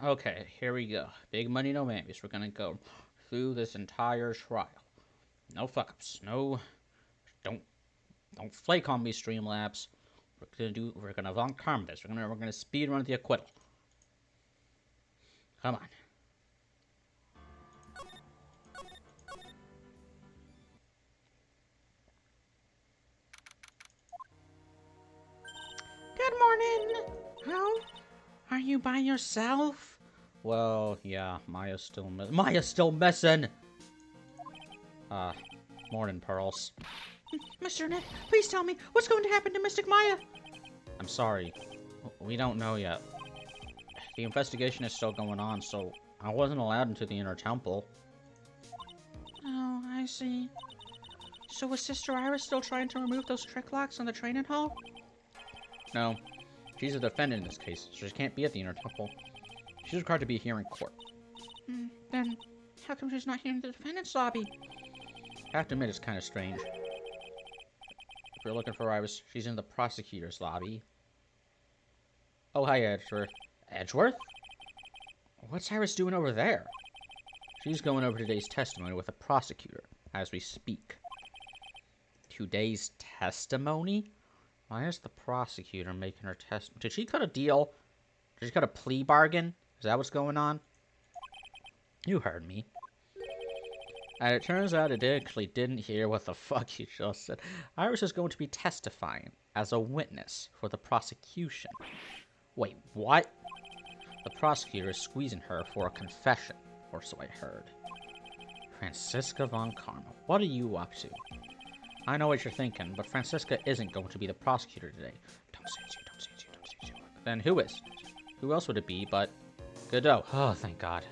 Okay, here we go. Big money, no maybes. We're gonna go through this entire trial. No fuck-ups. No, don't flake on me, Streamlabs. We're gonna Von Karma this. We're gonna speed run the acquittal. Come on. Good morning. How? Are you by yourself? Well, yeah, Maya's still missing. Morning, Pearls. Mr. Nick, please tell me, what's going to happen to Mystic Maya? I'm sorry. We don't know yet. The investigation is still going on, so I wasn't allowed into the inner temple. Oh, I see. So was Sister Iris still trying to remove those trick locks on the training hall? No. She's a defendant in this case, so she can't be at the inner temple. She's required to be here in court. Then, how come she's not here in the defendant's lobby? I have to admit, it's kind of strange. If you're looking for Iris, she's in the prosecutor's lobby. Oh, hi, Edgeworth. Edgeworth? What's Iris doing over there? She's going over today's testimony with the prosecutor, as we speak. Today's testimony? Why is the prosecutor making her test? Did she cut a deal? Did she cut a plea bargain? Is that what's going on? You heard me. And it turns out it actually didn't hear what the fuck you just said. Iris is going to be testifying as a witness for the prosecution. Wait, what? The prosecutor is squeezing her for a confession, or so I heard. Franziska Von Karma, what are you up to? I know what you're thinking, but Franziska isn't going to be the prosecutor today. Don't say it's you, don't say it's you, don't say it's you. Then who is? Who else would it be but Godot? Oh, thank God.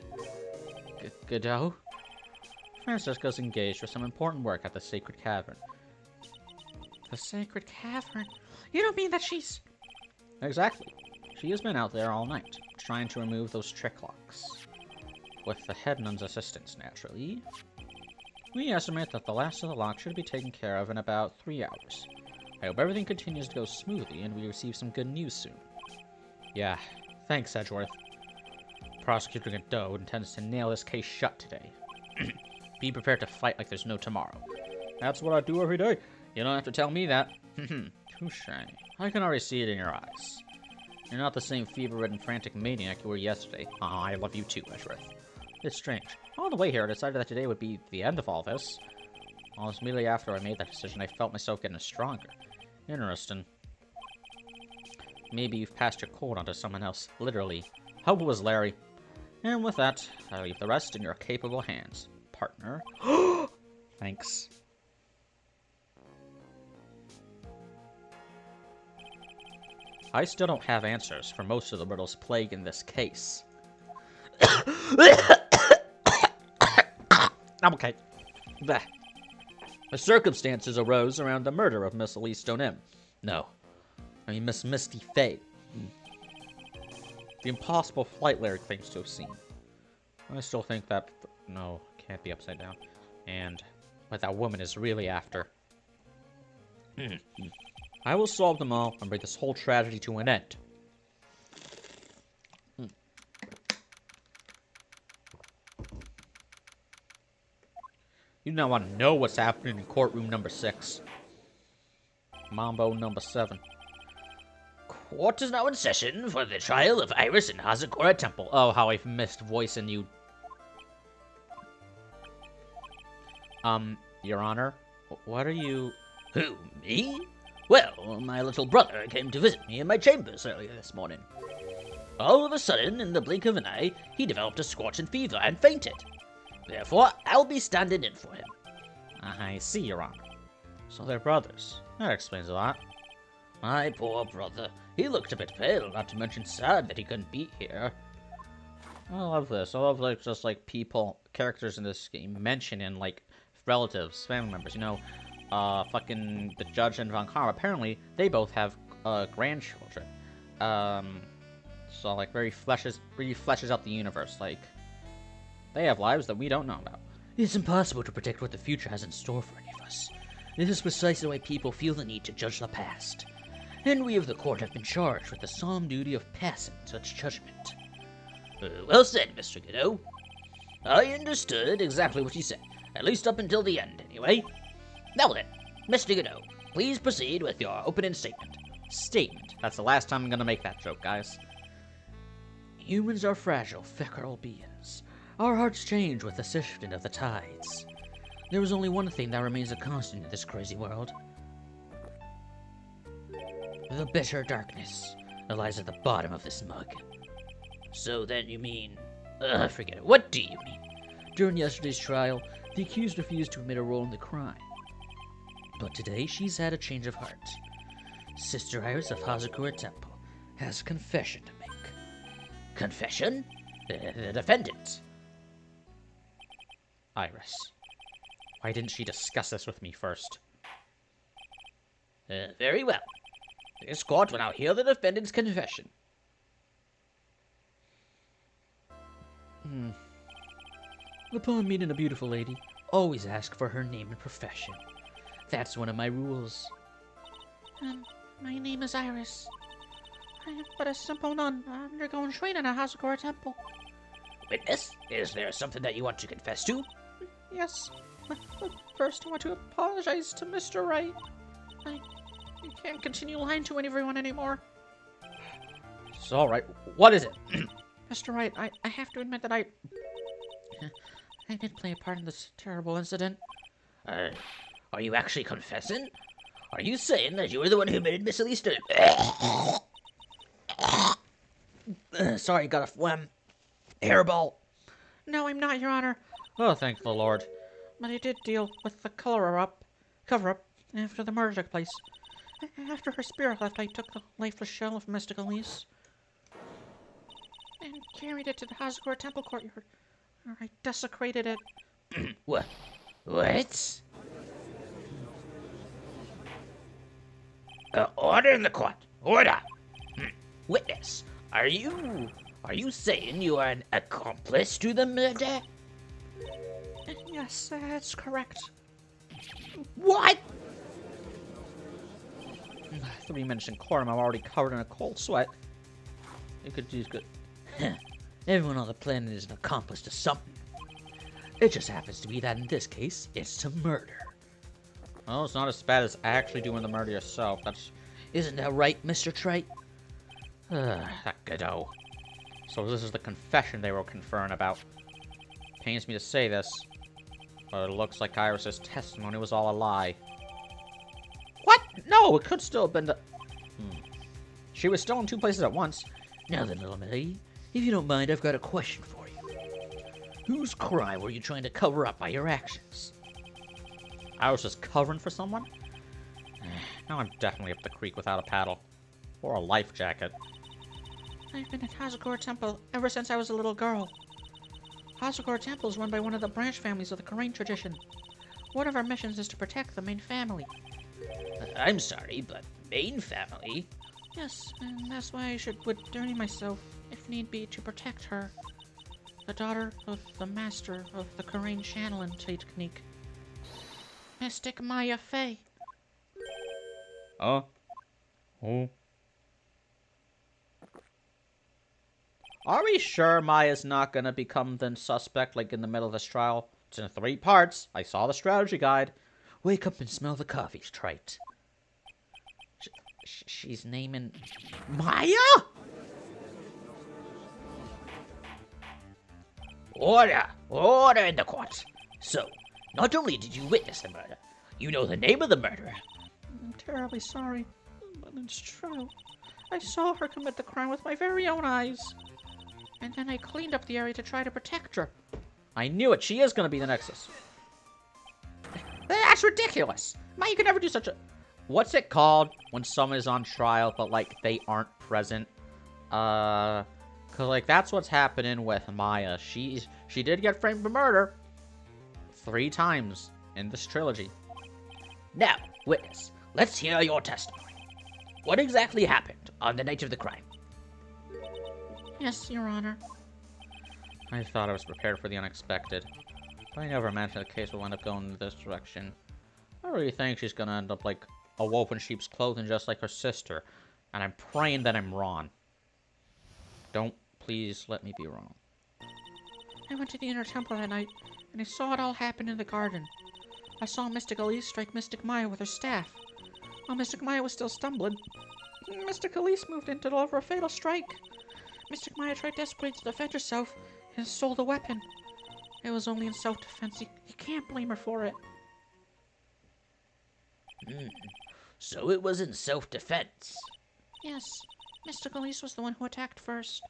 Godot? Franziska's engaged with some important work at the Sacred Cavern. The Sacred Cavern? You don't mean that she's... Exactly. She has been out there all night, trying to remove those trick locks. With the head nun's assistance, naturally. We estimate that the last of the locks should be taken care of in about 3 hours. I hope everything continues to go smoothly and we receive some good news soon. Yeah, thanks, Edgeworth. Prosecutor Godot intends to nail this case shut today. Be prepared to fight like there's no tomorrow. That's what I do every day. You don't have to tell me that. Touche. I can already see it in your eyes. You're not the same fever-ridden, frantic maniac you were yesterday. I love you too, Edgeworth. It's strange. On the way here, I decided that today would be the end of all this. Almost immediately after I made that decision, I felt myself getting stronger. Interesting. Maybe you've passed your cold onto someone else, literally. Hope it was Larry. And with that, I leave the rest in your capable hands, partner. Thanks. I still don't have answers for most of the riddles plaguing this case. I'm okay. The circumstances arose around the murder of Miss Elise Stonem. No. I mean, Miss Misty Fate. The impossible flight Larry claims to have seen. I still think that... No, can't be upside down. And what that woman is really after. I will solve them all and bring this whole tragedy to an end. You now want to know what's happening in courtroom number 6. Mambo number 7. Court is now in session for the trial of Iris in Hazakura Temple. Oh, how I've missed voicing you. Your Honor, what are you... Who, me? Well, my little brother came to visit me in my chambers earlier this morning. All of a sudden, in the blink of an eye, he developed a scorching fever and fainted. Therefore, I'll be standing in for him. I see, Your Honor. So they're brothers. That explains a lot. My poor brother. He looked a bit pale, not to mention sad that he couldn't be here. I love this. I love, like, just, like, people, characters in this game mentioning, like, relatives, family members, you know. Fucking the judge and Von Karma, apparently, they both have, grandchildren. So, like, really fleshes out the universe, like, they have lives that we don't know about. It's impossible to predict what the future has in store for any of us. This is precisely why people feel the need to judge the past. And we of the court have been charged with the solemn duty of passing such judgment. Well said, Mr. Godot. I understood exactly what you said, at least up until the end, anyway. Now then, Mr. Godot, please proceed with your opening statement. Statement. That's the last time I'm gonna make that joke, guys. Humans are fragile, fickle beings. Our hearts change with the shifting of the tides. There is only one thing that remains a constant in this crazy world. The bitter darkness that lies at the bottom of this mug. So then you mean... forget it. What do you mean? During yesterday's trial, the accused refused to admit a role in the crime. But today, she's had a change of heart. Sister Iris of Hazakura Temple has a confession to make. Confession? The defendant. Iris. Why didn't she discuss this with me first? Very well. This court will now hear the defendant's confession. Upon meeting a beautiful lady, always ask for her name and profession. That's one of my rules. My name is Iris. I am but a simple nun undergoing training at Hazakura Temple. Witness, is there something that you want to confess to? Yes. But first, I want to apologize to Mr. Wright. I can't continue lying to everyone anymore. It's alright. What is it? Mr. Wright, I have to admit that I did play a part in this terrible incident. Are you actually confessing? Are you saying that you were the one who admitted Miss Elise to... Sorry, got a phlegm. Hairball. No, I'm not, Your Honor. Oh, thank the Lord. But I did deal with the cover-up after the murder took place. After her spirit left, I took the lifeless shell of Mystic Elise and carried it to the Hazakura Temple courtyard, where I desecrated it. What? Order in the court. Order. Witness, are you saying you are an accomplice to the murder? Yes, that's correct. What? 3 minutes in court, I'm already covered in a cold sweat. You could use good. Everyone on the planet is an accomplice to something. It just happens to be that in this case, it's to murder. Well, it's not as bad as actually doing the murder yourself. Isn't that right, Mr. Trite? That Godot. So this is the confession they were conferring about. Pains me to say this, but it looks like Iris's testimony was all a lie. What? No, it could still have been the... She was still in 2 places at once. Now then, little lady, if you don't mind, I've got a question for you. Whose crime were you trying to cover up by your actions? I was just covering for someone? Now I'm definitely up the creek without a paddle. Or a life jacket. I've been at Hazakura Temple ever since I was a little girl. Hazakura Temple is run by one of the branch families of the Korean tradition. One of our missions is to protect the main family. I'm sorry, but main family? Yes, and that's why I should dirty myself, if need be, to protect her. The daughter of the master of the Korean channeling technique. Mystic Maya Fey. Oh. Are we sure Maya's not gonna become the suspect, like, in the middle of this trial? It's in 3 parts. I saw the strategy guide. Wake up and smell the coffee, Trite. She's naming... Maya?! Order in the court. So, not only did you witness the murder, you know the name of the murderer. I'm terribly sorry, but it's true. I saw her commit the crime with my very own eyes. And then I cleaned up the area to try to protect her. I knew it. She is gonna be the Nexus. That's ridiculous. Maya, you could never do such a... What's it called when someone is on trial, but, like, they aren't present? Cause, like, that's what's happening with Maya. She did get framed for murder 3 times in this trilogy. Now, witness, let's hear your testimony. What exactly happened on the night of the crime? Yes, Your Honor. I thought I was prepared for the unexpected, but I never imagined the case will end up going in this direction. I really think she's gonna end up like a wolf in sheep's clothing, just like her sister, and I'm praying that I'm wrong. Don't Please let me be wrong. I went to the inner temple that night, and I saw it all happen in the garden. I saw Mystic Elise strike Mystic Maya with her staff. While Mystic Maya was still stumbling, Mystic Elise moved in to deliver a fatal strike. Mystic Maya tried desperately to defend herself and stole the weapon. It was only in self-defense. You can't blame her for it. So it was in self-defense. Yes, Mystic Elise was the one who attacked first.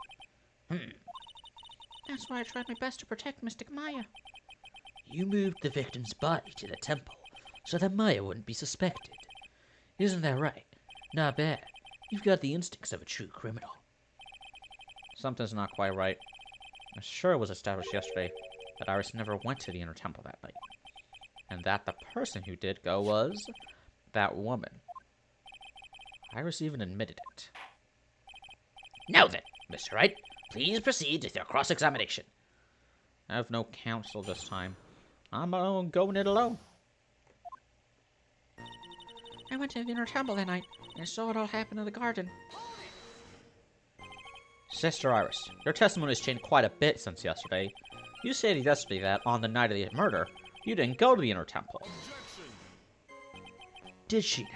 That's why I tried my best to protect Mystic Maya. You moved the victim's body to the temple so that Maya wouldn't be suspected. Isn't that right? Not bad. You've got the instincts of a true criminal. Something's not quite right. I'm sure it was established yesterday that Iris never went to the inner temple that night, and that the person who did go was that woman. Iris even admitted it. Now then, Mr. Wright, please proceed with your cross-examination. I have no counsel this time. I'm going it alone. I went to the inner temple that night, and I saw it all happen in the garden. Sister Iris, your testimony has changed quite a bit since yesterday. You stated yesterday that on the night of the murder, you didn't go to the inner temple. Did she now?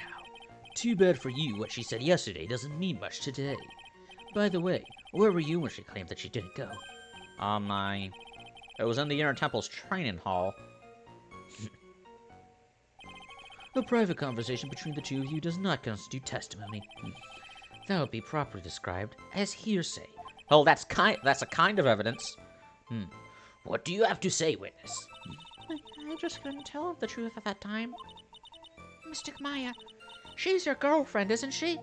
Too bad for you what she said yesterday doesn't mean much today. By the way, where were you when she claimed that she didn't go? It was in the inner temple's training hall. A private conversation between the two of you does not constitute testimony. That would be properly described as hearsay. Oh, that's a kind of evidence. What do you have to say, witness? I just couldn't tell the truth at that time. Mystic Maya, she's your girlfriend, isn't she?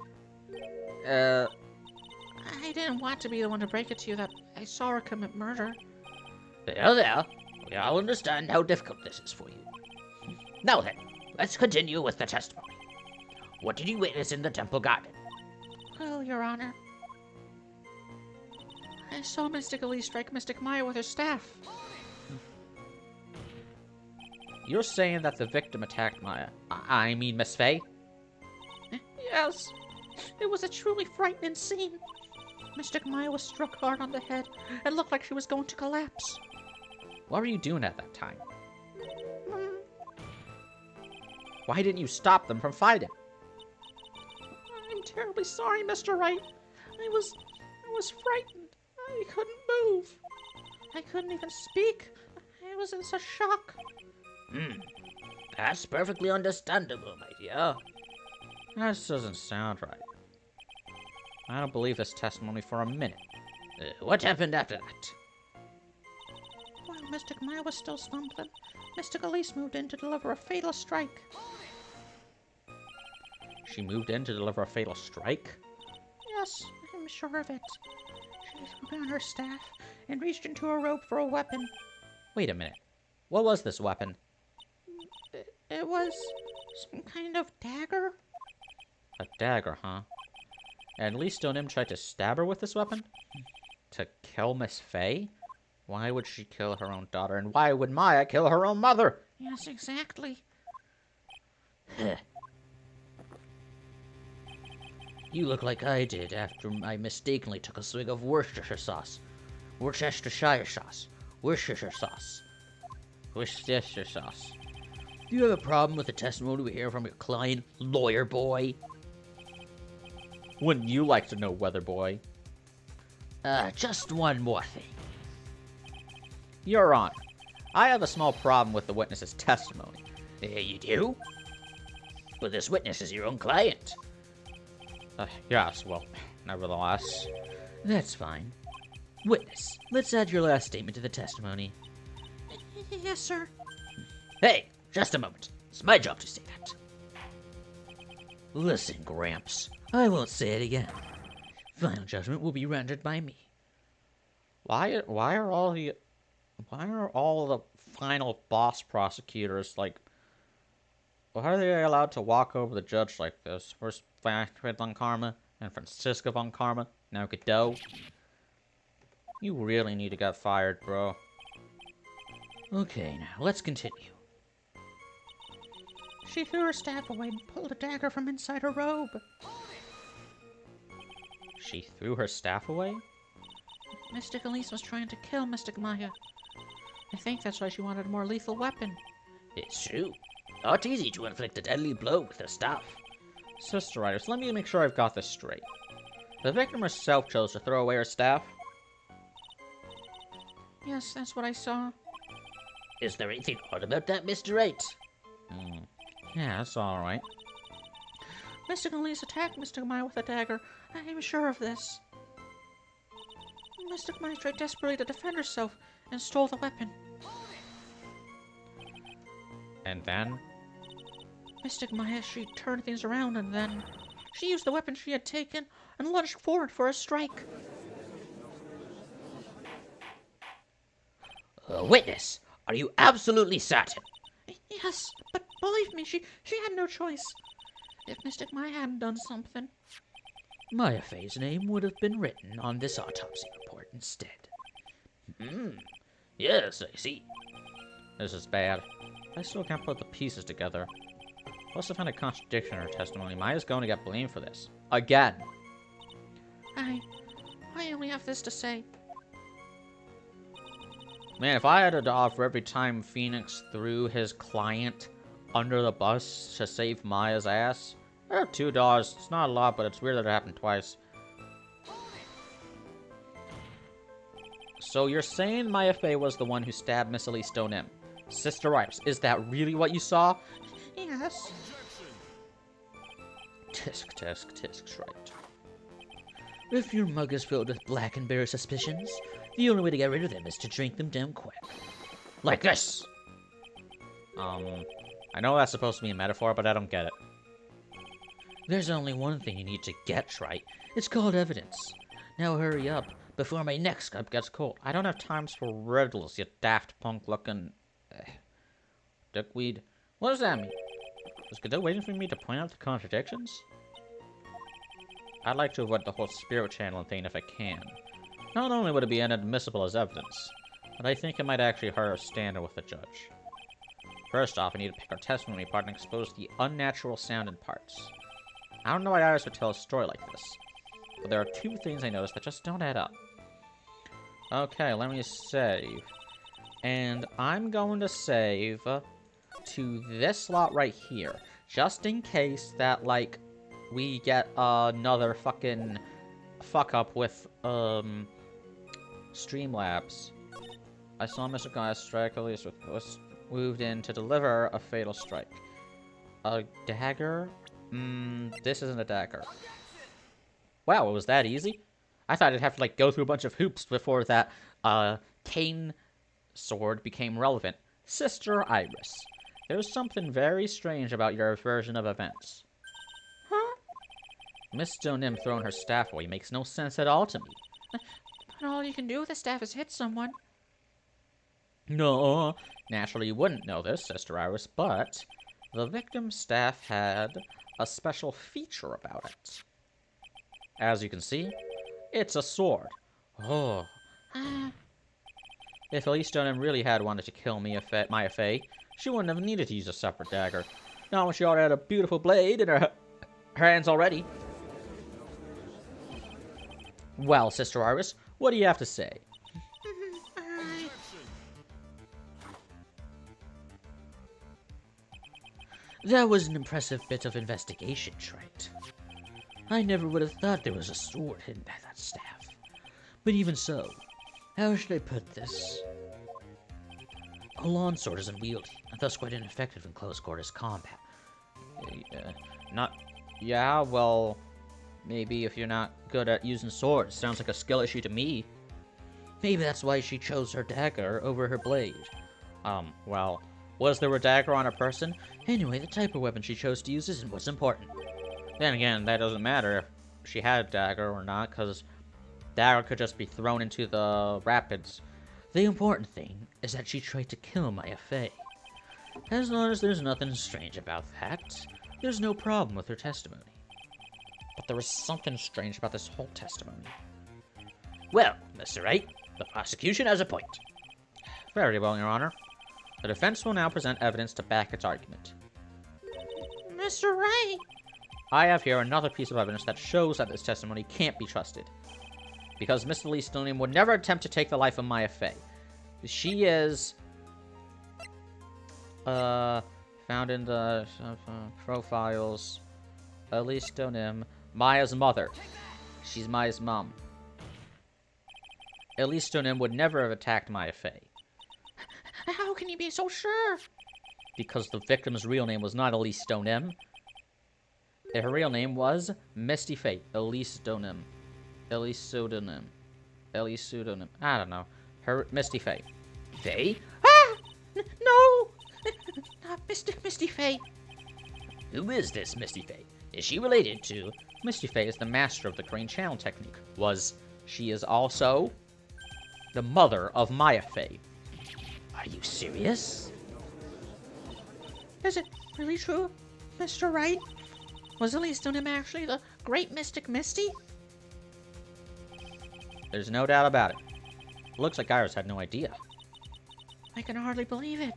I didn't want to be the one to break it to you that I saw her commit murder. There. We all understand how difficult this is for you. Now then, let's continue with the testimony. What did you witness in the temple garden? Well, Your Honor, I saw Mystic Elise strike Mystic Maya with her staff. You're saying that the victim attacked Maya. I mean Miss Faye? Yes, it was a truly frightening scene. Mystic Maya was struck hard on the head and looked like she was going to collapse. What were you doing at that time? Why didn't you stop them from fighting? I'm terribly sorry, Mr. Wright. I was frightened. I couldn't move. I couldn't even speak. I was in such shock. That's perfectly understandable, my dear. That doesn't sound right. I don't believe this testimony for a minute. What happened after that? While Mystic Maya was still stumbling, Mystic Elise moved in to deliver a fatal strike. She moved in to deliver a fatal strike? Yes, I'm sure of it. She threw down her staff and reached into her robe for a weapon. Wait a minute. What was this weapon? It was some kind of dagger? A dagger, huh? And Lee Stoneman tried to stab her with this weapon? To kill Miss Faye? Why would she kill her own daughter? And why would Maya kill her own mother? Yes, exactly. You look like I did after I mistakenly took a swig of Worcestershire sauce. Worcestershire sauce. Worcestershire sauce. Worcestershire sauce. Do you have a problem with the testimony we hear from your client, lawyer boy? Wouldn't you like to know, weather boy? Just one more thing. Your Honor, I have a small problem with the witness's testimony. You do? But this witness is your own client. Yes, well, nevertheless. That's fine. Witness, let's add your last statement to the testimony. Yes, sir. Hey, just a moment. It's my job to say that. Listen, Gramps. I won't say it again. Final judgment will be rendered by me. Why are all the final boss prosecutors like? Why are they allowed to walk over the judge like this? First Fred von Karma and Francisca von Karma, now Godot. You really need to get fired, bro. Okay, now let's continue. She threw her staff away and pulled a dagger from inside her robe. She threw her staff away? Mystic Elise was trying to kill Mystic Maya. I think that's why she wanted a more lethal weapon. It's true. Not easy to inflict a deadly blow with a staff. Sister Writers, let me make sure I've got this straight. The victim herself chose to throw away her staff? Yes, that's what I saw. Is there anything odd about that, Mr. Wright? Yeah, that's alright. Mystic Elise attacked Mystic Maya with a dagger. I'm sure of this. Mystic Maya tried desperately to defend herself and stole the weapon. And then? Mystic Maya, she turned things around and then she used the weapon she had taken and lunged forward for a strike. Witness, are you absolutely certain? Yes, but believe me, she had no choice. If Mystic Maya hadn't done something... Maya Fey's name would have been written on this autopsy report instead. Yes, I see. This is bad. I still can't put the pieces together. Plus, I found a contradiction in her testimony. Maya's going to get blamed for this. Again! I only have this to say. Man, if I had a dog for every time Phoenix threw his client under the bus to save Maya's ass, I have $2. It's not a lot, but it's weird that it happened twice. So you're saying Maya Fey was the one who stabbed Miss Elise Stone-M? Sister Writers, is that really what you saw? Yes. Tisk, tisk, tisk, right. If your mug is filled with black and bare suspicions, the only way to get rid of them is to drink them down quick. Like this! I know that's supposed to be a metaphor, but I don't get it. There's only one thing you need to get right. It's called evidence. Now hurry up, before my next cup gets cold. I don't have times for riddles, you daft punk-looking... dickweed. What does that mean? Is Godot waiting for me to point out the contradictions? I'd like to avoid the whole spirit channeling thing if I can. Not only would it be inadmissible as evidence, but I think it might actually hurt our standing with the judge. First off, I need to pick our testimony apart and expose the unnatural sounding parts. I don't know why Iris would tell a story like this, but there are two things I noticed that just don't add up. Okay, let me save. And I'm going to save to this slot right here, just in case that, like, we get another fucking fuck-up with, Streamlabs. I saw Mr. Gaia strike Elise was moved in to deliver a fatal strike. A dagger? This isn't a dagger. Wow, it was that easy? I thought I'd have to, like, go through a bunch of hoops before that, cane sword became relevant. Sister Iris, there's something very strange about your version of events. Huh? Miss Stone-M throwing her staff away makes no sense at all to me. But all you can do with a staff is hit someone. No, naturally you wouldn't know this, Sister Iris, but the victim's staff had a special feature about it. As you can see, it's a sword. Oh. If Elise Stone-M really had wanted to kill Maya Fey, she wouldn't have needed to use a separate dagger. Not when she already had a beautiful blade in her hands already. Well, Sister Iris, what do you have to say? That was an impressive bit of investigation, Wright. I never would have thought there was a sword hidden by that staff. But even so, how should I put this? A lawn sword is unwieldy, and thus quite ineffective in close quarters combat. Yeah, well, maybe if you're not good at using swords. Sounds like a skill issue to me. Maybe that's why she chose her dagger over her blade. Well, was there a dagger on her person? Anyway, the type of weapon she chose to use isn't what's important. Then again, that doesn't matter if she had a dagger or not, because dagger could just be thrown into the rapids. The important thing is that she tried to kill Maya Fey. As long as there's nothing strange about that, there's no problem with her testimony. But there was something strange about this whole testimony. Well, Mr. Wright, the prosecution has a point. Very well, Your Honor. The defense will now present evidence to back its argument. Mr. Wright! I have here another piece of evidence that shows that this testimony can't be trusted. because Mr. Lee Stonium would never attempt to take the life of Maya Fey. She is found in the profiles. Lee Stonium, Maya's mother. She's Maya's mom. Elise Stonium would never have attacked Maya Fey. How can you be so sure? Because the victim's real name was not Elise Stonium. Her real name was Misty Fey. Elise Stonium. Elise Pseudonym. Elise Pseudonym. I don't know. Her Misty Fey. Faye? Ah! No! Not Misty Fey. Who is this Misty Faye? Is she related to... Misty Fey is the master of the Crane Channel technique. She is also the mother of Maya Fey. Are you serious? Is it really true, Mr. Wright? Was Elise Stonium actually the great mystic Misty? There's no doubt about it. Looks like Iris had no idea. I can hardly believe it.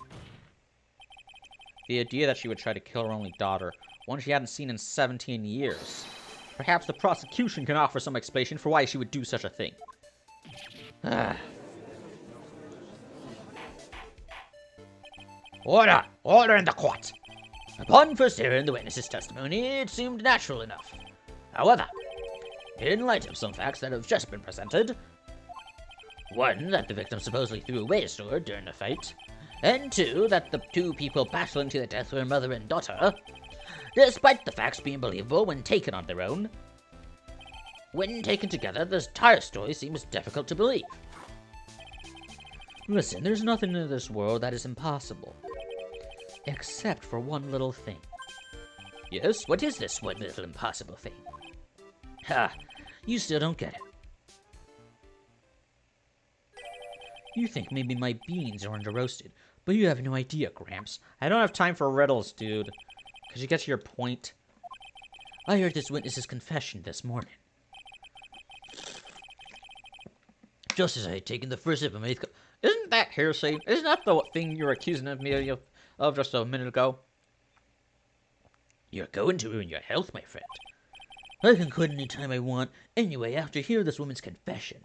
The idea that she would try to kill her only daughter, one she hadn't seen in 17 years. Perhaps the prosecution can offer some explanation for why she would do such a thing. Order! Order in the court! Upon first hearing the witness's testimony, it seemed natural enough. However, in light of some facts that have just been presented, one, that the victim supposedly threw away his sword during the fight, and two, that the two people battling to the death were mother and daughter, despite the facts being believable when taken on their own, when taken together, the entire story seems difficult to believe. Listen, there's nothing in this world that is impossible. Except for one little thing. Yes, what is this one little impossible thing? Ha, you still don't get it. You think maybe my beans are under-roasted, but you have no idea, Gramps. I don't have time for riddles, dude. Could you get to your point? I heard this witness's confession this morning. Just as I had taken the first sip of my... Isn't that hearsay? Isn't that the thing you were accusing me of just a minute ago? You're going to ruin your health, my friend. I can quit any time I want. Anyway, after hearing this woman's confession,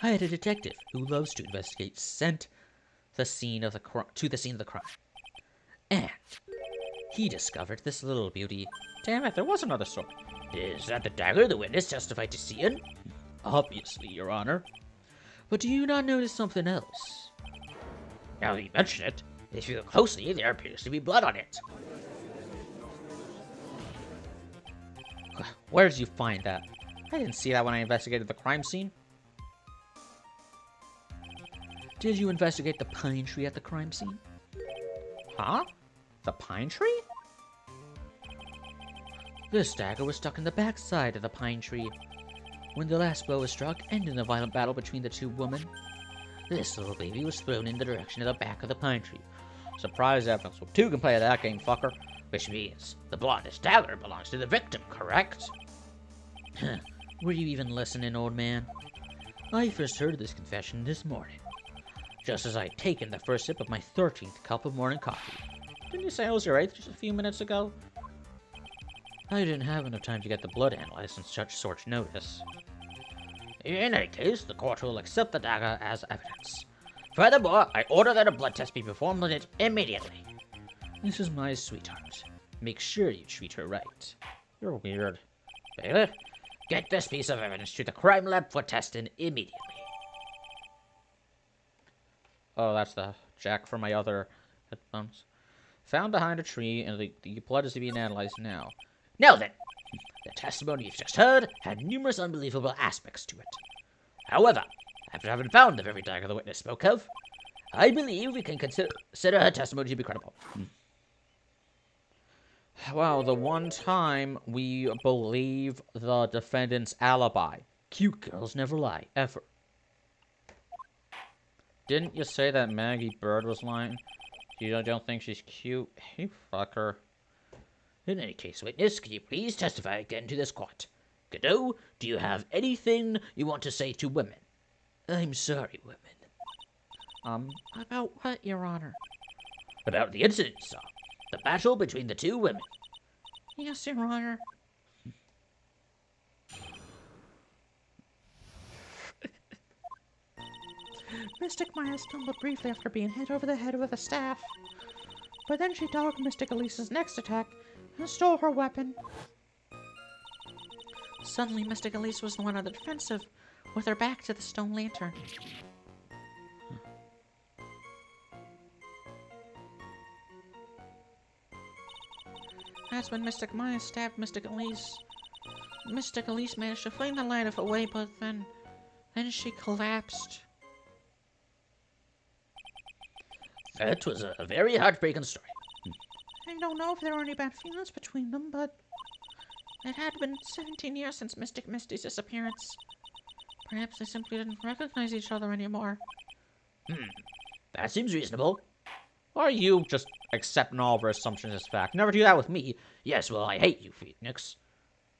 I had a detective who loves to investigate sent to the scene of the crime. And he discovered this little beauty. Damn it, there was another sword. Is that the dagger the witness testified to seeing? Obviously, Your Honor. But do you not notice something else? Now that you mention it, if you look closely, there appears to be blood on it. Where did you find that? I didn't see that when I investigated the crime scene. Did you investigate the pine tree at the crime scene? Huh? The pine tree? This dagger was stuck in the backside of the pine tree. When the last blow was struck, ending the violent battle between the two women, this little baby was thrown in the direction of the back of the pine tree. Surprise evidence. Well, two can play that game, fucker. Which means the blondish dagger belongs to the victim, correct? Were you even listening, old man? I first heard this confession this morning, just as I had taken the first sip of my 13th cup of morning coffee. Didn't you say it was your 8th just a few minutes ago? I didn't have enough time to get the blood analyzed on such short notice. In any case, the court will accept the dagger as evidence. Furthermore, I order that a blood test be performed on it immediately. This is my sweetheart. Make sure you treat her right. You're weird. Bailiff, get this piece of evidence to the crime lab for testing immediately. Oh, that's the jack for my other headphones. Found behind a tree, and the blood is being analyzed now. Now then, the testimony you've just heard had numerous unbelievable aspects to it. However, after having found the very dagger the witness spoke of, I believe we can consider her testimony to be credible. Well, the one time we believe the defendant's alibi. Cute girls never lie, ever. Didn't you say that Maggie Bird was lying? You don't think she's cute? You fucker. In any case, witness, can you please testify again to this court? Godot, do you have anything you want to say to women? I'm sorry, women. About what, Your Honor? About the incident you saw. The battle between the two women. Yes, Your Honor. Mystic Maya stumbled briefly after being hit over the head with a staff. But then she dogged Mystic Elise's next attack and stole her weapon. Suddenly, Mystic Elise was the one on the defensive, with her back to the stone lantern. That's when Mystic Maya stabbed Mystic Elise. Mystic Elise managed to fling the light away, but then she collapsed. That was a very heartbreaking story. I don't know if there were any bad feelings between them, but it had been 17 years since Mystic Misty's disappearance. Perhaps they simply didn't recognize each other anymore. That seems reasonable. Or you just accepting all of our assumptions as fact? Never do that with me. Yes, well, I hate you, Phoenix.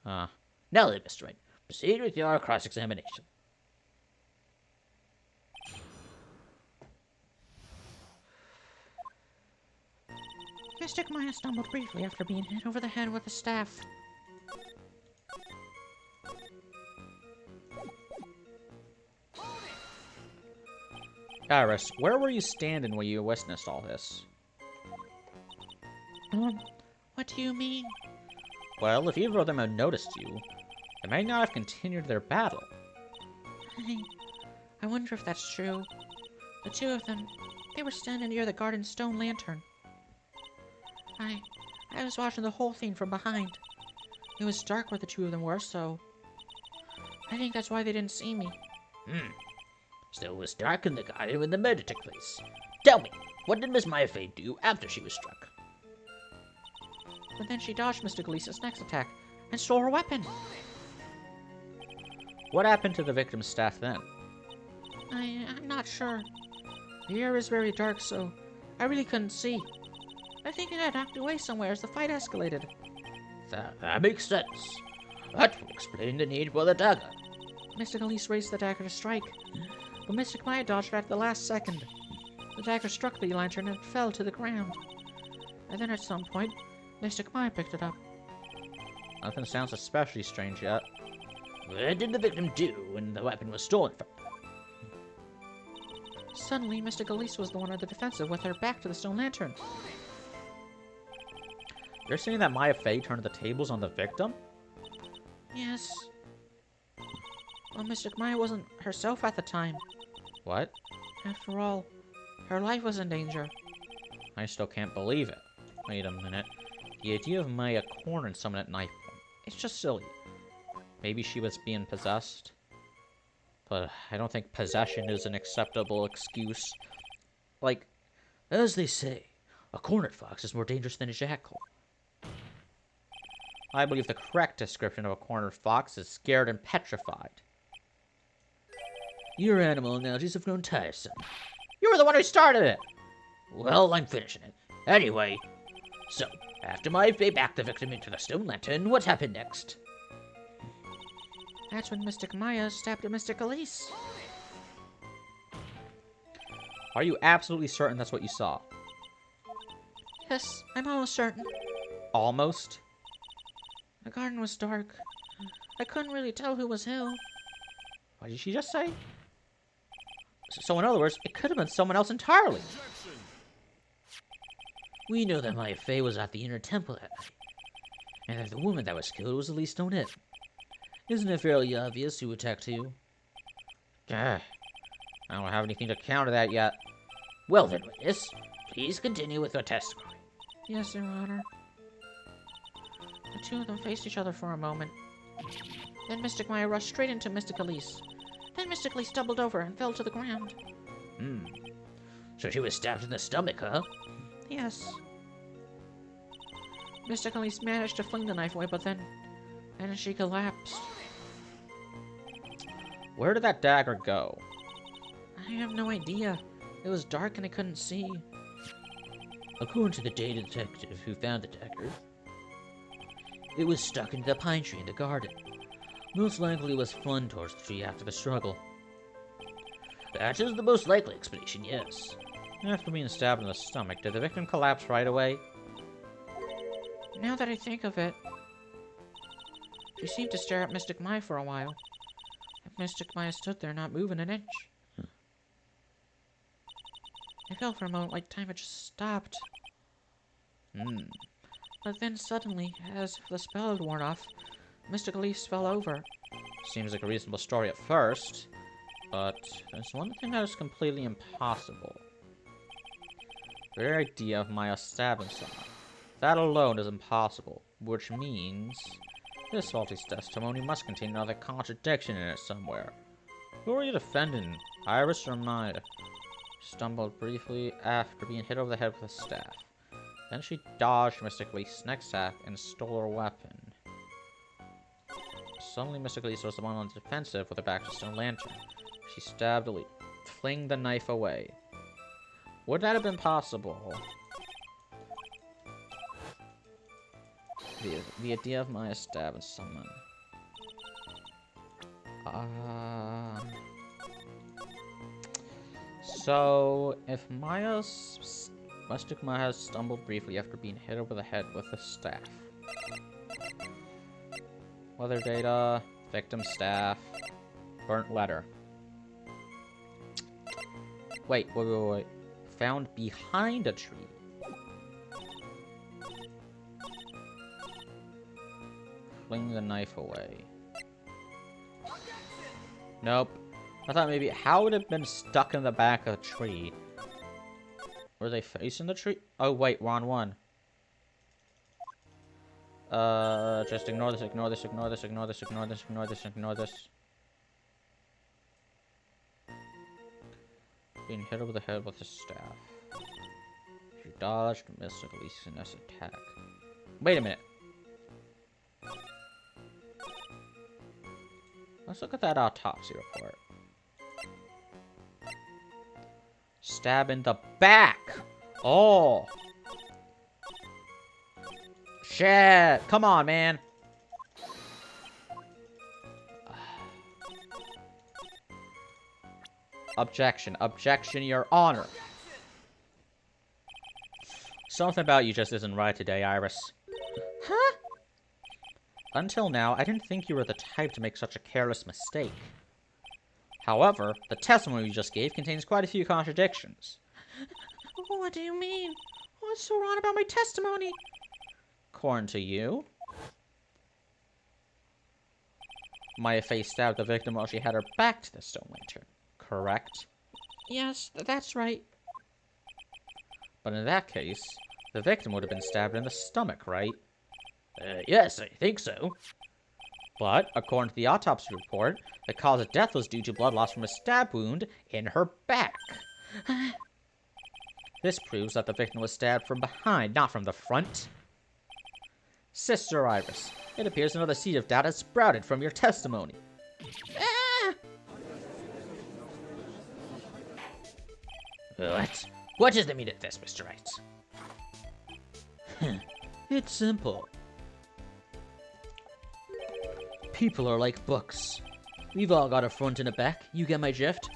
Now then, Mr. Wright, proceed with your cross-examination. Mystic Maya stumbled briefly after being hit over the head with a staff. Iris, where were you standing when you witnessed all this? What do you mean? Well, if either of them had noticed you, they may not have continued their battle. I wonder if that's true. The two of them, they were standing near the garden stone lantern. I was watching the whole thing from behind. It was dark where the two of them were, so I think that's why they didn't see me. Still, it was dark in the garden when the murder took place. Tell me, what did Miss Maya Fey do after she was struck? But then she dodged Mystic Elise's next attack and stole her weapon. What happened to the victim's staff then? I'm not sure. The air is very dark, so I really couldn't see. I think it had knocked away somewhere as the fight escalated. That makes sense. That would explain the need for the dagger. Mystic Elise raised the dagger to strike, but Mystic Maya dodged at the last second. The dagger struck the lantern and it fell to the ground. And then at some point, Mystic Maya picked it up. Nothing sounds especially strange yet. What did the victim do when the weapon was stolen from her? Suddenly, Mystic Elise was the one on the defensive with her back to the stone lantern. You're saying that Maya Fey turned the tables on the victim? Yes. Well, Mystic Maya wasn't herself at the time. What? After all, her life was in danger. I still can't believe it. Wait a minute. The idea of Maya cornering someone at knife point, it's just silly. Maybe she was being possessed? But I don't think possession is an acceptable excuse. Like, As they say, a cornered fox is more dangerous than a jackal. I believe the correct description of a cornered fox is scared and petrified. Your animal analogies have grown tiresome. You were the one who started it! Well, I'm finishing it. Anyway, so, after Maya Fey backed the victim into the stone lantern, what happened next? That's when Mystic Maya stabbed at Mystic Elise. Are you absolutely certain that's what you saw? Yes, I'm almost certain. Almost? The garden was dark. I couldn't really tell who was who. What did she just say? So in other words, it could have been someone else entirely. We know that Maya Fey was at the inner temple that night, and that the woman that was killed was Elise Stone. Isn't it fairly obvious who attacked who? Gah. I don't have anything to counter that yet. Well then, witness, please continue with your testimony. Yes, Your Honor. The two of them faced each other for a moment. Then Mystic Maya rushed straight into Mystic Elise. Then Mystic Elise doubled over and fell to the ground. So she was stabbed in the stomach, huh? Yes. Mystic Elise managed to fling the knife away, but then she collapsed. Where did that dagger go? I have no idea. It was dark and I couldn't see. According to the data detective who found the dagger, it was stuck into the pine tree in the garden. Most likely it was flung towards the tree after the struggle. That is the most likely explanation, yes. After being stabbed in the stomach, did the victim collapse right away? Now that I think of it, she seemed to stare at Mystic Maya for a while. And Mystic Maya stood there not moving an inch. I felt for a moment like time had just stopped. But then suddenly, as if the spell had worn off, Mystic Elise fell over. Seems like a reasonable story at first, but there's one thing that is completely impossible. The very idea of Maya stabbing someone. That alone is impossible, which means this faulty testimony must contain another contradiction in it somewhere. Who are you defending, Iris or Maya? Stumbled briefly after being hit over the head with a staff. Then she dodged Mystic Elise's next attack and stole her weapon. Suddenly, Mystic Elise was the one on the defensive with her back to Stone Lantern. She stabbed Elise, flinging the knife away. Would that have been possible? The idea of Maya stabbing someone. So, if Mystic Maya stumbled briefly after being hit over the head with a staff. Weather data, victim staff, burnt letter. Wait. Found behind a tree. Fling the knife away. Nope. I thought maybe, how would it have been stuck in the back of a tree? Were they facing the tree? Oh wait, we're on one. Just ignore this. Being hit over the head with a staff. She dodged Mystic Elise's attack. Wait a minute. Let's look at that autopsy report. Stab in the back! Oh! Shit! Come on, man! Objection, Your Honor. Something about you just isn't right today, Iris. Huh? Until now, I didn't think you were the type to make such a careless mistake. However, the testimony you just gave contains quite a few contradictions. What do you mean? What's so wrong about my testimony? According to you, Maya face stabbed the victim while she had her back to the Stone Lantern, correct? Yes, that's right. But in that case, the victim would have been stabbed in the stomach, right? Yes, I think so. But, according to the autopsy report, the cause of death was due to blood loss from a stab wound in her back. This proves that the victim was stabbed from behind, not from the front. Sister Iris, it appears another seed of doubt has sprouted from your testimony. What is the meaning of this, Mr. Wright? It's simple. People are like books. We've all got a front and a back. You get my drift?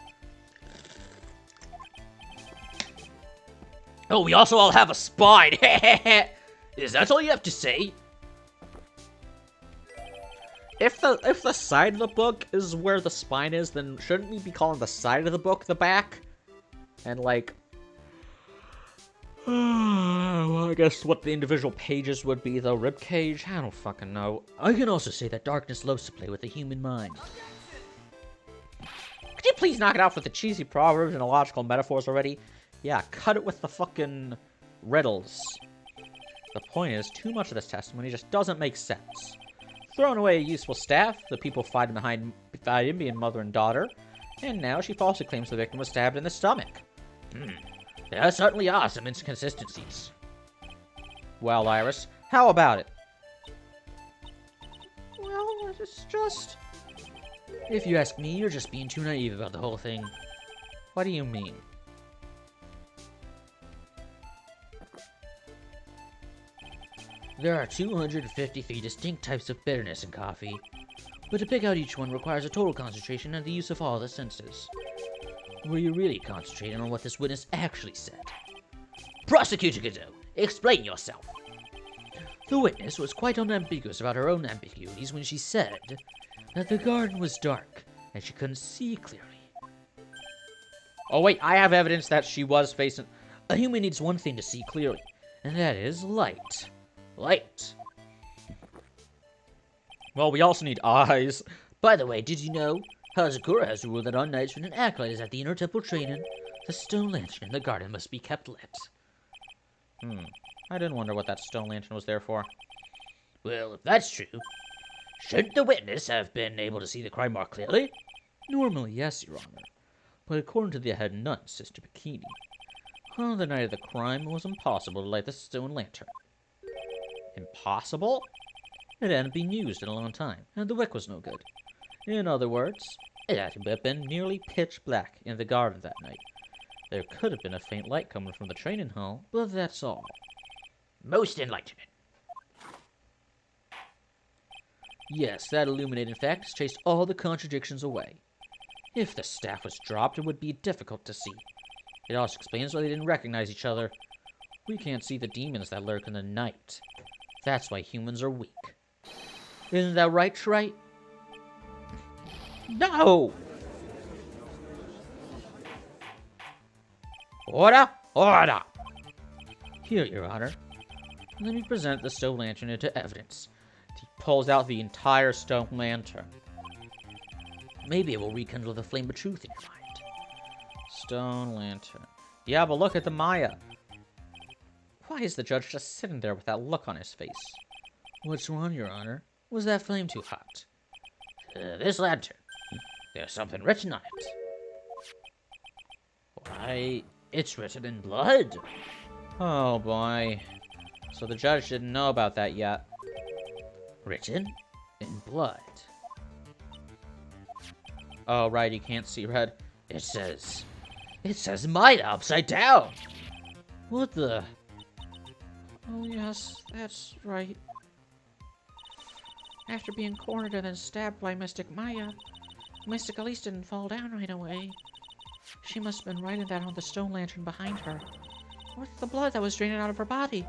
Oh, we also all have a spine. Is that all you have to say? If the side of the book is where the spine is, then shouldn't we be calling the side of the book the back? And like, well, I guess what the individual pages would be, the rib cage. I don't fucking know. I can also say that darkness loves to play with the human mind. Could you please knock it out with the cheesy proverbs and illogical metaphors already? Yeah, cut it with the fucking riddles. The point is, too much of this testimony just doesn't make sense. Throwing away a useful staff, the people fighting being mother and daughter, and now she falsely claims the victim was stabbed in the stomach. There certainly are some inconsistencies. Well, Iris, how about it? Well, it's just... If you ask me, you're just being too naive about the whole thing. What do you mean? There are 253 distinct types of bitterness in coffee, but to pick out each one requires a total concentration and the use of all the senses. Were you really concentrating on what this witness actually said? Prosecutor Gazoo, explain yourself. The witness was quite unambiguous about her own ambiguities when she said that the garden was dark and she couldn't see clearly. Oh, wait, I have evidence that she was facing... A human needs one thing to see clearly, and that is light. Light. Well, we also need eyes. By the way, did you know Hazakura has ruled that on nights when an acolyte is at the inner temple training, the stone lantern in the garden must be kept lit. I didn't wonder what that stone lantern was there for. Well, if that's true, shouldn't the witness have been able to see the crime more clearly? Normally, yes, Your Honor. But according to the head nun, Sister Bikini, on the night of the crime, it was impossible to light the stone lantern. Impossible? It hadn't been used in a long time, and the wick was no good. In other words, it had to have been nearly pitch black in the garden that night. There could have been a faint light coming from the training hall, but that's all. Most enlightening. Yes, that illuminating fact has chased all the contradictions away. If the staff was dropped, it would be difficult to see. It also explains why they didn't recognize each other. We can't see the demons that lurk in the night. That's why humans are weak. Isn't that right, Wright? No! Order! Order! Here, Your Honor. Let me present the stone lantern into evidence. He pulls out the entire stone lantern. Maybe it will rekindle the flame of truth in your mind. Stone lantern. Yeah, but look at the Maya. Why is the judge just sitting there with that look on his face? What's wrong, Your Honor? Was that flame too hot? This lantern. There's something written on it. Why, it's written in blood. Oh, boy. So the judge didn't know about that yet. Written in blood. Oh, right, he can't see red. It says Mida upside down. What the? Oh, yes, that's right. After being cornered and then stabbed by Mystic Maya, Mystic Elise didn't fall down right away. She must have been writing that on the stone lantern behind her. With the blood that was draining out of her body.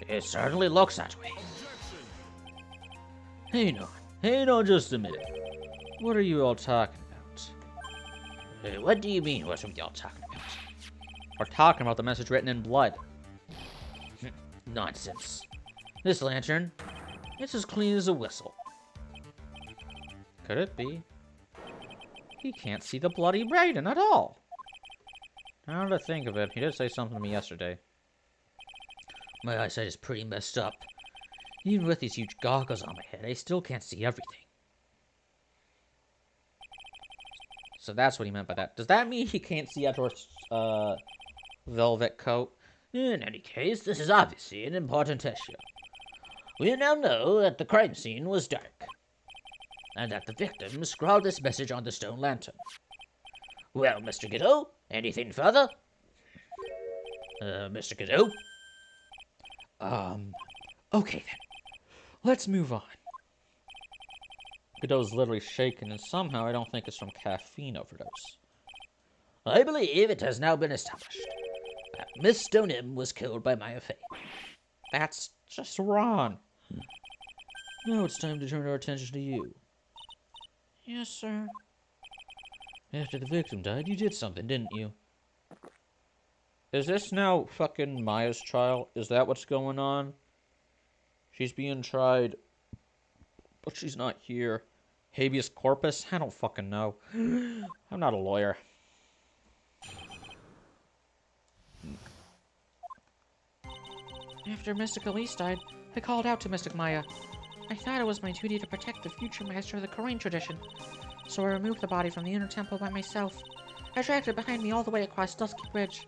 It certainly looks that way. Hang on just a minute. What are you all talking about? What do you mean, what are y'all talking about? We're talking about the message written in blood. Nonsense. This lantern, it's as clean as a whistle. Could it be? He can't see the bloody writing at all. Now to think of it, he did say something to me yesterday. My eyesight is pretty messed up. Even with these huge goggles on my head, I still can't see everything. So that's what he meant by that. Does that mean he can't see Edward's velvet coat? In any case, this is obviously an important issue. We now know that the crime scene was dark, and that the victim scrawled this message on the stone lantern. Well, Mr. Godot, anything further? Mr. Godot? Okay then. Let's move on. Godot's literally shaking, and somehow I don't think it's from caffeine overdose. I believe it has now been established that Miss Stoneham was killed by Maya Fey. That's just wrong. Now it's time to turn our attention to you. Yes, sir. After the victim died, you did something, didn't you? Is this now fucking Maya's trial? Is that what's going on? She's being tried, but she's not here. Habeas corpus? I don't fucking know. I'm not a lawyer. After Mystic Elise died, I called out to Mystic Maya. I thought it was my duty to protect the future master of the Korean tradition, so I removed the body from the inner temple by myself. I dragged it behind me all the way across Dusky Bridge.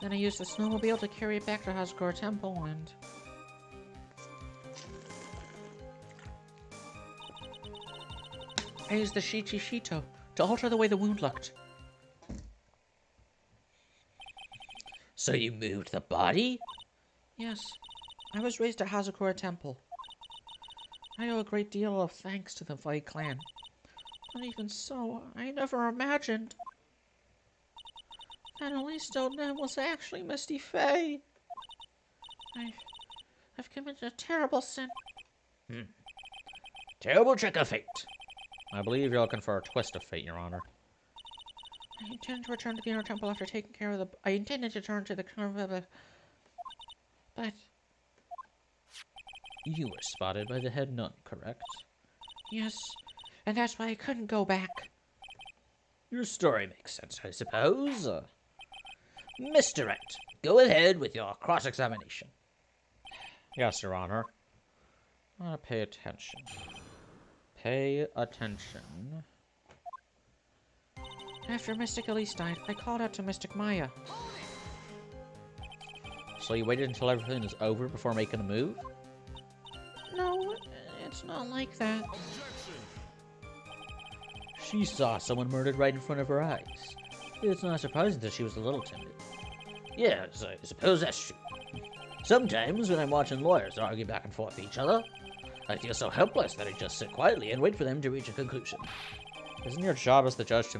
Then I used the snowmobile to carry it back to Hazakura Temple, and... I used the Shichi Shito to alter the way the wound looked. So you moved the body? Yes, I was raised at Hazakura Temple. I owe a great deal of thanks to the Wright clan. But even so, I never imagined that Elise Stoneham was actually Misty Faye. I've committed a terrible sin. Terrible trick of fate. I believe you're looking for a twist of fate, Your Honor. I intend to return to the inner temple after taking care of the... I intended to return to the... But... You were spotted by the head nun, correct? Yes, and that's why I couldn't go back. Your story makes sense, I suppose. Mr. Wright, go ahead with your cross-examination. Yes, Your Honor. Pay attention. Pay attention. After Mystic Elise died, I called out to Mystic Maya. So you waited until everything was over before making a move? No, it's not like that. She saw someone murdered right in front of her eyes. It's not surprising that she was a little timid. Yes, I suppose that's true. Sometimes when I'm watching lawyers argue back and forth with each other, I feel so helpless that I just sit quietly and wait for them to reach a conclusion. Isn't your job as the judge to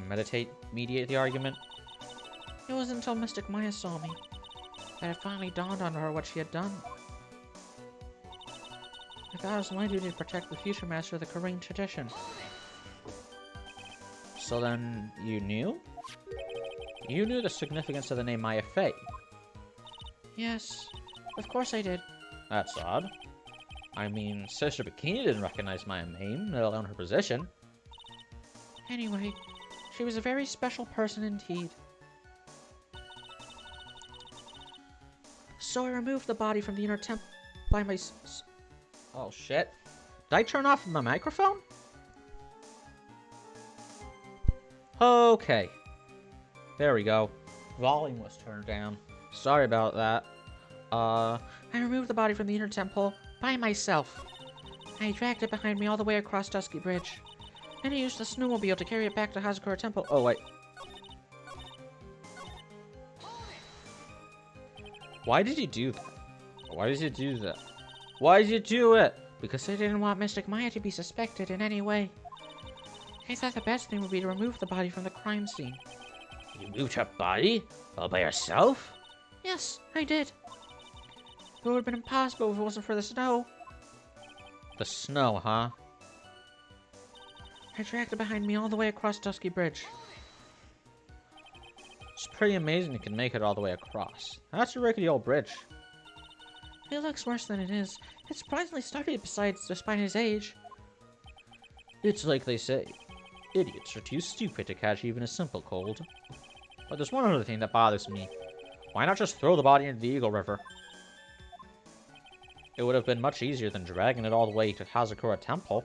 mediate the argument? It wasn't until Mystic Maya saw me that it finally dawned on her what she had done. I thought it was my duty to protect the future master of the Korean tradition. So then, you knew? You knew the significance of the name Maya Fey. Yes, of course I did. That's odd. I mean, Sister Bikini didn't recognize my name, let alone her position. Anyway, she was a very special person indeed. So I removed the body from the inner temple by my... Oh shit. Did I turn off my microphone? Okay. There we go. Volume was turned down. Sorry about that. I removed the body from the inner temple by myself. I dragged it behind me all the way across Dusky Bridge. Then I used the snowmobile to carry it back to Hazakura Temple. Oh, wait. Why did you do that? Why did you do that? Why did you do it? Because I didn't want Mystic Maya to be suspected in any way. I thought the best thing would be to remove the body from the crime scene. You moved her body? All by yourself? Yes, I did. It would have been impossible if it wasn't for the snow. The snow, huh? I dragged it behind me all the way across Dusky Bridge. It's pretty amazing you can make it all the way across. That's a rickety old bridge. It looks worse than it is. It's surprisingly sturdy besides, despite his age. It's like they say, idiots are too stupid to catch even a simple cold. But there's one other thing that bothers me. Why not just throw the body into the Eagle River? It would have been much easier than dragging it all the way to Hazakura Temple.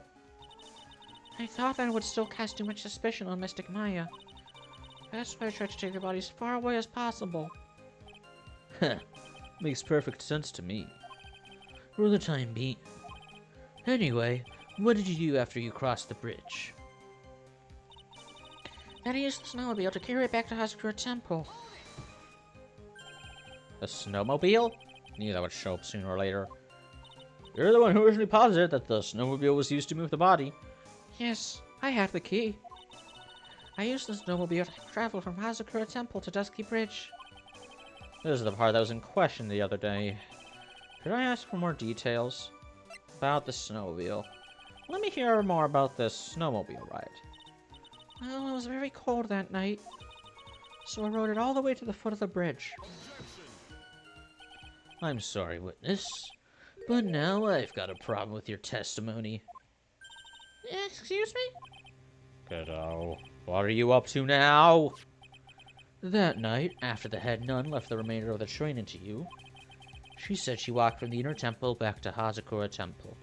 I thought that it would still cast too much suspicion on Mystic Maya. That's why I tried to take the body as far away as possible. Heh, makes perfect sense to me. For the time being. Anyway, what did you do after you crossed the bridge? Then I used the snowmobile to carry it back to Hazakura Temple. The snowmobile? Knew that would show up sooner or later. You're the one who originally posited that the snowmobile was used to move the body. Yes, I have the key. I used the snowmobile to travel from Hazakura Temple to Dusky Bridge. This is the part that was in question the other day. Could I ask for more details about the snowmobile? Let me hear more about this snowmobile ride. Well, it was very cold that night, so I rode it all the way to the foot of the bridge. I'm sorry, witness, but now I've got a problem with your testimony. Excuse me? Kiddo, what are you up to now? That night, after the head nun left the remainder of the training to you, she said she walked from the inner temple back to Hazakura Temple.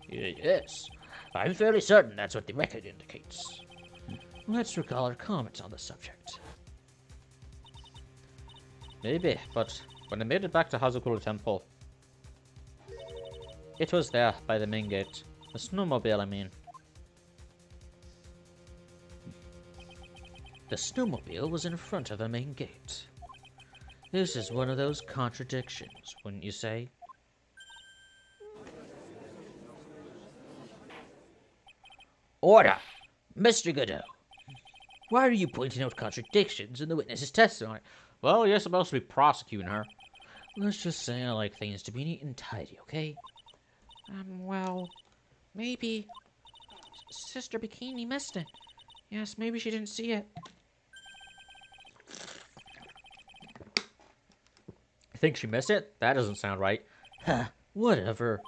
Yes, I'm fairly certain that's what the record indicates. Let's recall her comments on the subject. Maybe, but when I made it back to Hazakura Temple, it was there by the main gate. The snowmobile, I mean. The snowmobile was in front of the main gate. This is one of those contradictions, wouldn't you say? Order! Mr. Godot, why are you pointing out contradictions in the witness's testimony? Well, you're supposed to be prosecuting her. Let's just say I like things to be neat and tidy, okay? Well, maybe. Sister Bikini missed it. Yes, maybe she didn't see it. I think she missed it? That doesn't sound right. Huh, whatever.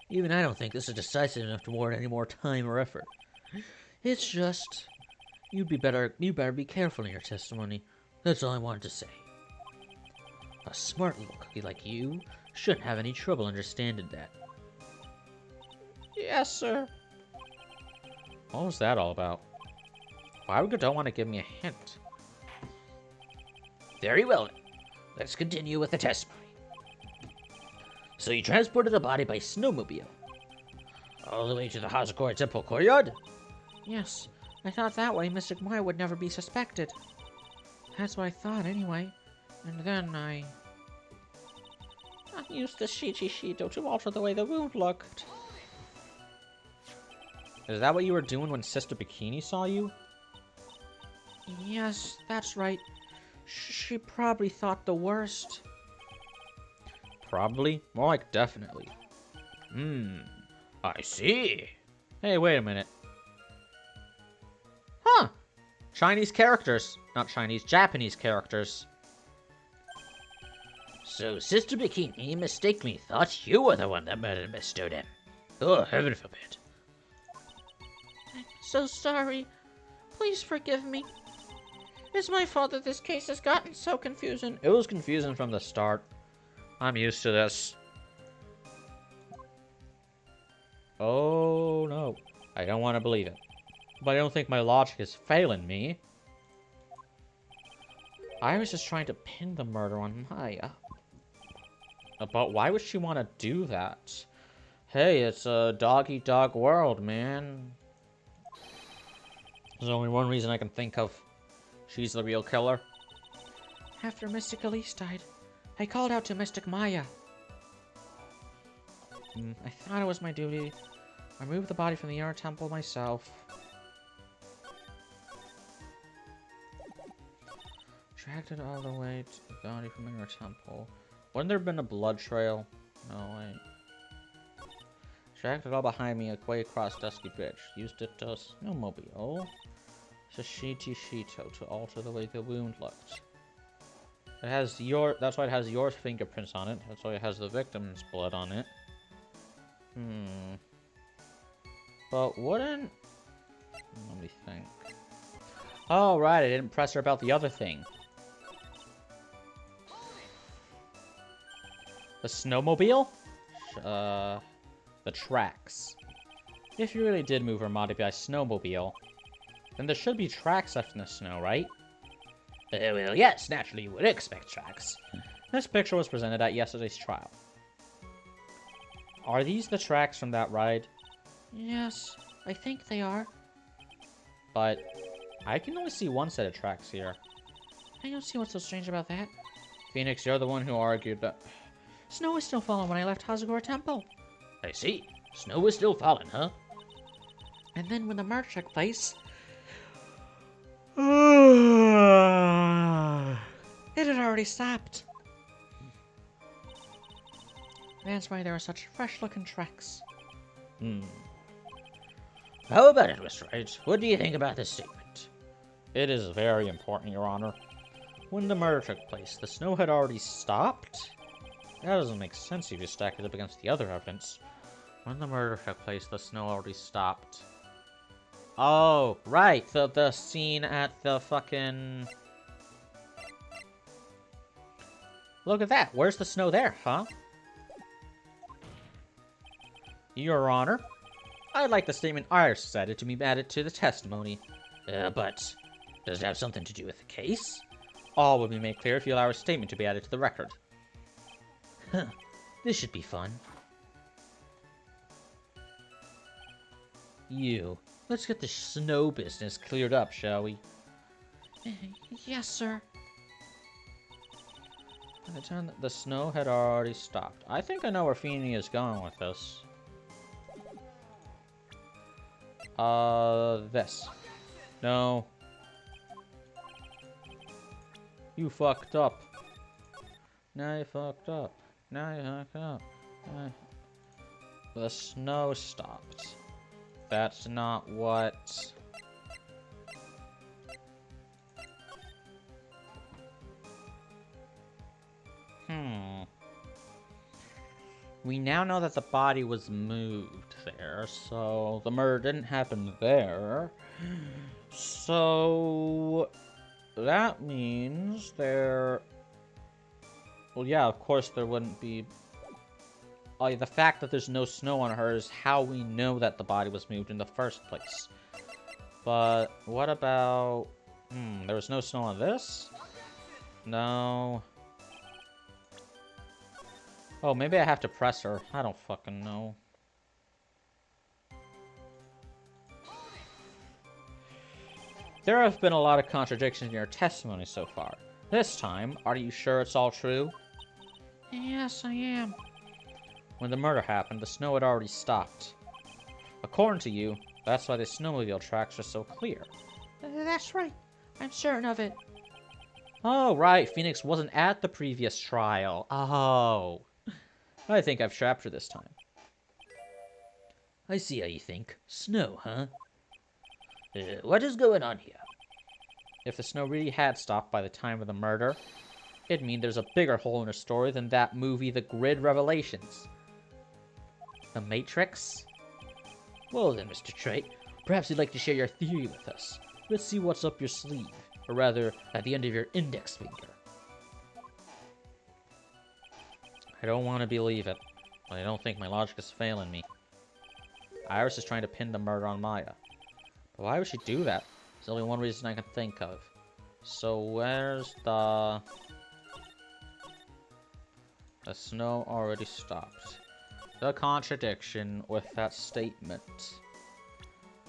Even I don't think this is decisive enough to warrant any more time or effort. It's just, you better be careful in your testimony. That's all I wanted to say. A smart little cookie like you shouldn't have any trouble understanding that. Yes, sir. What was that all about? Why would you don't want to give me a hint? Very well then. Let's continue with the testimony. So you transported the body by snowmobile all the way to the Hazakura Temple courtyard? Yes, I thought that way Mystic Maya would never be suspected. That's what I thought anyway. And then I used the Shichishito to alter the way the wound looked. Is that what you were doing when Sister Bikini saw you? Yes, that's right. She probably thought the worst. Probably? More like definitely. I see. Hey, wait a minute. Huh. Chinese characters. Not Chinese, Japanese characters. So Sister Bikini mistakenly thought you were the one that murdered Miss Stodem. Oh, heaven forbid. I'm so sorry. Please forgive me. It's my fault that this case has gotten so confusing. It was confusing from the start. I'm used to this. Oh no. I don't want to believe it. But I don't think my logic is failing me. I was just trying to pin the murder on Maya. But why would she want to do that? Hey, it's a dog-eat-dog world, man. There's only one reason I can think of. She's the real killer. After Mystic Elise died, I called out to Mystic Maya. I thought it was my duty. I moved the body from the inner temple myself. Dragged it all the way to the body from the inner temple. Wouldn't there have been a blood trail? No, wait. Dragged it all behind me way across Dusky Bridge. Used it to snowmobile. Shishito to alter the way the wound looked. It has that's why it has your fingerprints on it. That's why it has the victim's blood on it. But wouldn't... Let me think. Oh, right, I didn't press her about the other thing. The snowmobile? The tracks. If you really did move or modify a snowmobile, then there should be tracks left in the snow, right? Well, yes, naturally you would expect tracks. This picture was presented at yesterday's trial. Are these the tracks from that ride? Yes, I think they are. But I can only see one set of tracks here. I don't see what's so strange about that. Phoenix, you're the one who argued that... Snow was still falling when I left Hazagora Temple. I see. Snow was still falling, huh? And then when the murder took place... it had already stopped. That's why there are such fresh-looking tracks. How about it, Mr. Wright? What do you think about this statement? It is very important, Your Honor. When the murder took place, the snow had already stopped? That doesn't make sense if you stack it up against the other evidence. When the murder took place, the snow already stopped. Oh, right, the scene at the fucking... Look at that, where's the snow there, huh? Your Honor, I'd like the statement I said to be added to the testimony. But does it have something to do with the case? All will be made clear if you allow a statement to be added to the record. Huh. This should be fun. Let's get the snow business cleared up, shall we? Yes, sir. By the time the snow had already stopped. I think I know where Feeny is going with this. This. No. You fucked up. Now you fucked up. Now you fucked up. The snow stopped. that's not what... We now know that the body was moved there, so the murder didn't happen there. So... that means there... Well, yeah, of course there wouldn't be... Oh, yeah, the fact that there's no snow on her is how we know that the body was moved in the first place. But what about... there was no snow on this? No. Oh, maybe I have to press her. I don't fucking know. There have been a lot of contradictions in your testimony so far. This time, are you sure it's all true? Yes, I am. When the murder happened, the snow had already stopped. According to you, that's why the snowmobile tracks are so clear. That's right. I'm certain of it. Oh, right. Phoenix wasn't at the previous trial. Oh. I think I've trapped her this time. I see how you think. Snow, huh? What is going on here? If the snow really had stopped by the time of the murder, it'd mean there's a bigger hole in her story than that movie, The Grid Revelations. The Matrix? Well then, Mr. Trait, perhaps you'd like to share your theory with us. Let's see what's up your sleeve, or rather, at the end of your index finger. I don't want to believe it, but I don't think my logic is failing me. Iris is trying to pin the murder on Maya. But why would she do that? There's only one reason I can think of. So where's the... The snow already stopped. The contradiction with that statement.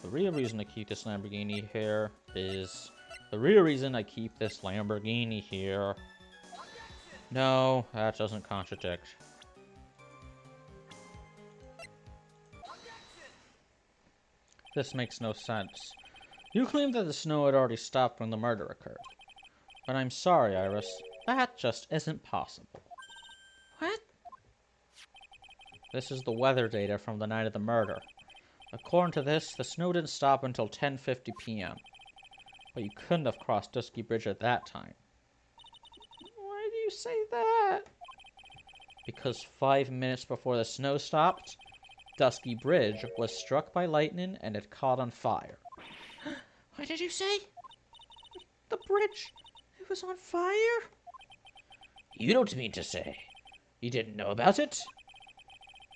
The real reason I keep this Lamborghini here is... The real reason I keep this Lamborghini here... No, that doesn't contradict. This makes no sense. You claim that the snow had already stopped when the murder occurred. But I'm sorry, Iris. That just isn't possible. What? This is the weather data from the night of the murder. According to this, the snow didn't stop until 10:50 p.m. But you couldn't have crossed Dusky Bridge at that time. Why do you say that? Because 5 minutes before the snow stopped, Dusky Bridge was struck by lightning and it caught on fire. What did you say? The bridge, it was on fire? You don't mean to say you didn't know about it?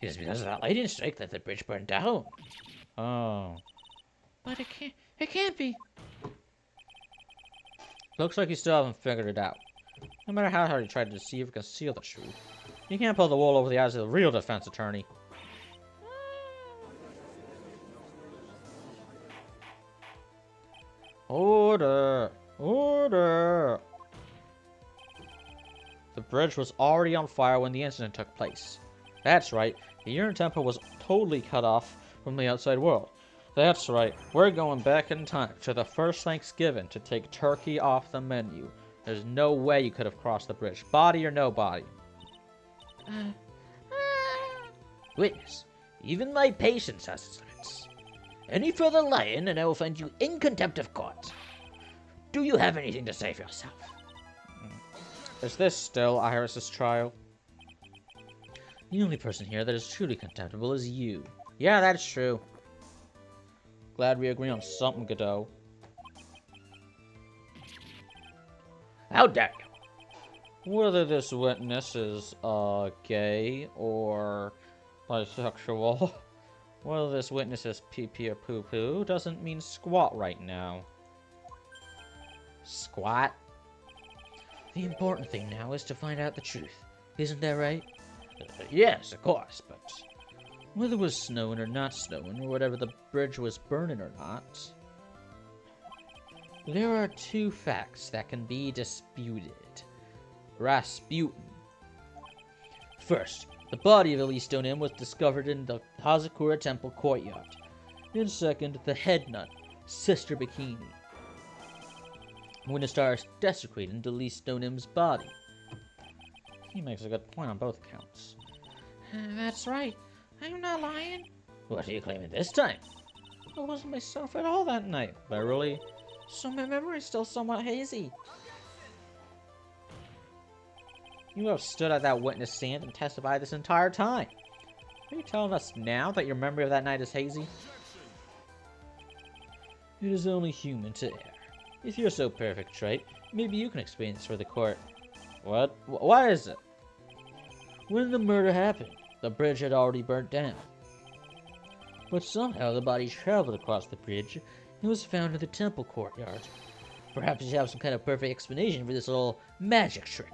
It is because of that lightning strike that the bridge burned down. Oh. But it can't be. Looks like you still haven't figured it out. No matter how hard you try to deceive or conceal the truth, you can't pull the wool over the eyes of the real defense attorney. Order! Order! The bridge was already on fire when the incident took place. That's right, the urine temple was totally cut off from the outside world. That's right, we're going back in time to the first Thanksgiving to take turkey off the menu. There's no way you could have crossed the bridge, body or no body. Witness, even my patience has its limits. Any further lying and I will find you in contempt of court. Do you have anything to say for yourself? Is this still Iris's trial? The only person here that is truly contemptible is you. Yeah, that's true. Glad we agree on something, Godot. How dare you? Whether this witness is, gay or bisexual, whether this witness is pee-pee or poo-poo, doesn't mean squat right now. Squat? The important thing now is to find out the truth. Isn't that right? Yes, of course, but whether it was snowing or not snowing, or whatever the bridge was burning or not, there are two facts that can be disputed. Rasputin. First, the body of Elise Stonem was discovered in the Hazakura Temple courtyard. And second, the head nun, Sister Bikini. When the stars desecrated Elise Stonem's body. He makes a good point on both accounts. That's right. I'm not lying. What are you claiming this time? I wasn't myself at all that night, But really, so my memory's still somewhat hazy. you have stood at that witness stand and testified this entire time. Are you telling us now that your memory of that night is hazy? It is only human to err. If you're so perfect, Wright, maybe you can explain this for the court. What? What is it? When the murder happened, the bridge had already burnt down. But somehow the body traveled across the bridge and was found in the temple courtyard. Perhaps you have some kind of perfect explanation for this little magic trick.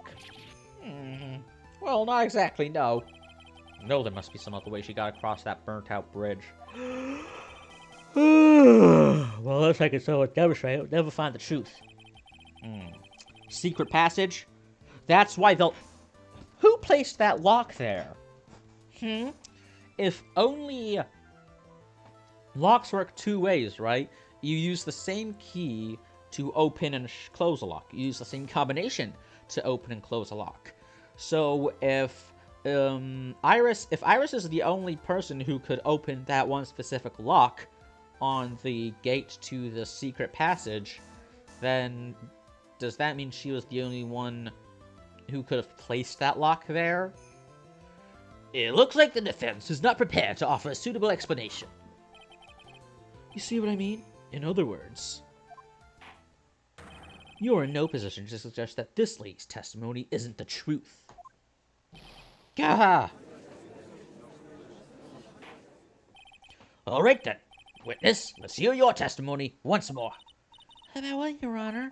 Well, not exactly, no. No, there must be some other way she got across that burnt-out bridge. Well, looks like it's so demonstrated, we'll never find the truth. Secret passage? That's why they'll... Who placed that lock there? If only... Locks work two ways, right? You use the same key to open and close a lock. You use the same combination to open and close a lock. So if Iris is the only person who could open that one specific lock on the gate to the secret passage, then does that mean she was the only one who could have placed that lock there? It looks like the defense is not prepared to offer a suitable explanation. You see what I mean? In other words, you're in no position to suggest that this lady's testimony isn't the truth. Gah! All right then, witness, let's hear your testimony once more. About what, Your Honor?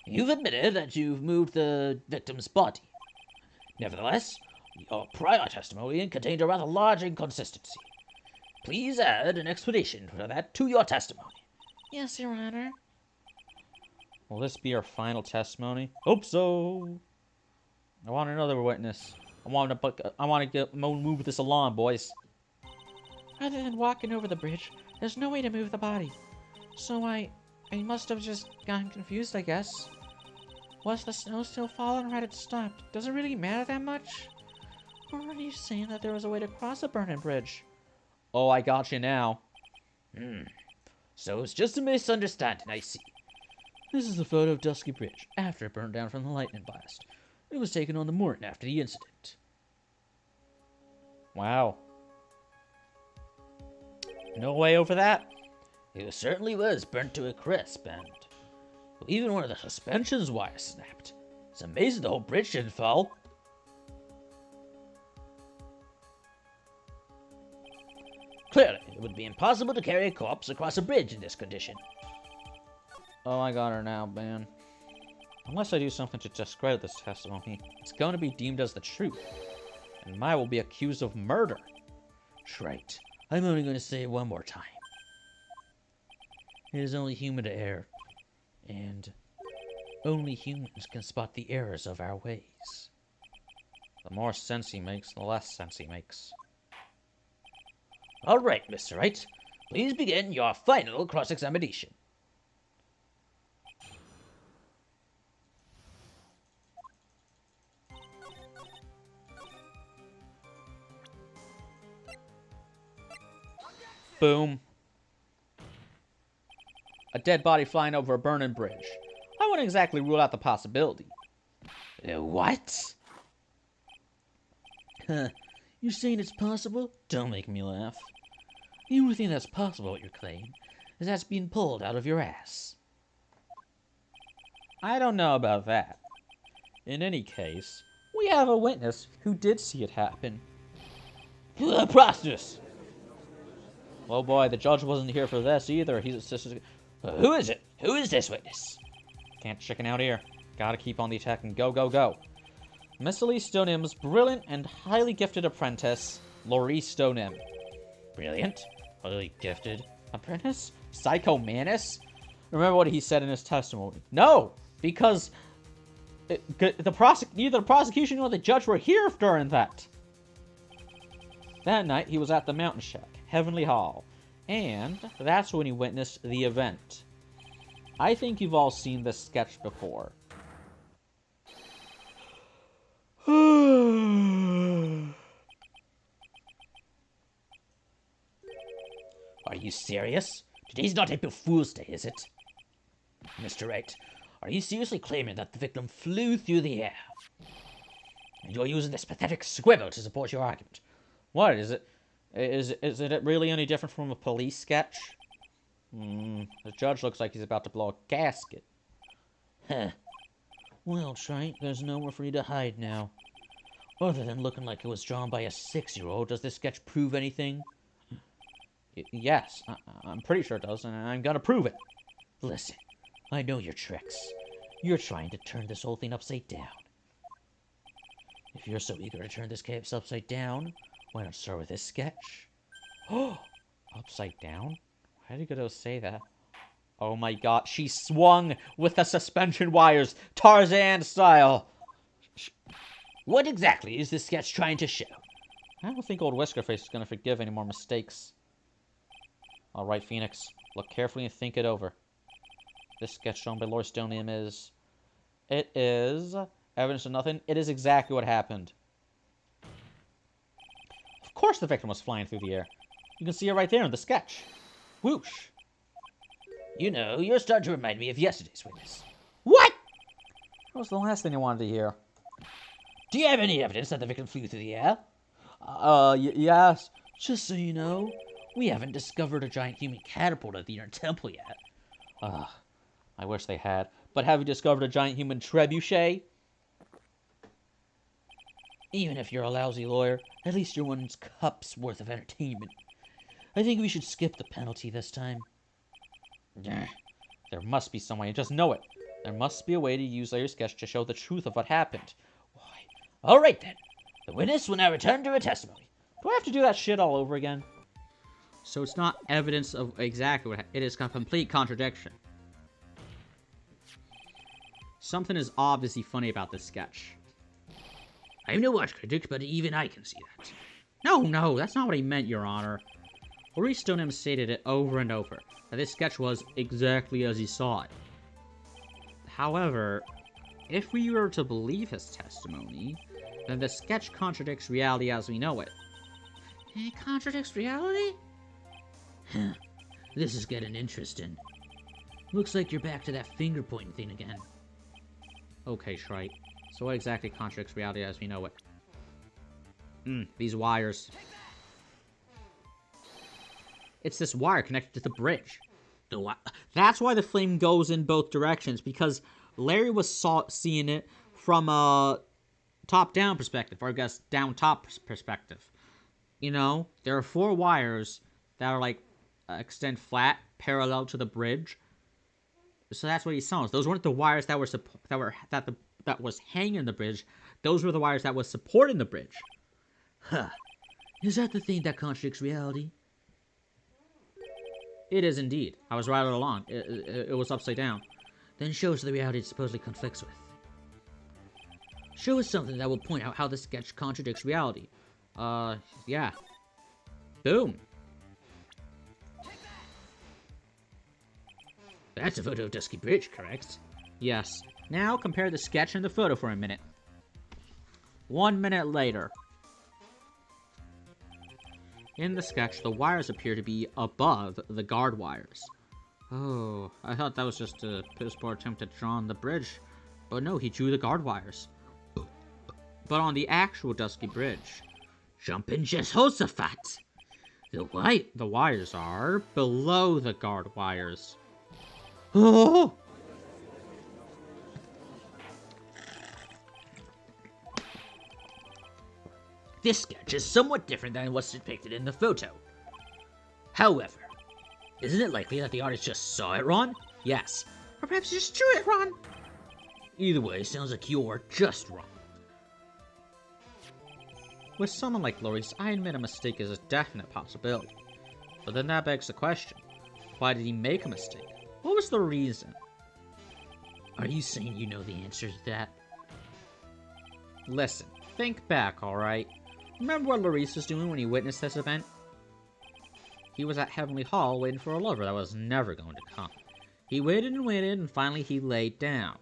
You've admitted that you've moved the victim's body. Nevertheless, your prior testimony contained a rather large inconsistency. Please add an explanation for that to your testimony. Yes, Your Honor. Will this be our final testimony? Hope so. I want another witness. I want to move this along, boys. Other than walking over the bridge, there's no way to move the body. So I must have just gotten confused, I guess. Was the snow still falling or had it stopped? Does it really matter that much? Or are you saying that there was a way to cross a burning bridge? Oh, I got you now. So it's just a misunderstanding, I see. This is a photo of Dusky Bridge after it burned down from the lightning blast. It was taken on the morning after the incident. Wow. No way over that? It certainly was burnt to a crisp, and even one of the suspensions wires snapped. It's amazing the whole bridge didn't fall. Clearly, it would be impossible to carry a corpse across a bridge in this condition. Oh, I got her now, man. Unless I do something to discredit this testimony, it's going to be deemed as the truth. And Maya will be accused of murder. Right. I'm only going to say it one more time. It is only human to err. And only humans can spot the errors of our ways. The more sense he makes, the less sense he makes. All right, Mr. Wright. Please begin your final cross-examination. Boom. A dead body flying over a burning bridge. I wouldn't exactly rule out the possibility. What? You're saying it's possible? Don't make me laugh. The only thing that's possible with your claim is that's being pulled out of your ass. I don't know about that. In any case, we have a witness who did see it happen. Preposterous! Oh boy, the judge wasn't here for this either. He's just... Who is it? Who is this witness? Can't chicken out here. Gotta keep on the attack and go, go, go. Miss Elise Stonem's brilliant and highly gifted apprentice, Laurie Stonem. Brilliant? Highly gifted? Apprentice? Psycho Manus? Remember what he said in his testimony. No! Because neither the prosecution nor the judge were here during that. That night, he was at the Mountain Shack, Heavenly Hall, and that's when he witnessed the event. I think you've all seen this sketch before. Are you serious? Today's not April Fool's Day, is it? Mr. Wright, are you seriously claiming that the victim flew through the air? And you're using this pathetic squibble to support your argument. What is it? Is it really any different from a police sketch? The judge looks like he's about to blow a gasket. Huh. Well, Trite, there's nowhere for you to hide now. Other than looking like it was drawn by a 6-year-old, does this sketch prove anything? Yes, I'm pretty sure it does, and I'm gonna prove it. Listen, I know your tricks. You're trying to turn this whole thing upside down. If you're so eager to turn this case upside down, why not start with this sketch? Oh, upside down? Why did you go to say that? Oh my god, she swung with the suspension wires, Tarzan style! What exactly is this sketch trying to show? I don't think old Whiskerface is gonna forgive any more mistakes. Alright, Phoenix, look carefully and think it over. This sketch shown by Lord Stonium is... It is... evidence of nothing. It is exactly what happened. Of course the victim was flying through the air. You can see it right there in the sketch. Whoosh. You know, you're starting to remind me of yesterday's witness. What? That was the last thing I wanted to hear. Do you have any evidence that the victim flew through the air? Yes. Just so you know, we haven't discovered a giant human catapult at the inner temple yet. I wish they had. But have you discovered a giant human trebuchet? Even if you're a lousy lawyer, at least you're one cup's worth of entertainment. I think we should skip the penalty this time. There must be some way. I just know it. There must be a way to use Larry's sketch to show the truth of what happened. Why? All right, then. The witness will now return to her testimony. Do I have to do that shit all over again? So it's not evidence of exactly what happened. It is a complete contradiction. Something is obviously funny about this sketch. I'm no watch critic, but even I can see that. No, that's not what he meant, Your Honor. Maurice Stoneham stated it over and over, that this sketch was exactly as he saw it. However, if we were to believe his testimony, then the sketch contradicts reality as we know it. It contradicts reality? Huh. This is getting interesting. Looks like you're back to that finger-pointing thing again. Okay, Shrike. So what exactly contradicts reality as we know it? These wires. It's this wire connected to the bridge. That's why the flame goes in both directions, because Larry was seeing it from a top-down perspective, or I guess down-top perspective. You know, there are 4 wires that are like extend flat, parallel to the bridge. So that's what he saw. Those weren't the wires that was hanging the bridge. Those were the wires that was supporting the bridge. Huh. Is that the thing that contradicts reality? It is indeed. I was right all along. It was upside down. Then show us the reality it supposedly conflicts with. Show us something that will point out how the sketch contradicts reality. Yeah. Boom. That's a photo of Dusky Bridge, correct? Yes. Now compare the sketch and the photo for a minute. 1 minute later. In the sketch, the wires appear to be above the guard wires. Oh, I thought that was just a piss-poor attempt at drawing the bridge. But no, he drew the guard wires. But on the actual Dusky Bridge, Jumpin' Jehoshaphat! the wires are below the guard wires. Oh! This sketch is somewhat different than what's depicted in the photo. However, isn't it likely that the artist just saw it wrong? Yes. Or perhaps you just drew it wrong. Either way, sounds like you're just wrong. With someone like Loris, I admit a mistake is a definite possibility. But then that begs the question, why did he make a mistake? What was the reason? Are you saying you know the answer to that? Listen, think back, alright? Remember what Loris was doing when he witnessed this event? He was at Heavenly Hall waiting for a lover that was never going to come. He waited and waited, and finally he laid down.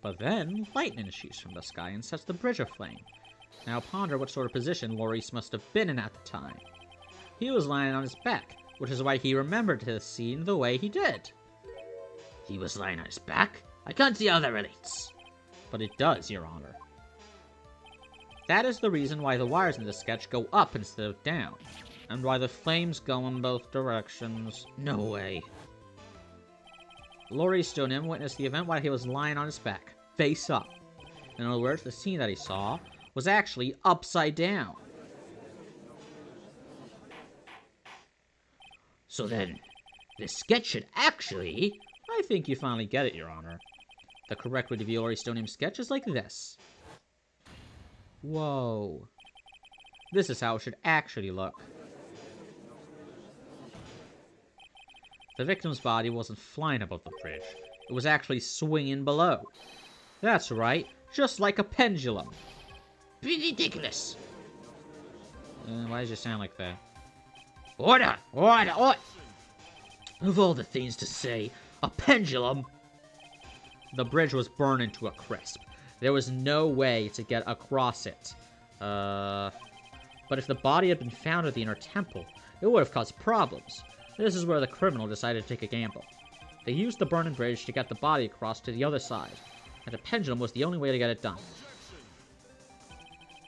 But then, lightning shoots from the sky and sets the bridge aflame. Now ponder what sort of position Loris must have been in at the time. he was lying on his back, which is why he remembered his scene the way he did. He was lying on his back? I can't see how that relates. But it does, Your Honor. That is the reason why the wires in the sketch go up instead of down, and why the flames go in both directions. No way. Laurie Stoneham witnessed the event while he was lying on his back, face up. In other words, the scene that he saw was actually upside down. So then, this sketch should actually... I think you finally get it, Your Honor. The correct way to view Laurie Stoneham's sketch is like this. Whoa. This is how it should actually look. The victim's body wasn't flying above the bridge. It was actually swinging below. That's right, just like a pendulum. Ridiculous. Why does it sound like that? Order! Order! Order! Of all the things to say, a pendulum! The bridge was burned into a crisp. There was no way to get across it. But if the body had been found at the inner temple, it would have caused problems. This is where the criminal decided to take a gamble. They used the burning bridge to get the body across to the other side, and the pendulum was the only way to get it done.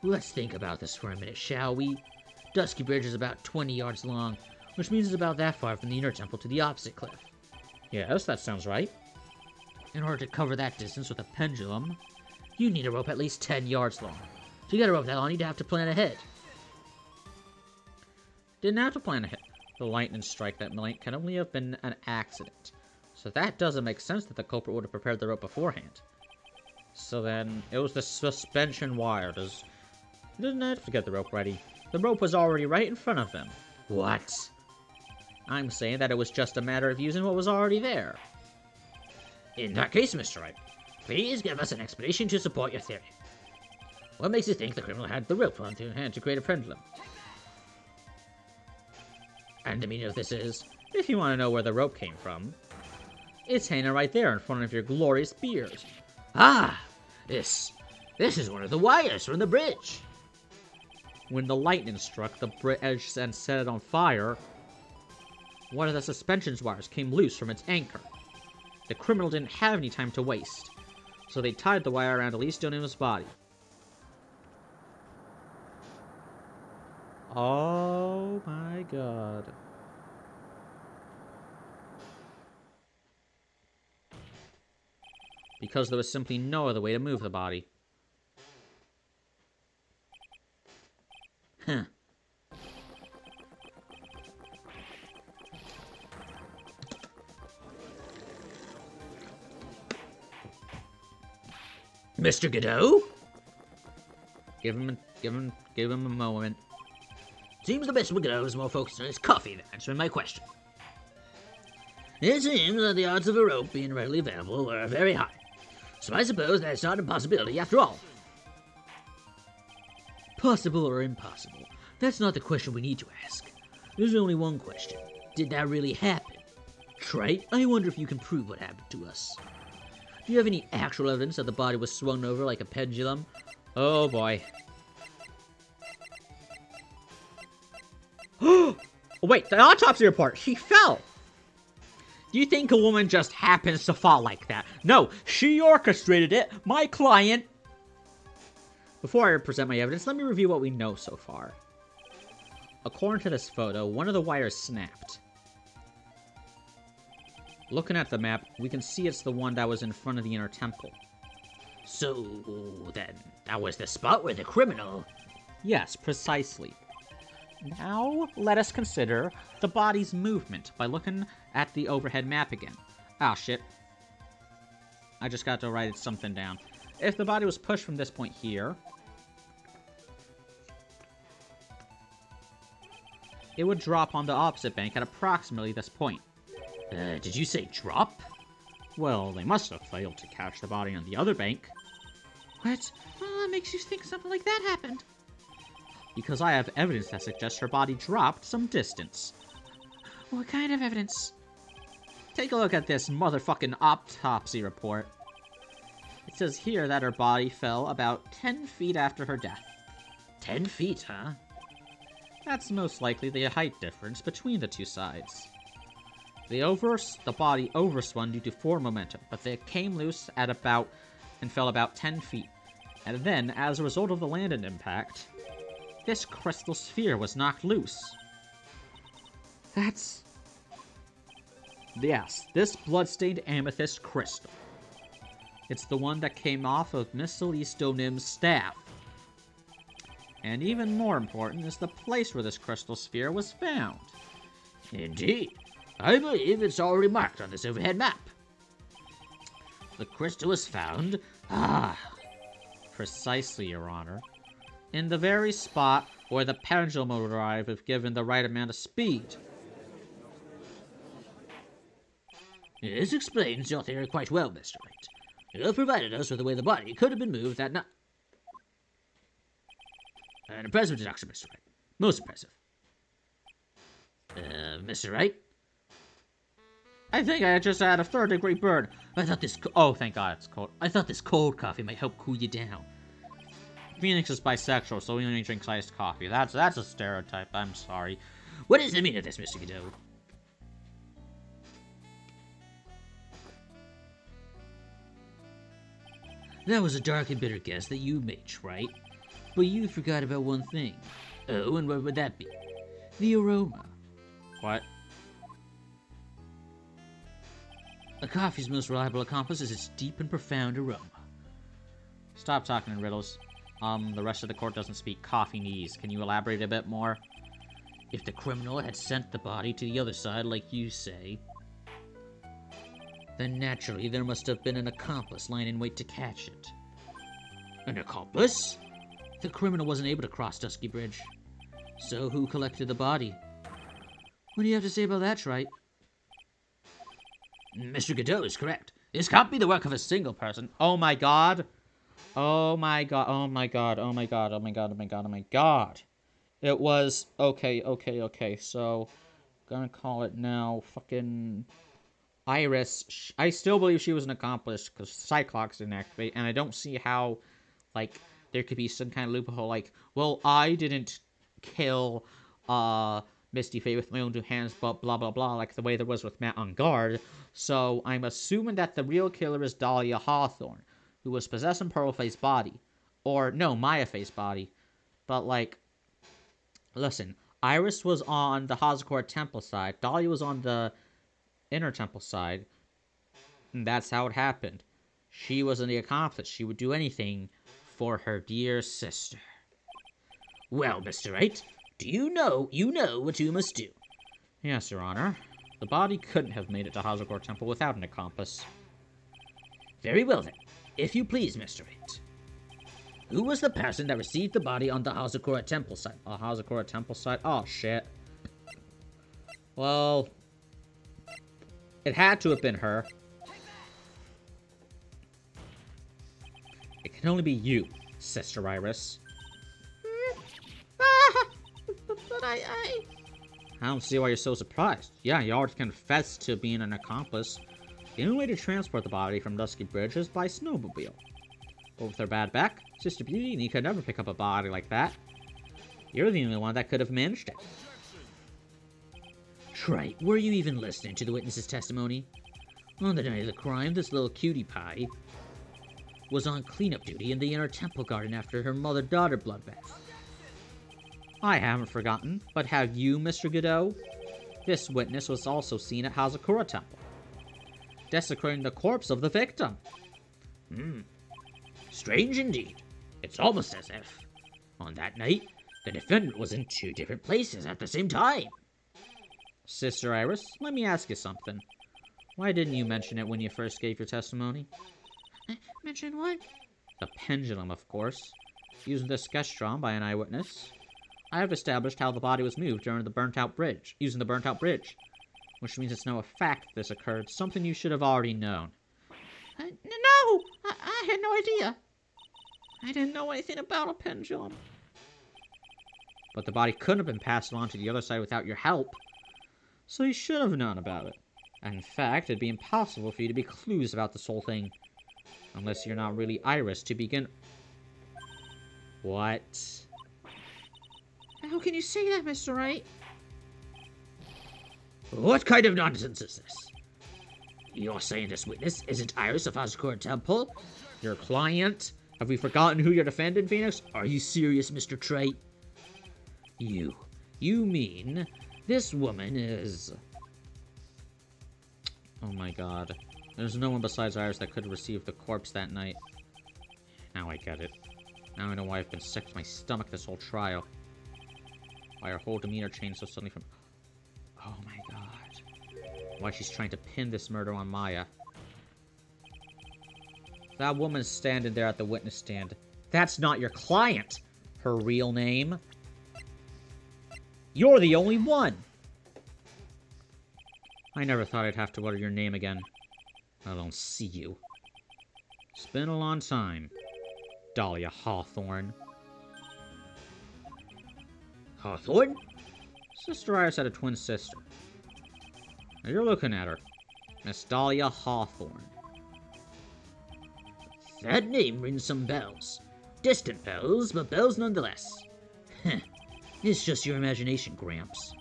Let's think about this for a minute, shall we? Dusky Bridge is about 20 yards long, which means it's about that far from the inner temple to the opposite cliff. Yes, that sounds right. In order to cover that distance with a pendulum, you need a rope at least 10 yards long. To get a rope that long, you'd have to plan ahead. Didn't have to plan ahead. The lightning strike that night can only have been an accident. So that doesn't make sense that the culprit would have prepared the rope beforehand. So then, it was the suspension wire. Didn't have to get the rope ready. The rope was already right in front of them. What? I'm saying that it was just a matter of using what was already there. In that case, Mr. Wright, please give us an explanation to support your theory. What makes you think the criminal had the rope on hand to create a pendulum? And the meaning of this is, if you want to know where the rope came from, it's hanging right there in front of your glorious beers. Ah, this is one of the wires from the bridge. When the lightning struck the bridge and set it on fire, one of the suspension wires came loose from its anchor. The criminal didn't have any time to waste, so they tied the wire around Elise Stoneham's body. Oh my god. Because there was simply no other way to move the body. Huh. Mr. Godot? Give him a moment. Seems the Mr. Godot is more focused on his coffee than answering my question. It seems that the odds of a rope being readily available are very high, so I suppose that's not an impossibility after all. Possible or impossible, that's not the question we need to ask. There's only one question. Did that really happen? Trite, I wonder if you can prove what happened to us. Do you have any actual evidence that the body was swung over like a pendulum? Oh boy. Wait, the autopsy report. She fell. Do you think a woman just happens to fall like that? No, she orchestrated it. My client. Before I present my evidence, let me review what we know so far. According to this photo, one of the wires snapped. Looking at the map, we can see it's the one that was in front of the inner temple. So, then, that was the spot where the criminal... Yes, precisely. Now, let us consider the body's movement by looking at the overhead map again. Ah, shit. I just got to write something down. If the body was pushed from this point here, it would drop on the opposite bank at approximately this point. Did you say drop? Well, they must have failed to catch the body on the other bank. What? What makes you think something like that happened? Because I have evidence that suggests her body dropped some distance. What kind of evidence? Take a look at this motherfucking autopsy report. It says here that her body fell about 10 feet after her death. 10 feet, huh? That's most likely the height difference between the two sides. The body overspun due to forward momentum, but they came loose at about and fell about 10 feet. And then, as a result of the landing impact, this crystal sphere was knocked loose. Yes, this bloodstained amethyst crystal. It's the one that came off of Miss Celestial Nim's staff. And even more important is the place where this crystal sphere was found. Indeed. I believe it's already marked on this overhead map. The crystal was found... Precisely, Your Honor. In the very spot where the pendulum will arrive if given the right amount of speed. This explains your theory quite well, Mr. Wright. You have provided us with the way the body could have been moved that night. An impressive deduction, Mr. Wright. Most impressive. Mr. Wright? I think I just had a third-degree burn. I thought this... Oh, thank God it's cold. I thought this cold coffee might help cool you down. Phoenix is bisexual, so he only drinks iced coffee. That's a stereotype. I'm sorry. What is the meaning of this, Mr. Godot? That was a dark and bitter guess that you made, right? But you forgot about one thing. Oh, and what would that be? The aroma. What? A coffee's most reliable accomplice is its deep and profound aroma. Stop talking in riddles. The rest of the court doesn't speak coffee-nese. Can you elaborate a bit more? If the criminal had sent the body to the other side, like you say, then naturally there must have been an accomplice lying in wait to catch it. An accomplice? The criminal wasn't able to cross Dusky Bridge. So who collected the body? What do you have to say about that, Wright? Mr. Godot is correct. This can't be the work of a single person. Oh my God. Oh my God. Oh my God. Oh my God. Oh my God. Oh my God. Oh my God. It was... Okay. So, gonna call it now. Fucking... Iris. I still believe she was an accomplice because Cyclops didn't activate, and I don't see how, like, there could be some kind of loophole, like, well, I didn't kill, Misty Faye with my own two hands, but blah, blah, blah, like the way there was with Matt on guard. So I'm assuming that the real killer is Dahlia Hawthorne, who was possessing Pearl Faye's body. Or, no, Maya Faye's body. But, like, listen, Iris was on the Hazakura Temple side. Dahlia was on the Inner Temple side. And that's how it happened. She wasn't the accomplice. She would do anything for her dear sister. Well, Mr. Wright, do you know what you must do? Yes, Your Honor. The body couldn't have made it to Hazakura Temple without an accomplice. Very well, then. If you please, Mr. Wright. Who was the person that received the body on the Hazakura Temple site? Hazakura Temple site? Oh, shit. Well, it had to have been her. It can only be you, Sister Iris. But I don't see why you're so surprised. Yeah, you already confessed to being an accomplice. The only way to transport the body from Dusky Bridge is by snowmobile. But with her bad back, Sister Beauty could never pick up a body like that. You're the only one that could have managed it. Right, were you even listening to the witness's testimony? On the night of the crime, this little cutie pie was on cleanup duty in the inner temple garden after her mother-daughter bloodbath. I haven't forgotten, but have you, Mr. Godot? This witness was also seen at Hazakura Temple, desecrating the corpse of the victim. Strange indeed. It's almost as if, on that night, the defendant was in two different places at the same time. Sister Iris, let me ask you something. Why didn't you mention it when you first gave your testimony? mention what? The pendulum, of course. Using the sketch drawn by an eyewitness, I have established how the body was moved during the burnt-out bridge, using the burnt-out bridge. Which means it's now a fact this occurred, something you should have already known. No! I had no idea. I didn't know anything about a pendulum. But the body couldn't have been passed along to the other side without your help. So you should have known about it. And in fact, it'd be impossible for you to be clueless about this whole thing. Unless you're not really Iris to begin... What? How can you say that, Mr. Wright? What kind of nonsense is this? You're saying this witness isn't Iris of Hazakura Temple? Your client? Have we forgotten who you're defending, Phoenix? Are you serious, Mr. Trait? You mean this woman is... Oh my god. There's no one besides Iris that could have received the corpse that night. Now I get it. Now I know why I've been sick to my stomach this whole trial. Why her whole demeanor changed so suddenly from... Oh my god. Why she's trying to pin this murder on Maya. That woman's standing there at the witness stand. That's not your client! Her real name? You're the only one! I never thought I'd have to utter your name again. Let alone see you. It's been a long time. Dahlia Hawthorne. Hawthorne? Sister Iris had a twin sister. Now you're looking at her. Miss Dahlia Hawthorne. That name rings some bells. Distant bells, but bells nonetheless. Heh. It's just your imagination, Gramps.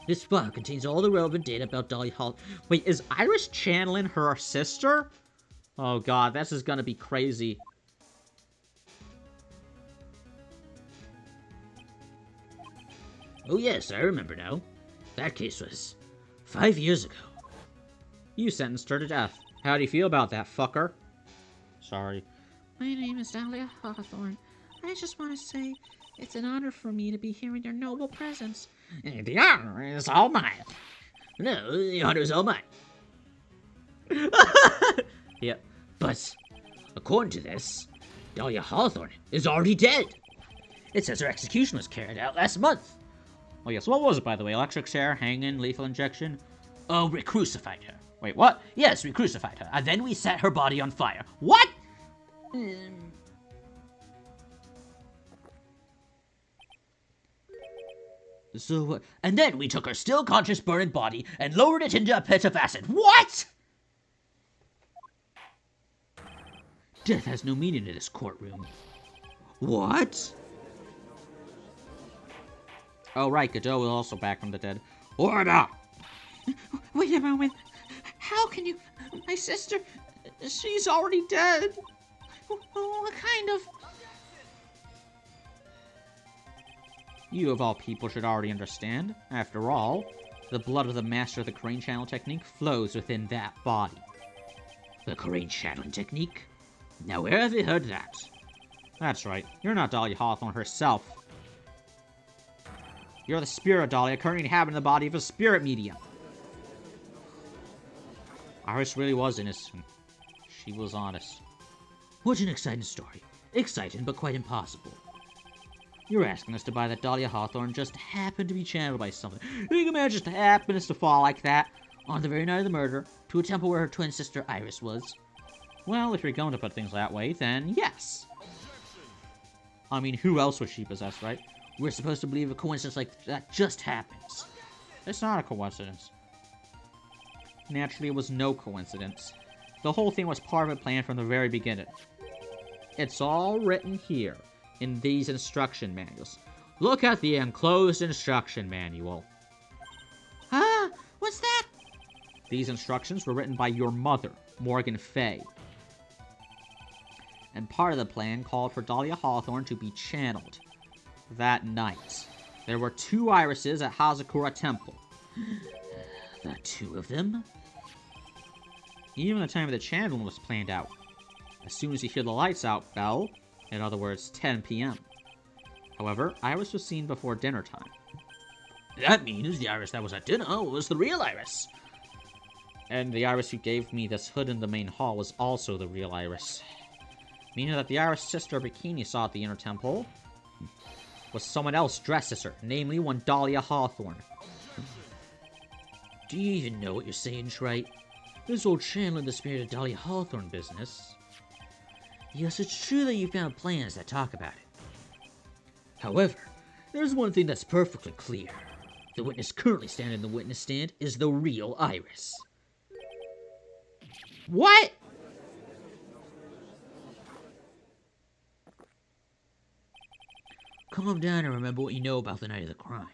This file contains all the relevant data about Dahlia Hawthorne. Wait, is Iris channeling her sister? Oh god, this is gonna be crazy. Oh yes, I remember now. That case was 5 years ago. You sentenced her to death. How do you feel about that, fucker? Sorry. My name is Dahlia Hawthorne. I just want to say it's an honor for me to be here in your noble presence. The honor is all mine. No, the honor is all mine. Yep. But, according to this, Dahlia Hawthorne is already dead. It says her execution was carried out last month. Oh yes, what was it, by the way? Electric chair, hanging, lethal injection? Oh, we crucified her. Wait, what? Yes, we crucified her, and then we set her body on fire. What? So, and then we took her still conscious burned body and lowered it into a pit of acid. What? Death has no meaning in this courtroom. What? Oh right, Godot is also back from the dead. Order! Wait a moment. How can you... My sister... She's already dead. What kind of... You of all people should already understand. After all, the blood of the master of the crane channel technique flows within that body. The crane channeling technique? Now where have you heard that? That's right. You're not Dahlia Hawthorne herself. You're the spirit of Dahlia, currently inhabiting the body of a spirit medium. Iris really was innocent. She was honest. What an exciting story. Exciting, but quite impossible. You're asking us to buy that Dahlia Hawthorne just happened to be channeled by something. You can imagine just happens to fall like that on the very night of the murder to a temple where her twin sister Iris was. Well, if you're going to put things that way, then yes. I mean, who else would she possess, right? We're supposed to believe a coincidence like that just happens. It's not a coincidence. Naturally, it was no coincidence. The whole thing was part of a plan from the very beginning. It's all written here, in these instruction manuals. Look at the enclosed instruction manual. Ah, what's that? These instructions were written by your mother, Morgan Fay. And part of the plan called for Dahlia Hawthorne to be channeled. That night, there were 2 irises at Hazakura Temple. The 2 of them? Even the time of the channeling was planned out. As soon as you hear the lights out bell, in other words, 10 p.m. However, Iris was seen before dinner time. That means the Iris that was at dinner was the real Iris. And the Iris who gave me this hood in the main hall was also the real Iris. Meaning that the Iris sister bikini saw at the inner temple was someone else dressed as her, namely one Dahlia Hawthorne. Do you even know what you're saying, Wright? This old channeling the spirit of Dahlia Hawthorne business. Yes, it's true that you found plans that talk about it. However, there's one thing that's perfectly clear. The witness currently standing in the witness stand is the real Iris. What? Calm down and remember what you know about the night of the crime.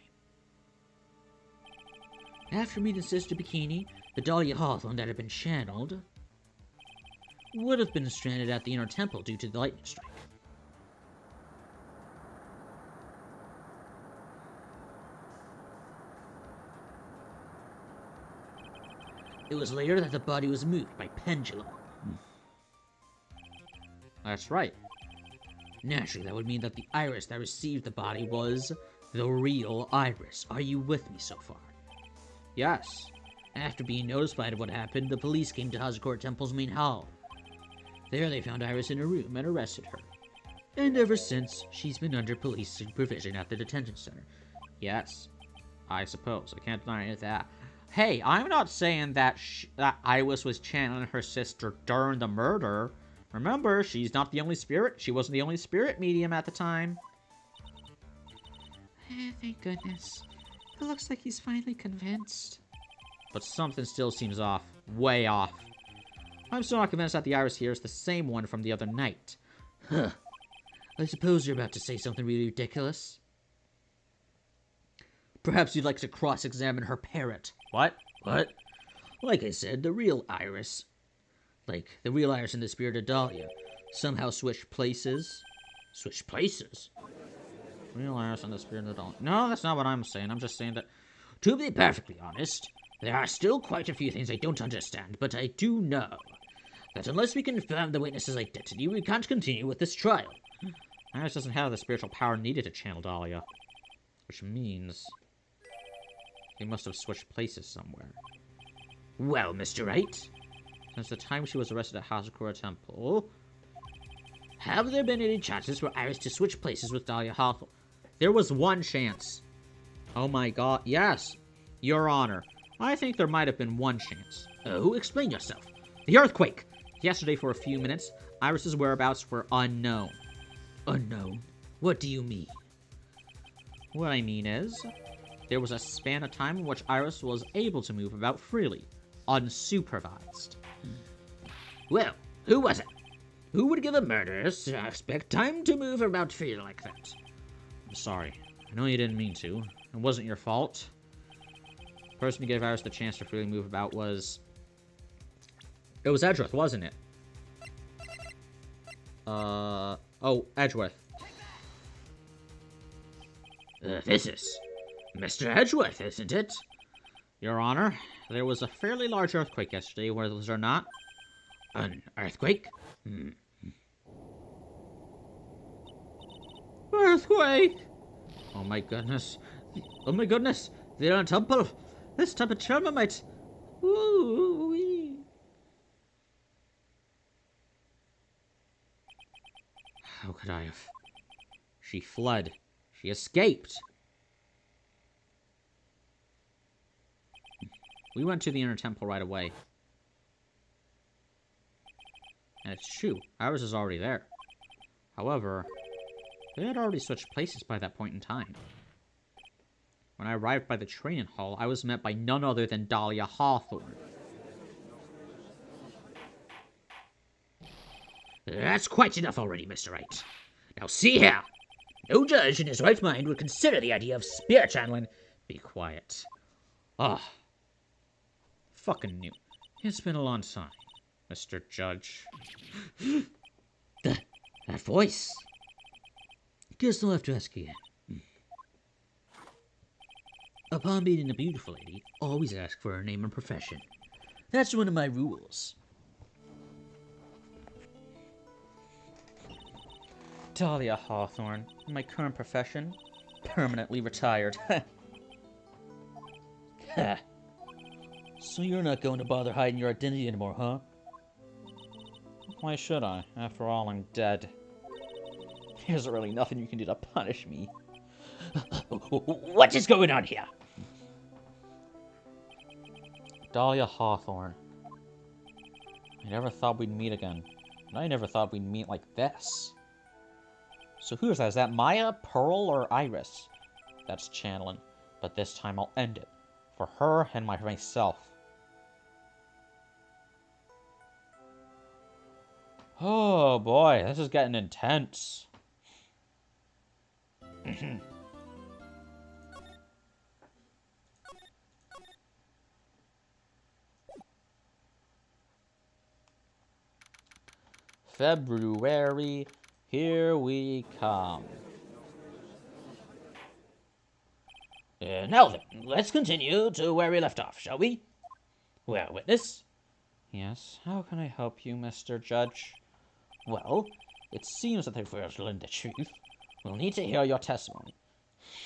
After meeting Sister Bikini, the Dahlia Hawthorne that had been channeled would have been stranded at the inner temple due to the lightning strike. It was later that the body was moved by pendulum. That's right. Naturally, that would mean that the Iris that received the body was the real Iris. Are you with me so far? Yes. After being notified of what happened, the police came to Hazakura Temple's main hall. There they found Iris in a room and arrested her. And ever since, she's been under police supervision at the detention center. Yes. I suppose. I can't deny any of that. Hey, I'm not saying that that Iris was channeling her sister during the murder. Remember, she's not the only spirit. She wasn't the only spirit medium at the time. Thank goodness. It looks like he's finally convinced. But something still seems off. Way off. I'm still not convinced that the Iris here is the same one from the other night. Huh. I suppose you're about to say something really ridiculous. Perhaps you'd like to cross-examine her parrot. What? What? Like I said, the real Iris. Like, the real Iris and the spirit of Dahlia somehow switched places. Switched places? Real Iris and the spirit of Dahlia. No, that's not what I'm saying. I'm just saying that... To be perfectly honest, there are still quite a few things I don't understand, but I do know that unless we confirm the witness's identity, we can't continue with this trial. Iris doesn't have the spiritual power needed to channel Dahlia. Which means... they must have switched places somewhere. Well, Mr. Wright, Since the time she was arrested at Hazakura Temple... have there been any chances for Iris to switch places with Dahlia Hawthorne? There was one chance. Oh my god, yes. Your Honor. I think there might have been one chance. Oh, explain yourself. The earthquake! Yesterday for a few minutes, Iris's whereabouts were unknown. Unknown? What do you mean? What I mean is, there was a span of time in which Iris was able to move about freely, unsupervised. Well, who was it? Who would give a murderous suspect time to move about freely like that? I'm sorry. I know you didn't mean to. It wasn't your fault. The person who gave Iris the chance to freely move about was... it was Edgeworth, wasn't it? Oh, Edgeworth. This is Mr. Edgeworth, isn't it? Your Honor, there was a fairly large earthquake yesterday, was there not? An earthquake? Earthquake! Oh my goodness. Oh my goodness! They're in a temple! This type of termite! Ooh-wee. How could I have? She fled. She escaped. We went to the inner temple right away. And it's true, ours is already there. However, they had already switched places by that point in time. When I arrived by the training hall, I was met by none other than Dahlia Hawthorne. That's quite enough already, Mr. Wright. Now see here. No judge in his right mind would consider the idea of spirit channeling. Be quiet. Ah. Fucking new. It's been a long time, Mr. Judge. That voice. Guess I'll have to ask again. Upon meeting a beautiful lady, always ask for her name and profession. That's one of my rules. Dahlia Hawthorne. My current profession? Permanently retired. Ha. So you're not going to bother hiding your identity anymore, huh? Why should I? After all, I'm dead. There's really nothing you can do to punish me. What is going on here? Dahlia Hawthorne. I never thought we'd meet again. And I never thought we'd meet like this. So who's that? Is that Maya, Pearl, or Iris? That's channeling. But this time I'll end it. For her and myself. Oh boy, this is getting intense. February, here we come. Now then, let's continue to where we left off, shall we? Well, witness? Yes, how can I help you, Mr. Judge? Well, it seems that if we are to learn the truth, we'll need to hear your testimony.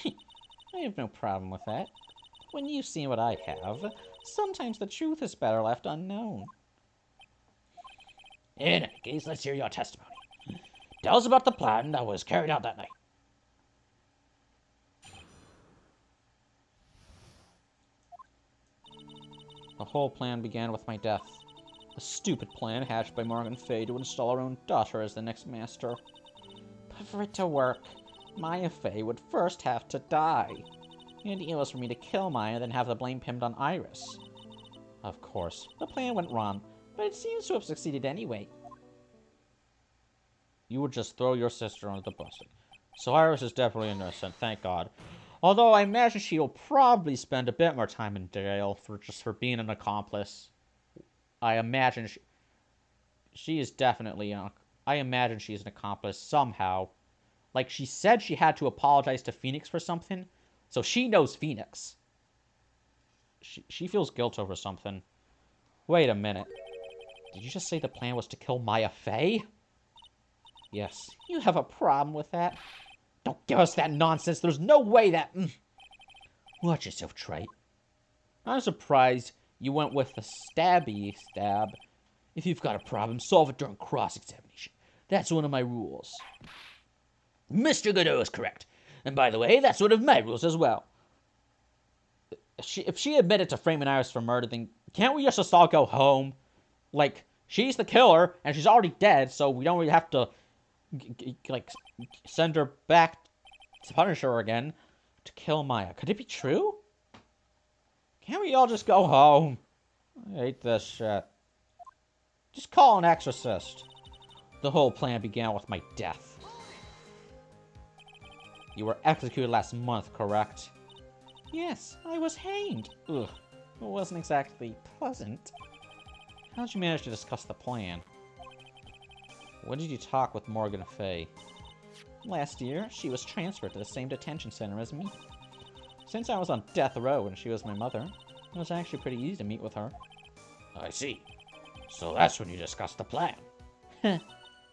I have no problem with that. When you've seen what I have, sometimes the truth is better left unknown. In any case, let's hear your testimony. Tell us about the plan that was carried out that night. The whole plan began with my death. A stupid plan hatched by Morgan Fay to install our own daughter as the next master. But for it to work, Maya Fay would first have to die. The idea was for me to kill Maya, then have the blame pinned on Iris. Of course, the plan went wrong, but it seems to have succeeded anyway. You would just throw your sister under the bus. So Iris is definitely innocent, thank God. Although I imagine she'll probably spend a bit more time in jail for being an accomplice. I imagine she is definitely I imagine she's an accomplice somehow. Like, she said she had to apologize to Phoenix for something, so she knows Phoenix. She feels guilt over something. Wait a minute. Did you just say the plan was to kill Maya Fay? Yes. You have a problem with that? Don't give us that nonsense. There's no way that... Watch yourself, Wright. I'm surprised you went with the stabby stab. If you've got a problem, solve it during cross-examination. That's one of my rules. Mr. Godot is correct. And by the way, that's one of my rules as well. If she admitted to framing Iris for murder, then can't we just all go home? Like, she's the killer, and she's already dead, so we don't really have to, like, send her back to punish her again to kill Maya. Could it be true? Can't we all just go home? I hate this shit. Just call an exorcist. The whole plan began with my death. You were executed last month, correct? Yes, I was hanged. Ugh, it wasn't exactly pleasant. How did you manage to discuss the plan? When did you talk with Morgan Fay? Last year, she was transferred to the same detention center as me. Since I was on death row and she was my mother, it was actually pretty easy to meet with her. I see. So that's when you discussed the plan.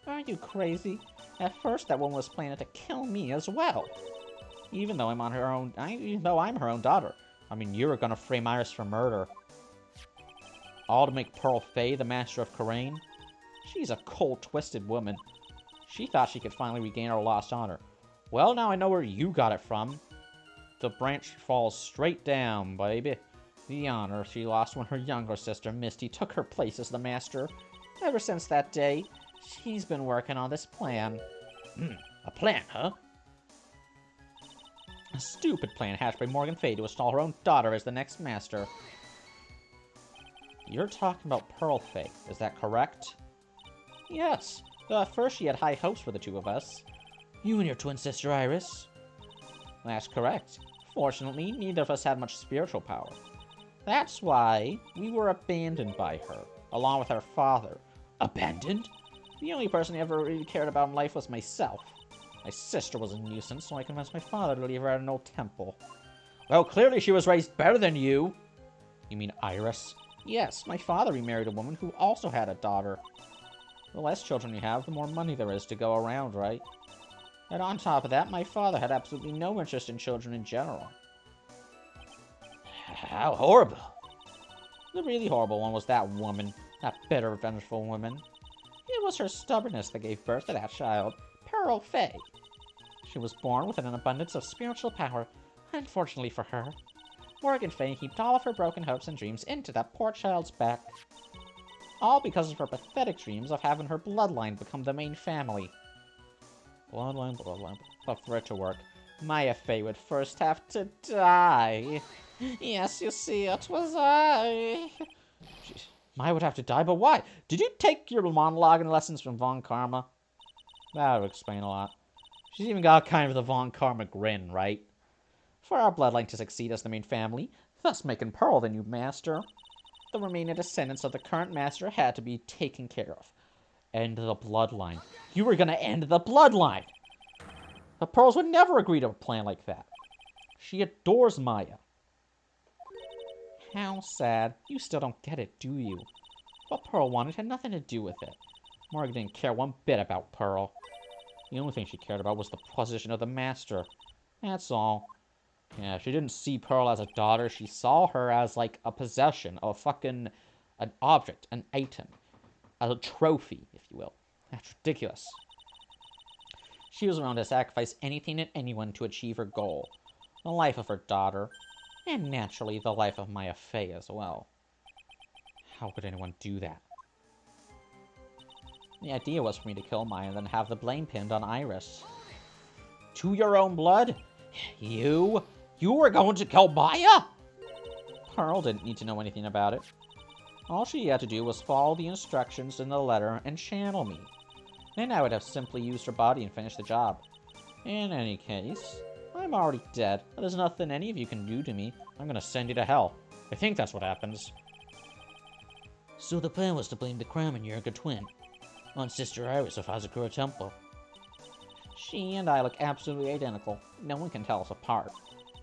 Are you crazy? At first, that woman was planning to kill me as well. Even though I'm her own daughter. I mean, you were gonna frame Iris for murder. All to make Pearl Fay the master of Karain? She's a cold, twisted woman. She thought she could finally regain her lost honor. Well, now I know where you got it from. The branch falls straight down, baby. The honor she lost when her younger sister, Misty, took her place as the master. Ever since that day, she's been working on this plan. A plan, huh? A stupid plan hatched by Morgan Fay to install her own daughter as the next master. You're talking about Pearl Fay, is that correct? Yes. At first she had high hopes for the two of us. You and your twin sister Iris? That's correct. Fortunately, neither of us had much spiritual power. That's why we were abandoned by her, along with our father. Abandoned? The only person I ever really cared about in life was myself. My sister was a nuisance, so I convinced my father to leave her at an old temple. Well, clearly she was raised better than you. You mean Iris? Yes, my father remarried a woman who also had a daughter. The less children you have, the more money there is to go around, right? And on top of that, my father had absolutely no interest in children in general. How horrible. The really horrible one was that woman. That bitter, vengeful woman. It was her stubbornness that gave birth to that child, Pearl Fay. She was born with an abundance of spiritual power, unfortunately for her. Morgan Fay heaped all of her broken hopes and dreams into that poor child's back. All because of her pathetic dreams of having her bloodline become the main family. Bloodline. But for it to work, Maya Fay would first have to die. Yes, you see, it was I. Jeez. Maya would have to die, but why? Did you take your monologuing lessons from Von Karma? That would explain a lot. She's even got kind of the Von Karma grin, right? For our bloodline to succeed as the main family, thus making Pearl the new master, the remaining descendants of the current master had to be taken care of. End the bloodline. You were gonna end the bloodline! The Pearls would never agree to a plan like that. She adores Maya. How sad. You still don't get it, do you? What Pearl wanted had nothing to do with it. Morgan didn't care one bit about Pearl. The only thing she cared about was the position of the master. That's all. Yeah, she didn't see Pearl as a daughter. She saw her as, like, a possession, an object, an item. A trophy, if you will. That's ridiculous. She was willing to sacrifice anything and anyone to achieve her goal. The life of her daughter. And naturally, the life of Maya Fey as well. How could anyone do that? The idea was for me to kill Maya and then have the blame pinned on Iris. To your own blood? You were going to kill Maya? Pearl didn't need to know anything about it. All she had to do was follow the instructions in the letter and channel me. Then I would have simply used her body and finished the job. In any case, I'm already dead. There's nothing any of you can do to me. I'm gonna send you to hell. I think that's what happens. So the plan was to blame the crime on your younger twin, on Sister Iris of Hazakura Temple. She and I look absolutely identical. No one can tell us apart.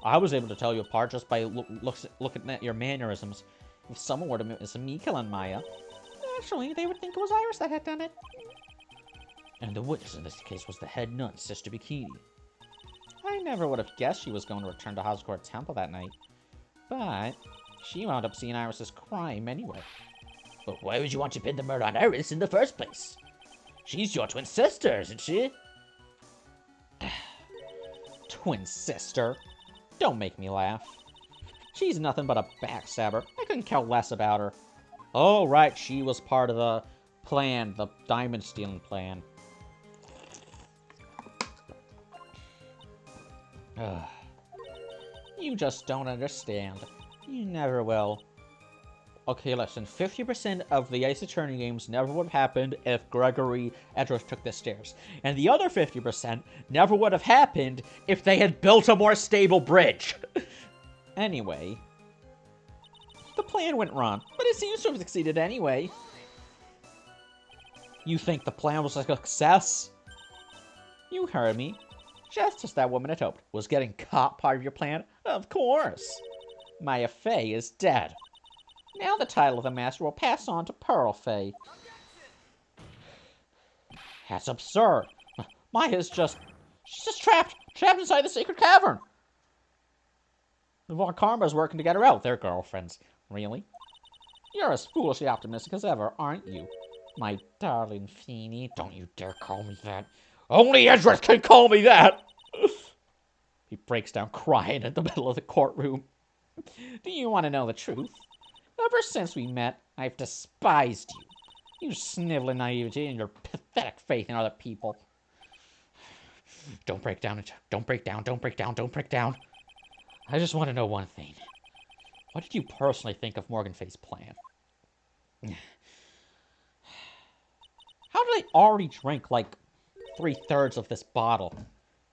I was able to tell you apart just by looking at your mannerisms. If someone were to miss me killing Maya, actually, they would think it was Iris that had done it. And the witness in this case was the head nun, Sister Bikini. I never would have guessed she was going to return to Hazakura Temple that night. But she wound up seeing Iris's crime anyway. But why would you want to pin the murder on Iris in the first place? She's your twin sister, isn't she? Twin sister? Don't make me laugh. She's nothing but a backstabber. I couldn't care less about her. Oh, right, she was part of the plan, the diamond stealing plan. You just don't understand. You never will. Okay, listen, 50% of the Ace Attorney games never would have happened if Gregory Edgeworth took the stairs. And the other 50% never would have happened if they had built a more stable bridge. Anyway, the plan went wrong, but it seems to have succeeded anyway. You think the plan was a success? You heard me. Just as that woman had hoped. Was getting caught part of your plan? Of course. Maya Fey is dead. Now the title of the master will pass on to Pearl Fey. That's absurd. Maya's she's just trapped inside the sacred cavern. The Von Karma's working to get her out. They're girlfriends. Really? You're as foolishly optimistic as ever, aren't you? My darling Feeny. Don't you dare call me that. Only Edgeworth can call me that! He breaks down crying in the middle of the courtroom. Do you want to know the truth? Ever since we met, I've despised you. You sniveling naivety and your pathetic faith in other people. Don't break down. Don't break down. Don't break down. Don't break down. I just want to know one thing. What did you personally think of Morgan Fey's plan? How did I already drink, like, 3/3 of this bottle?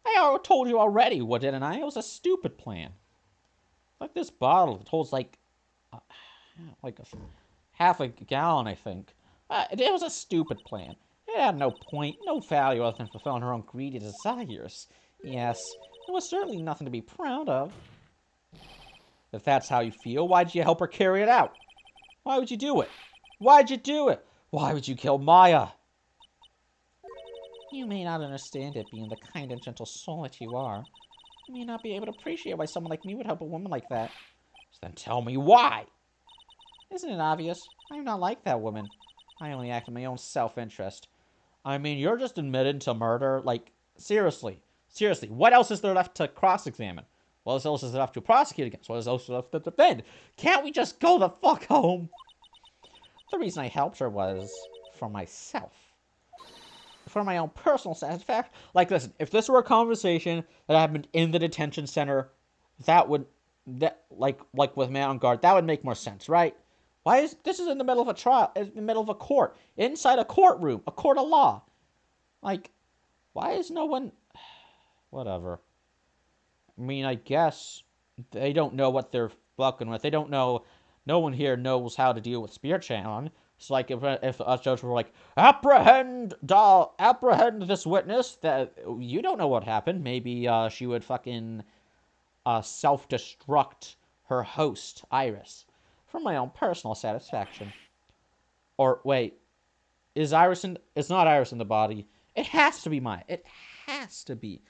I told you already, didn't I? It was a stupid plan. Like this bottle, it holds like half a gallon, I think. It was a stupid plan. It had no point, no value other than fulfilling her own greedy desires. Yes, it was certainly nothing to be proud of. If that's how you feel, why'd you help her carry it out? Why would you do it? Why'd you do it? Why would you kill Maya? You may not understand it, being the kind and gentle soul that you are. You may not be able to appreciate why someone like me would help a woman like that. So then tell me why! Isn't it obvious? I'm not like that woman. I only act in my own self-interest. I mean, you're just admitted to murder, like, seriously. Seriously, what else is there left to cross-examine? What else is there left to prosecute against? What else is there left to defend? Can't we just go the fuck home? The reason I helped her was for myself. For my own personal satisfaction. Like, listen, if this were a conversation that happened in the detention center, like with man on guard, that would make more sense, right? This is in the middle of a trial, in the middle of a court, inside a courtroom, a court of law. Like, why is no one... Whatever. I mean, I guess they don't know what they're fucking with. They don't know. No one here knows how to deal with spirit channeling. It's like if us judges were like, apprehend this witness. That you don't know what happened. Maybe she would fucking self-destruct her host, Iris, for my own personal satisfaction. Or wait, is Iris in? It's not Iris in the body. It has to be Maya. It has to be.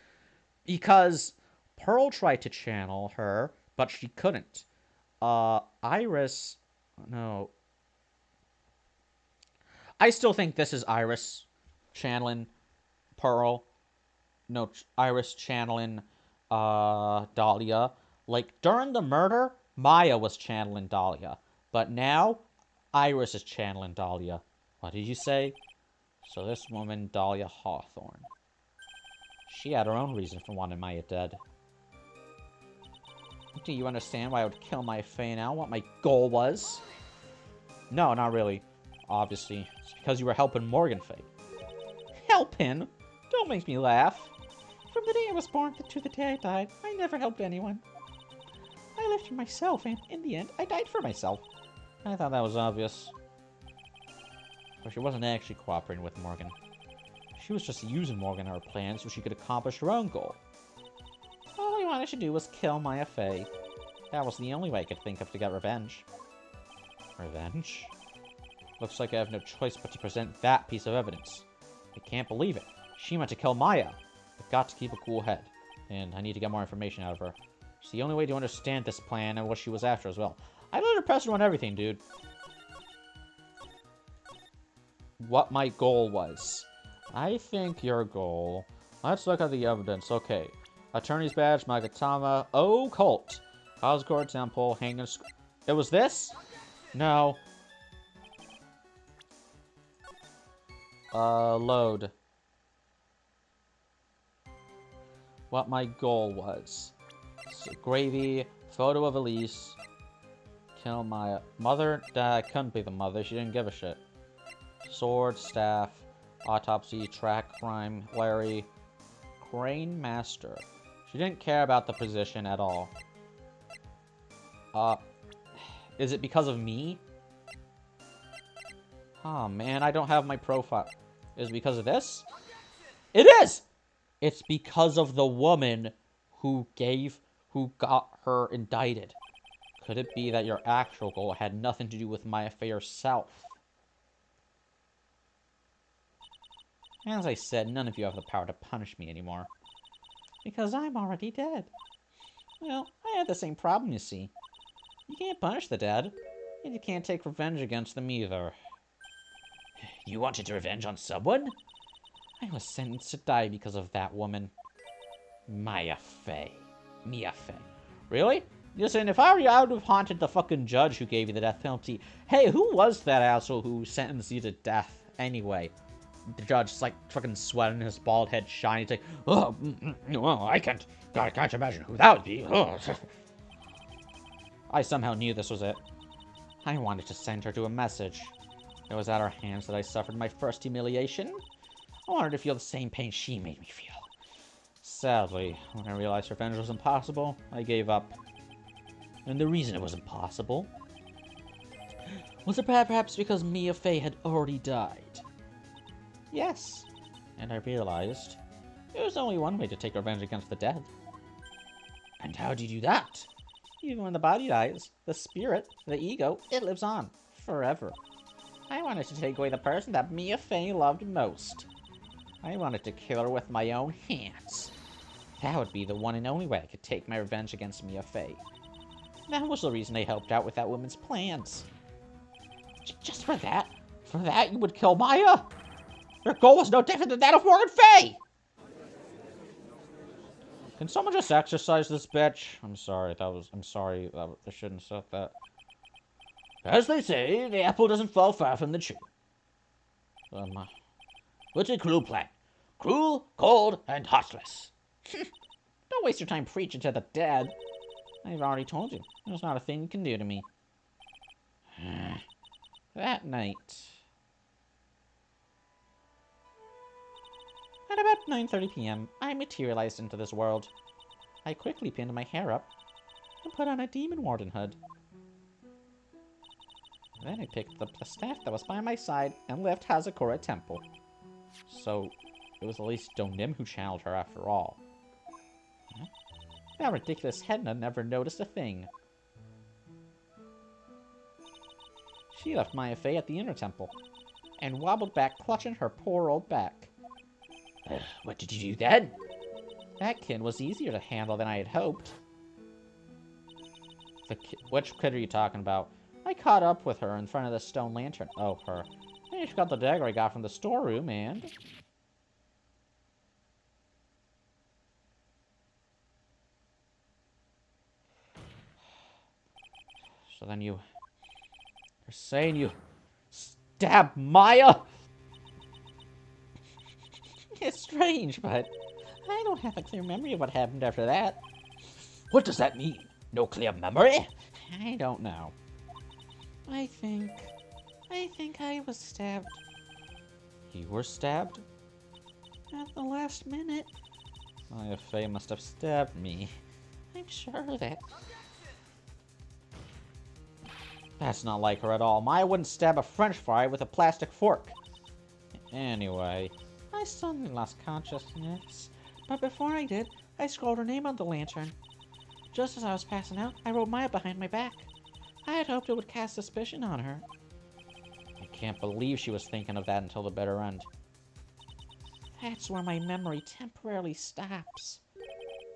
Because Pearl tried to channel her, but she couldn't. Iris... No. I still think this is Iris channeling Pearl. No, Iris channeling Dahlia. Like, during the murder, Maya was channeling Dahlia. But now, Iris is channeling Dahlia. What did you say? So this woman, Dahlia Hawthorne. She had her own reason for wanting Maya dead. Do you understand why I would kill Maya Fey now? What my goal was? No, not really. Obviously. It's because you were helping Morgan Fey. Helping? Don't make me laugh. From the day I was born to the day I died, I never helped anyone. I lived for myself, and in the end, I died for myself. I thought that was obvious. But she wasn't actually cooperating with Morgan. She was just using Morgan in her plan so she could accomplish her own goal. All I wanted to do was kill Maya Fey. That was the only way I could think of to get revenge. Revenge? Looks like I have no choice but to present that piece of evidence. I can't believe it. She meant to kill Maya. I've got to keep a cool head. And I need to get more information out of her. It's the only way to understand this plan and what she was after as well. I let her press her on everything, dude. What my goal was. I think your goal... Let's look at the evidence. Okay. Attorney's badge, Magatama, occult. Osgore Temple, hanging... It was this? No. Load. What my goal was. So, gravy, photo of Elise, kill my mother. That couldn't be the mother. She didn't give a shit. Sword, staff, autopsy, track, crime, Larry, crane master. She didn't care about the position at all. Is it because of me? Oh man, I don't have my profile. Is it because of this? It is! It's because of the woman who got her indicted. Could it be that your actual goal had nothing to do with Maya Fey herself? As I said, none of you have the power to punish me anymore. Because I'm already dead. Well, I had the same problem, you see. You can't punish the dead, and you can't take revenge against them either. You wanted revenge on someone? I was sentenced to die because of that woman. Maya Fey. Mia Fey. Really? Listen, if I were you, I would have haunted the fucking judge who gave you the death penalty. Hey, who was that asshole who sentenced you to death anyway? The judge is like fucking sweating, his bald head shiny. He's like, oh, well, I can't imagine who that would be. Oh. I somehow knew this was it. I wanted to send her to a message. It was at her hands that I suffered my first humiliation. I wanted to feel the same pain she made me feel. Sadly, when I realized revenge was impossible, I gave up. And the reason it was impossible? Was it perhaps because Mia Fey had already died? Yes. And I realized there was only one way to take revenge against the dead. And how do you do that? Even when the body dies, the spirit, the ego, it lives on. Forever. I wanted to take away the person that Mia Fey loved most. I wanted to kill her with my own hands. That would be the one and only way I could take my revenge against Mia Fey. That was the reason I helped out with that woman's plans. Just for that? For that you would kill Maya? Your goal was no different than that of Morgan Fey! Can someone just exercise this bitch? I'm sorry, I shouldn't have said that. As they say, the apple doesn't fall far from the tree. What's a cruel plan? Cruel, cold, and heartless. Don't waste your time preaching to the dead. I've already told you, there's not a thing you can do to me. That night. And About 9:30 p.m., I materialized into this world. I quickly pinned my hair up and put on a demon warden hood. Then I picked up the staff that was by my side and left Hazakura Temple. So, it was at least Donim who channeled her after all. Huh? That ridiculous Hedna never noticed a thing. She left Maya Fey at the inner temple, and wobbled back clutching her poor old back. What did you do then? That kid was easier to handle than I had hoped. Which kid are you talking about? I caught up with her in front of the stone lantern. Oh, her. Hey, she got the dagger I got from the storeroom, and... So then you're saying you stabbed Maya? It's strange, but I don't have a clear memory of what happened after that. What does that mean? No clear memory? I don't know. I think I was stabbed. You were stabbed? At the last minute. Maya Fey must have stabbed me. I'm sure of it. That's not like her at all. Maya wouldn't stab a french fry with a plastic fork. Anyway, I suddenly lost consciousness. But before I did, I scrawled her name on the lantern. Just as I was passing out, I wrote Maya behind my back. I had hoped it would cast suspicion on her. I can't believe she was thinking of that until the bitter end. That's where my memory temporarily stops.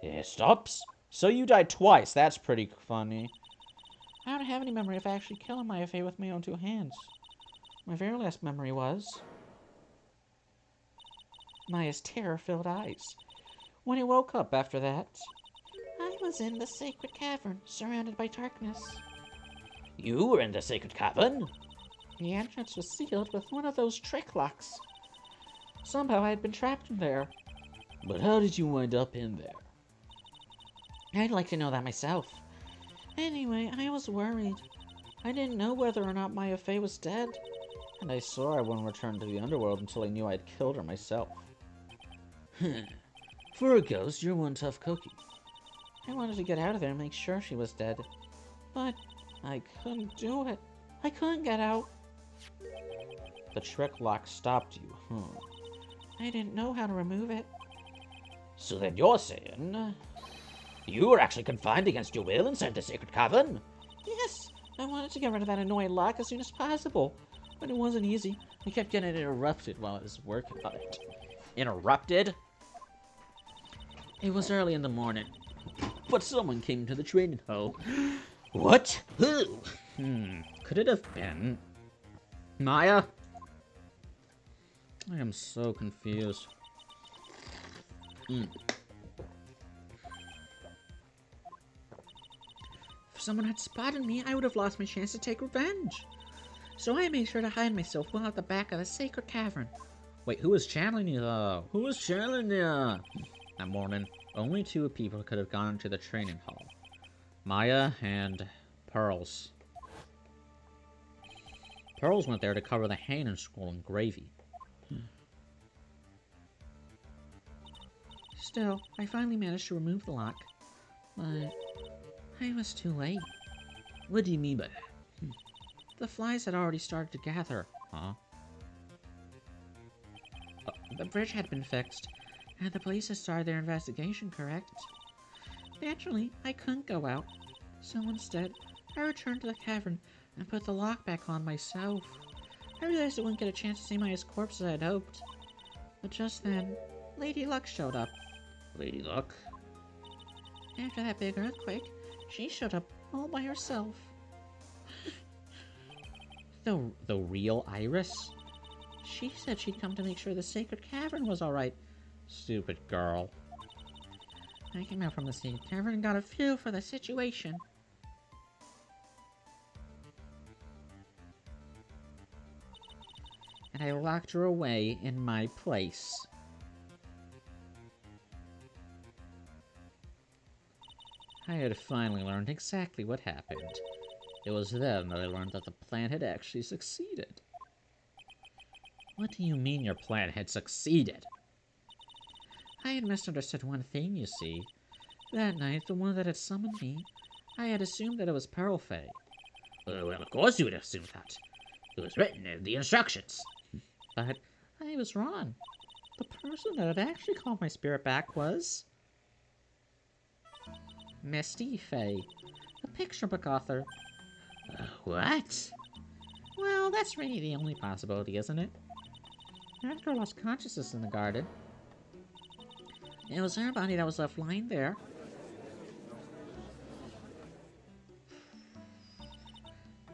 It stops? So you died twice. That's pretty funny. I don't have any memory of actually killing Maya Fey with my own two hands. My very last memory was Maya's terror-filled eyes. When I woke up after that, I was in the sacred cavern, surrounded by darkness. You were in the sacred cavern? The entrance was sealed with one of those trick locks. Somehow I had been trapped in there. But how did you wind up in there? I'd like to know that myself. Anyway, I was worried. I didn't know whether or not Maya Fey was dead, and I swore I wouldn't return to the underworld until I knew I'd killed her myself. For a ghost, you're one tough cookie. I wanted to get out of there and make sure she was dead, but I couldn't do it. I couldn't get out. The trick lock stopped you, huh? I didn't know how to remove it. So then you're saying you were actually confined against your will inside the sacred cavern? Yes, I wanted to get rid of that annoying lock as soon as possible, but it wasn't easy. I kept getting interrupted while I was working on it. Interrupted? It was early in the morning, but someone came to the training hall. What? Who? Could it have been Maya? I am so confused. If someone had spotted me, I would have lost my chance to take revenge. So I made sure to hide myself well at the back of the sacred cavern. Wait, who was channeling you though? Who was channeling you? That morning, only two people could have gone into the training hall. Maya and Pearls. Pearls went there to cover the Hanan school in gravy. Still, I finally managed to remove the lock, but I was too late. What do you mean by that? The flies had already started to gather. Huh? The bridge had been fixed, and the police had started their investigation, correct? Naturally, I couldn't go out, so instead, I returned to the cavern and put the lock back on myself. I realized I wouldn't get a chance to see Maya's corpse as I had hoped. But just then, Lady Luck showed up. Lady Luck? After that big earthquake, she showed up all by herself. The real Iris? She said she'd come to make sure the sacred cavern was alright. Stupid girl. I came out from the sacred cavern and got a feel for the situation. And I locked her away in my place. I had finally learned exactly what happened. It was then that I learned that the plan had actually succeeded. What do you mean your plan had succeeded? I had misunderstood one thing, you see. That night, the one that had summoned me, I had assumed that it was Pearl Fay. Well, of course you would assume that. It was written in the instructions. But I was wrong. The person that had actually called my spirit back was... Misty Fay, a picture book author. What? Well, that's really the only possibility, isn't it? That girl lost consciousness in the garden. It was her body that was left lying there.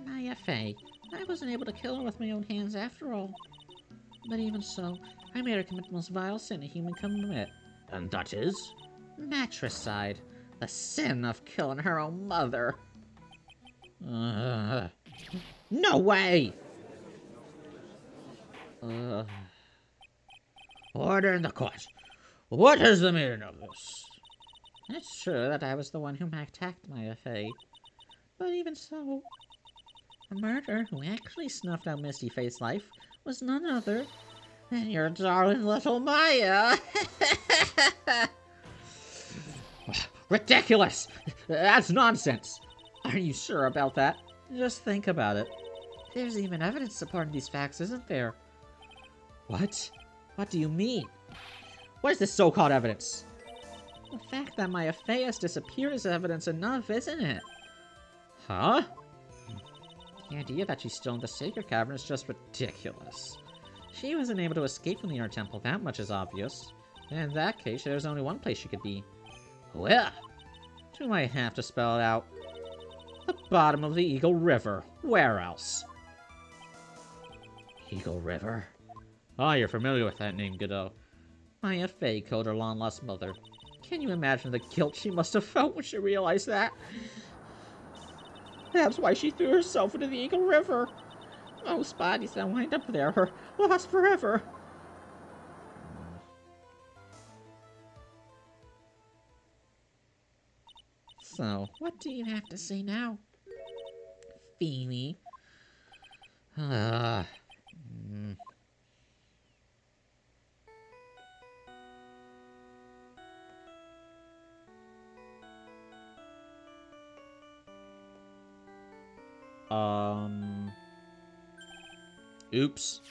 Maya Fay. I wasn't able to kill her with my own hands after all. But even so, I made her commit the most vile sin a human can commit. And that is? Matricide. The sin of killing her own mother. No way! Order in the court. What is the meaning of this? It's true that I was the one who attacked Maya Fay. But even so, the murderer who actually snuffed out Misty Fay's life was none other than your darling little Maya. Ridiculous! That's nonsense! Are you sure about that? Just think about it. There's even evidence supporting these facts, isn't there? What? What do you mean? What is this so-called evidence? The fact that Maya Fay has disappeared is evidence enough, isn't it? Huh? The idea that she's still in the Sacred Cavern is just ridiculous. She wasn't able to escape from the Inner Temple, that much is obvious. In that case, there's only one place she could be. Where? Do I have to spell it out? The bottom of the Eagle River. Where else? Eagle River? Ah, you're familiar with that name, Godot. Maya Fay killed her long-lost mother. Can you imagine the guilt she must have felt when she realized that? That's why she threw herself into the Eagle River. Most bodies that wind up there are lost forever. So, what do you have to say now, Feeny? Oops.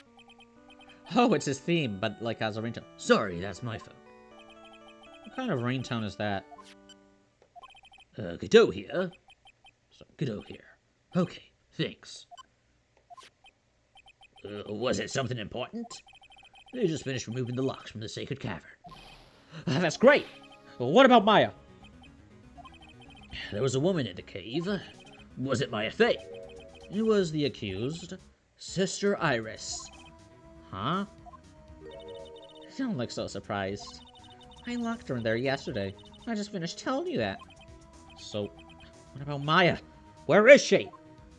Oh, it's his theme, but like as a ringtone. Sorry, that's my phone. What kind of ringtone is that? Godot here. So, Godot here. Okay, thanks. Was it something important? I just finished removing the locks from the Sacred Cavern. That's great! Well, what about Maya? There was a woman in the cave. Was it Maya Fay? It was the accused. Sister Iris. Huh? Don't look so surprised. I locked her in there yesterday. I just finished telling you that. So, what about Maya? Where is she?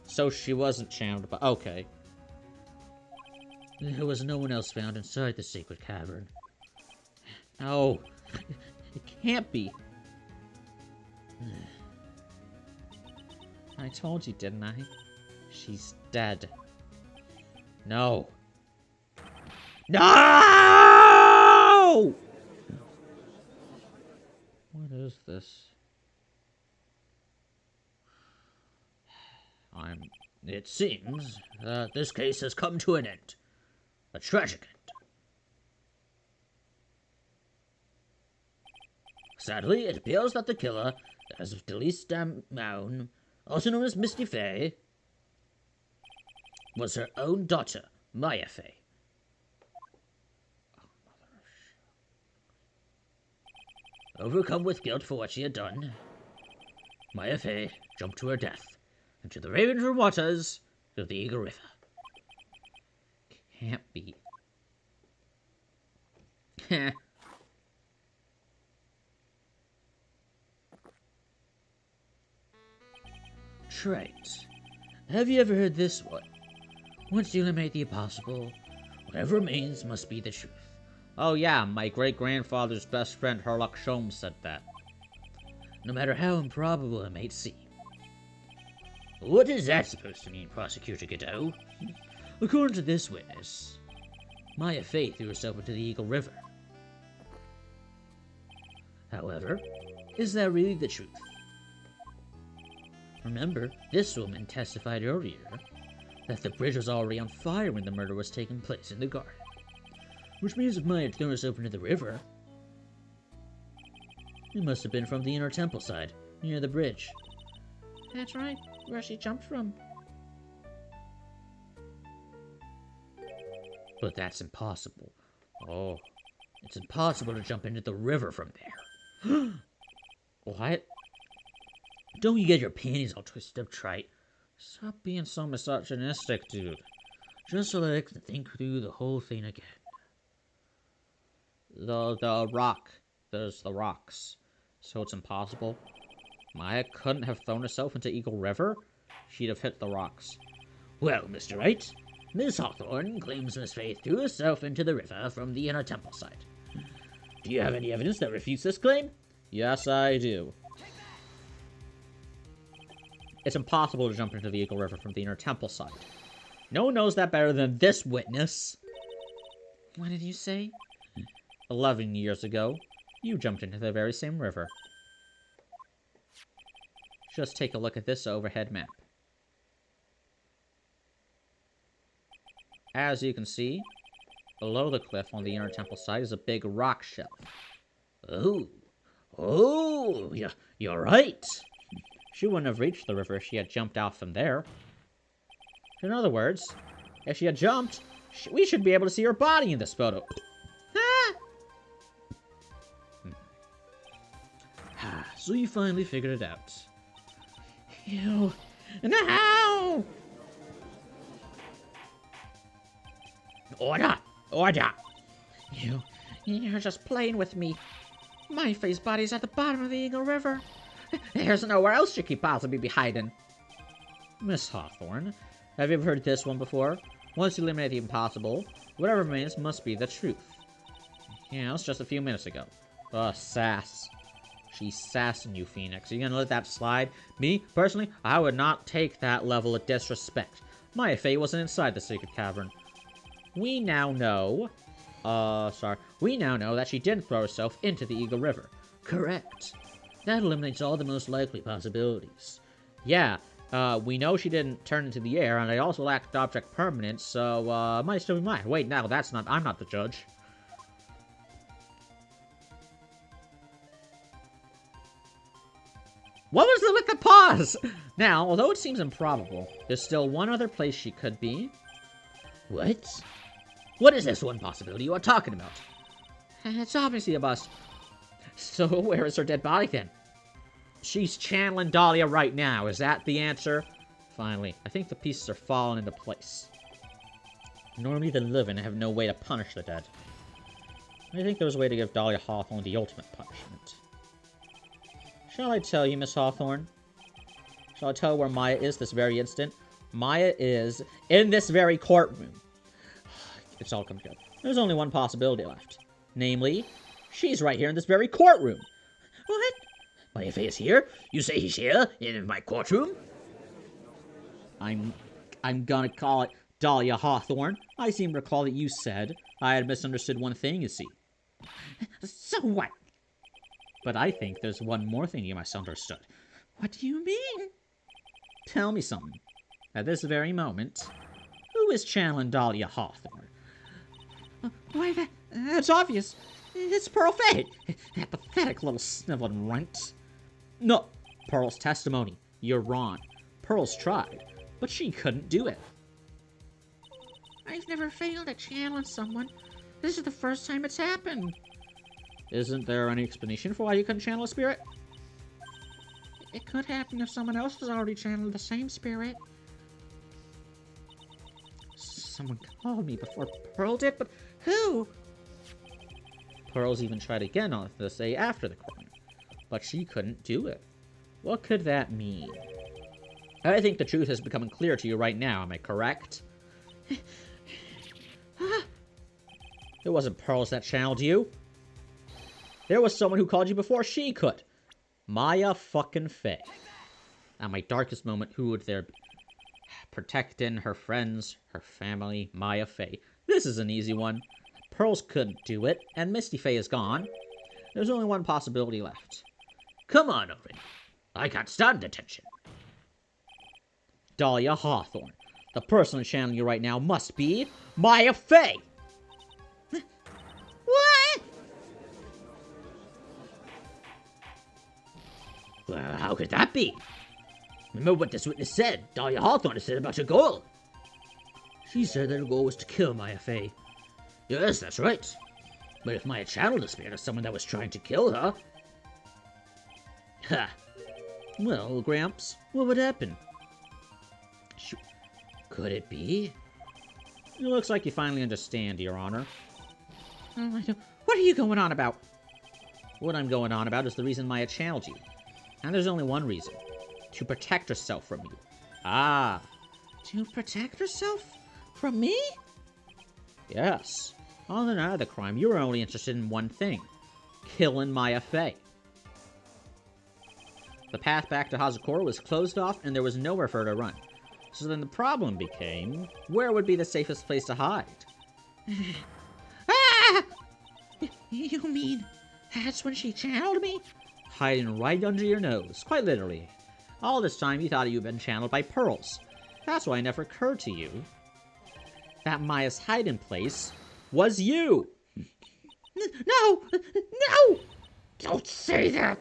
So she wasn't charmed, but okay. There was no one else found inside the Sacred Cavern. No, it can't be. I told you, didn't I? She's dead. No. No! What is this? It seems that this case has come to an end. A tragic end. Sadly, it appears that the killer, as of Delise Maun, also known as Misty Fay, was her own daughter, Maya Fay. Overcome with guilt for what she had done, Maya Fay jumped to her death into the Raven waters of the Eagle River. Can't be. Trite. Have you ever heard this one? Once you eliminate the impossible, whatever remains must be the truth. Oh yeah, my great-grandfather's best friend Herlock Sholmes said that. No matter how improbable it may seem. What is that supposed to mean, Prosecutor Godot? According to this witness, Maya Fay threw herself into the Eagle River. However, is that really the truth? Remember, this woman testified earlier that the bridge was already on fire when the murder was taking place in the garden. Which means if Maya threw herself into the river, it must have been from the inner temple side, near the bridge. That's right, where she jumped from. But that's impossible. Oh, it's impossible to jump into the river from there. What? Don't you get your panties all twisted up, Trite? Stop being so misogynistic, dude. Just so that I can think through the whole thing again. The rock. There's the rocks. So it's impossible. Maya couldn't have thrown herself into Eagle River? She'd have hit the rocks. Well, Mr. Wright, Miss Hawthorne claims Miss Faith threw herself into the river from the inner temple side. Do you have any evidence that refutes this claim? Yes, I do. It's impossible to jump into the Eagle River from the inner temple side. No one knows that better than this witness. What did you say? 11 years ago, you jumped into the very same river. Just take a look at this overhead map. As you can see, below the cliff on the inner temple side is a big rock shelf. Oh, yeah, you're right. She wouldn't have reached the river if she had jumped out from there. In other words, if she had jumped, we should be able to see her body in this photo. So you finally figured it out. You... No! Order! Order! You're just playing with me. My face body's at the bottom of the Eagle River. There's nowhere else she could possibly be hiding. Miss Hawthorne, have you ever heard this one before? Once you eliminate the impossible, whatever remains must be the truth. Yeah, it's just a few minutes ago. Sass. She's sassing you, Phoenix. Are you gonna let that slide? Me, personally, I would not take that level of disrespect. Maya Fey wasn't inside the secret cavern. We now know... We now know that she didn't throw herself into the Eagle River. Correct. That eliminates all the most likely possibilities. Yeah, we know she didn't turn into the air, and I also lacked object permanence, so, might still be mine. Wait, no, that's not... I'm not the judge. What was the with the pause? Now, although it seems improbable, there's still one other place she could be. What? What is this one possibility you are talking about? It's obviously a bust. So where is her dead body then? She's channeling Dahlia right now. Is that the answer? Finally, I think the pieces are falling into place. Normally the living have no way to punish the dead. I think there's a way to give Dahlia Hawthorne the ultimate punishment. Shall I tell you, Miss Hawthorne? Shall I tell where Maya is this very instant? Maya is in this very courtroom. It's all come good. There's only one possibility left. Namely, she's right here in this very courtroom. What? Maya Fey is here? You say he's here in my courtroom? I'm gonna call it Dahlia Hawthorne. I seem to recall that you said I had misunderstood one thing, you see. So what? But I think there's one more thing you misunderstood. What do you mean? Tell me something. At this very moment, who is channeling Dahlia Hawthorne? Why, that's obvious. It's Pearl Fay. That pathetic little sniveling runt. No, Pearl's testimony. You're wrong. Pearl's tried, but she couldn't do it. I've never failed at channeling someone. This is the first time it's happened. Isn't there any explanation for why you couldn't channel a spirit? It could happen if someone else has already channeled the same spirit. Someone called me before Pearl did, but Who? Pearl's even tried again on this day after the crime, but she couldn't do it. What could that mean? I think the truth is becoming clear to you right now, am I correct? It wasn't Pearls that channeled you. There was someone who called you before she could. Maya fucking Fey. At my darkest moment, who would there be? Protecting her friends, her family, Maya Fey. This is an easy one. Pearls couldn't do it, and Misty Fey is gone. There's only one possibility left. Come on already. I can't stand attention. Dahlia Hawthorne. The person channeling you right now must be Maya Fey. What? Well, how could that be? Remember what this witness said. Dahlia Hawthorne said about your goal. She said that her goal was to kill Maya Fey. Yes, that's right. But if Maya channeled the spirit of someone that was trying to kill her... Ha! Well, Gramps, what would happen? Could it be? It looks like you finally understand, Your Honor. What are you going on about? What I'm going on about is the reason Maya channeled you. And there's only one reason. To protect herself from you. Ah. To protect herself? From me? Yes. On the night of the crime, you were only interested in one thing. Killing Maya Fey. The path back to Hazakura was closed off, and there was nowhere for her to run. So then the problem became, where would be the safest place to hide? Ah! You mean, that's when she channeled me? Hiding right under your nose, quite literally. All this time you thought you'd been channeled by pearls. That's why it never occurred to you that Maya's hiding place was you. No! No! Don't say that!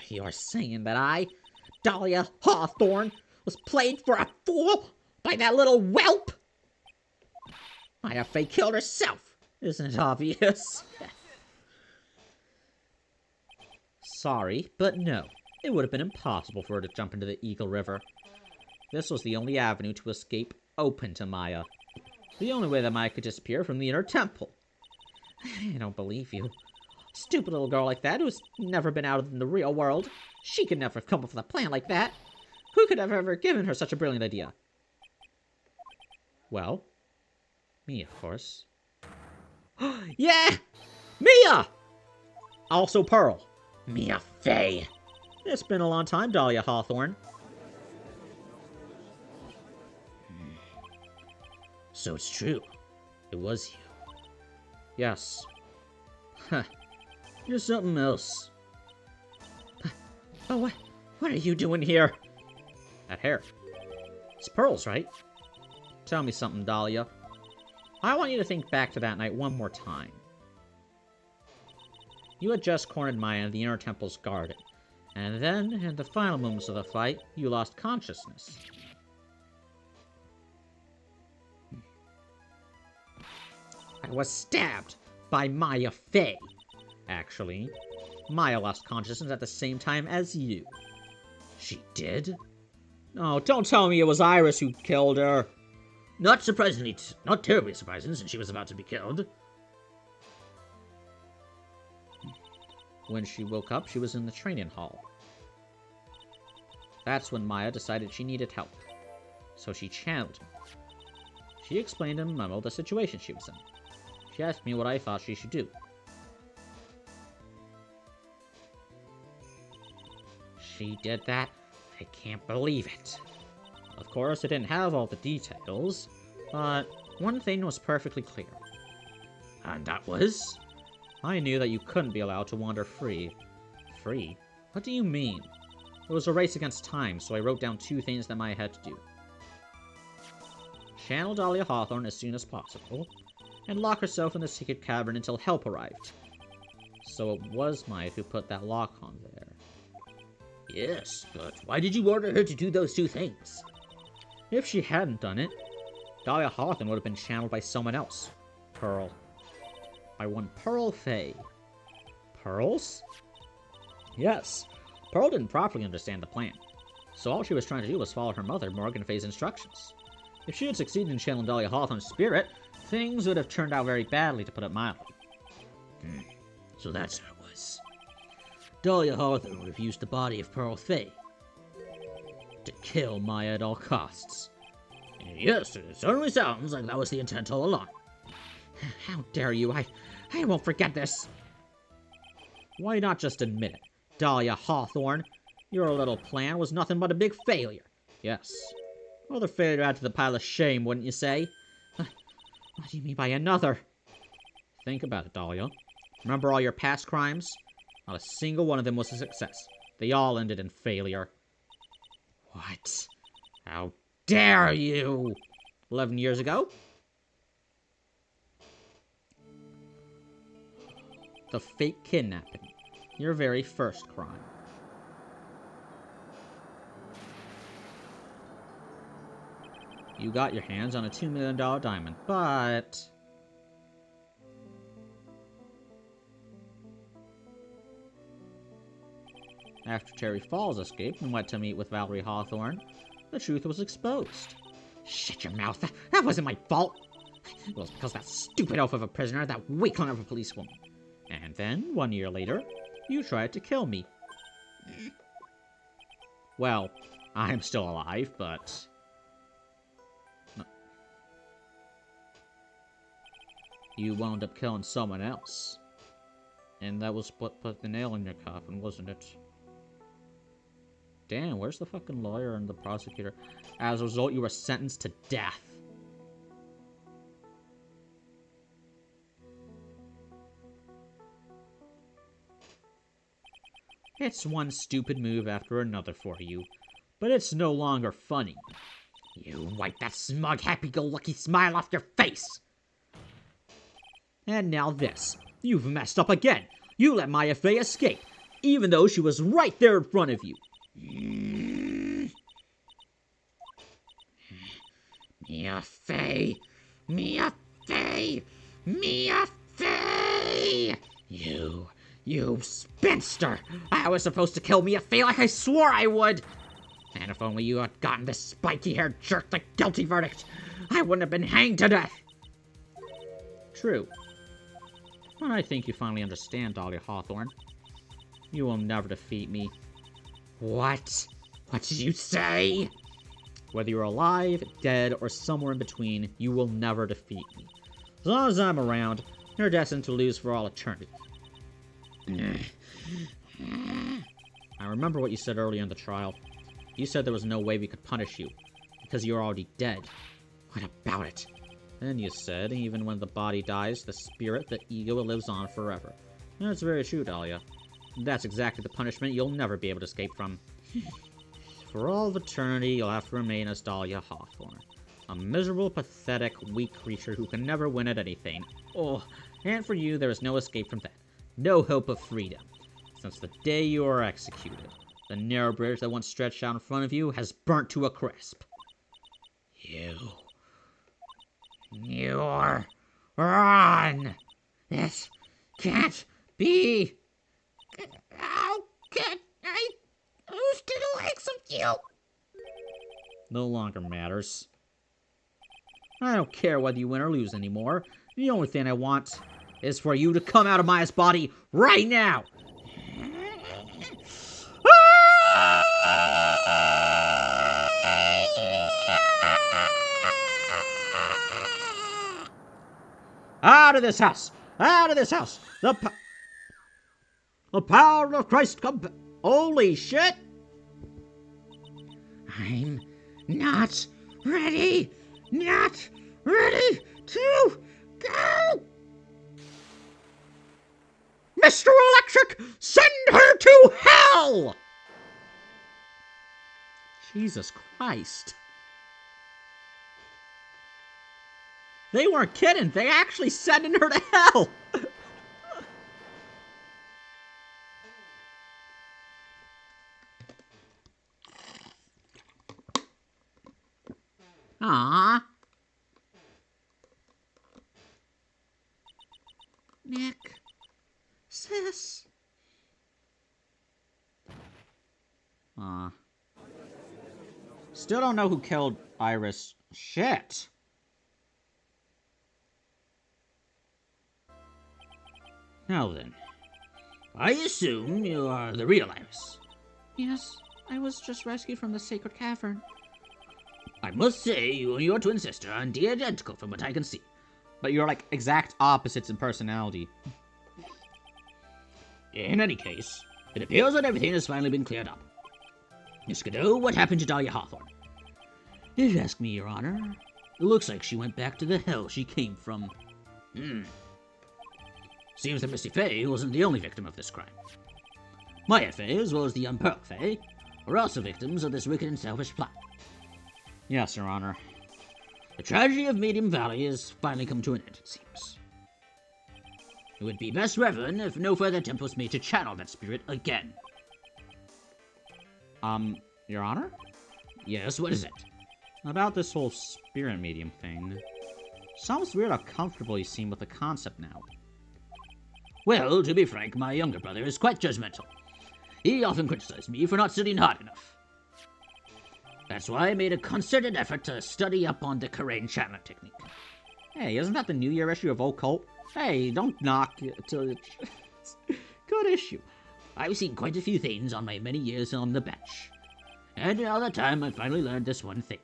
You're saying that I, Dahlia Hawthorne, was played for a fool by that little whelp? Maya Fey killed herself. Isn't it obvious? Sorry, but no. It would have been impossible for her to jump into the Eagle River. This was the only avenue to escape open to Maya. The only way that Maya could disappear from the inner temple. I don't believe you. Stupid little girl like that who's never been out in the real world. She could never have come up with a plan like that. Who could have ever given her such a brilliant idea? Well, me, of course. Yeah! Mia! Also Pearl. Mia Fey. It's been a long time, Dahlia Hawthorne. So it's true. It was you. Yes. Huh. You're something else. Oh, what are you doing here? That hair. It's Pearl's, right? Tell me something, Dahlia. I want you to think back to that night one more time. You had just cornered Maya in the Inner Temple's garden. And then, in the final moments of the fight, you lost consciousness. I was stabbed by Maya Fey. Actually, Maya lost consciousness at the same time as you. She did? Oh, don't tell me it was Iris who killed her. Not surprisingly, not terribly surprising, since she was about to be killed. When she woke up, she was in the training hall. That's when Maya decided she needed help. So she channeled me. She explained in a memo the situation she was in. She asked me what I thought she should do. She did that? I can't believe it. Of course, I didn't have all the details, but one thing was perfectly clear. And that was? I knew that you couldn't be allowed to wander free. Free? What do you mean? It was a race against time, so I wrote down 2 things that Maya had to do. Channel Dahlia Hawthorne as soon as possible, and lock herself in the secret cavern until help arrived. So it was Maya who put that lock on there. Yes, but why did you order her to do those 2 things? If she hadn't done it, Dahlia Hawthorne would have been channeled by someone else. Pearl. By one Pearl Fey. Pearls? Yes. Pearl didn't properly understand the plan, so all she was trying to do was follow her mother, Morgan Fey's instructions. If she had succeeded in channeling Dahlia Hawthorne's spirit, things would have turned out very badly, to put it mildly. So that's how it was. Dahlia Hawthorne would have used the body of Pearl Fey to kill Maya at all costs. Yes, it certainly sounds like that was the intent all along. How dare you? I won't forget this. Why not just admit it? Dahlia Hawthorne, your little plan was nothing but a big failure. Yes. Another failure to add to the pile of shame, wouldn't you say? What do you mean by another? Think about it, Dahlia. Remember all your past crimes? Not a single one of them was a success. They all ended in failure. What? How dare you? 11 years ago? The fake kidnapping. Your very first crime. You got your hands on a $2 million diamond, but... after Cherry Falls escaped and went to meet with Valerie Hawthorne, the truth was exposed. Shut your mouth. That wasn't my fault. It was because that stupid oaf of a prisoner, that weakling of a policewoman. And then, 1 year later, you tried to kill me. Well, I'm still alive, but... you wound up killing someone else. And that was what put the nail in your coffin, wasn't it? Damn, where's the fucking lawyer and the prosecutor? As a result, you were sentenced to death. It's one stupid move after another for you, but it's no longer funny. You wipe that smug, happy-go-lucky smile off your face! And now this. You've messed up again. You let Maya Fey escape, even though she was right there in front of you. Mia Fey! Mia Fey! Mia Fey! You spinster! I was supposed to kill Mia Fey like I swore I would! And if only you had gotten this spiky-haired jerk the guilty verdict, I wouldn't have been hanged to death! True. But I think you finally understand, Dahlia Hawthorne. You will never defeat me. What? What did you say? Whether you're alive, dead, or somewhere in between, you will never defeat me. As long as I'm around, you're destined to lose for all eternity. I remember what you said earlier in the trial. You said there was no way we could punish you, because you're already dead. What about it? Then you said, even when the body dies, the spirit, the ego, lives on forever. That's very true, Dahlia. That's exactly the punishment you'll never be able to escape from. For all of eternity, you'll have to remain as Dahlia Hawthorne. A miserable, pathetic, weak creature who can never win at anything. Oh, and for you, there is no escape from that. No hope of freedom. Since the day you were executed, the narrow bridge that once stretched out in front of you has burnt to a crisp. You're wrong. This can't be. How can I lose to the likes of you? No longer matters. I don't care whether you win or lose anymore. The only thing I want is for you to come out of Maya's body right now. Out of this house! Out of this house! The power of Christ come... Holy shit! I'm not ready! Not ready to go! Mr. Electric, send her to hell! Jesus Christ. They weren't kidding. They actually sending her to hell. Aww. Nick. Sis. Still don't know who killed Iris. Shit. Now then, I assume you are the real Iris. Yes, I was just rescued from the sacred cavern. I must say, you and your twin sister are indeed identical from what I can see. But you're like exact opposites in personality. In any case, it appears that everything has finally been cleared up. Miss Godot, what happened to Dahlia Hawthorne? If you ask me, Your Honor, it looks like she went back to the hell she came from. Seems that Misty Faye wasn't the only victim of this crime. Maya Faye, as well as the young Pearl Faye, were also victims of this wicked and selfish plot. Yes, Your Honor. The tragedy of Medium Valley has finally come to an end, it seems. It would be best, Reverend, if no further attempt was made to channel that spirit again. Your Honor? Yes, what is it? About this whole spirit medium thing. Sounds weird how comfortable you seem with the concept now. Well, to be frank, my younger brother is quite judgmental. He often criticized me for not studying hard enough. That's why I made a concerted effort to study up on the Karain channeling technique. Hey, isn't that the New Year issue of Occult? Hey, don't knock it till good issue. I've seen quite a few things on my many years on the bench. And in all that time, I finally learned this one thing.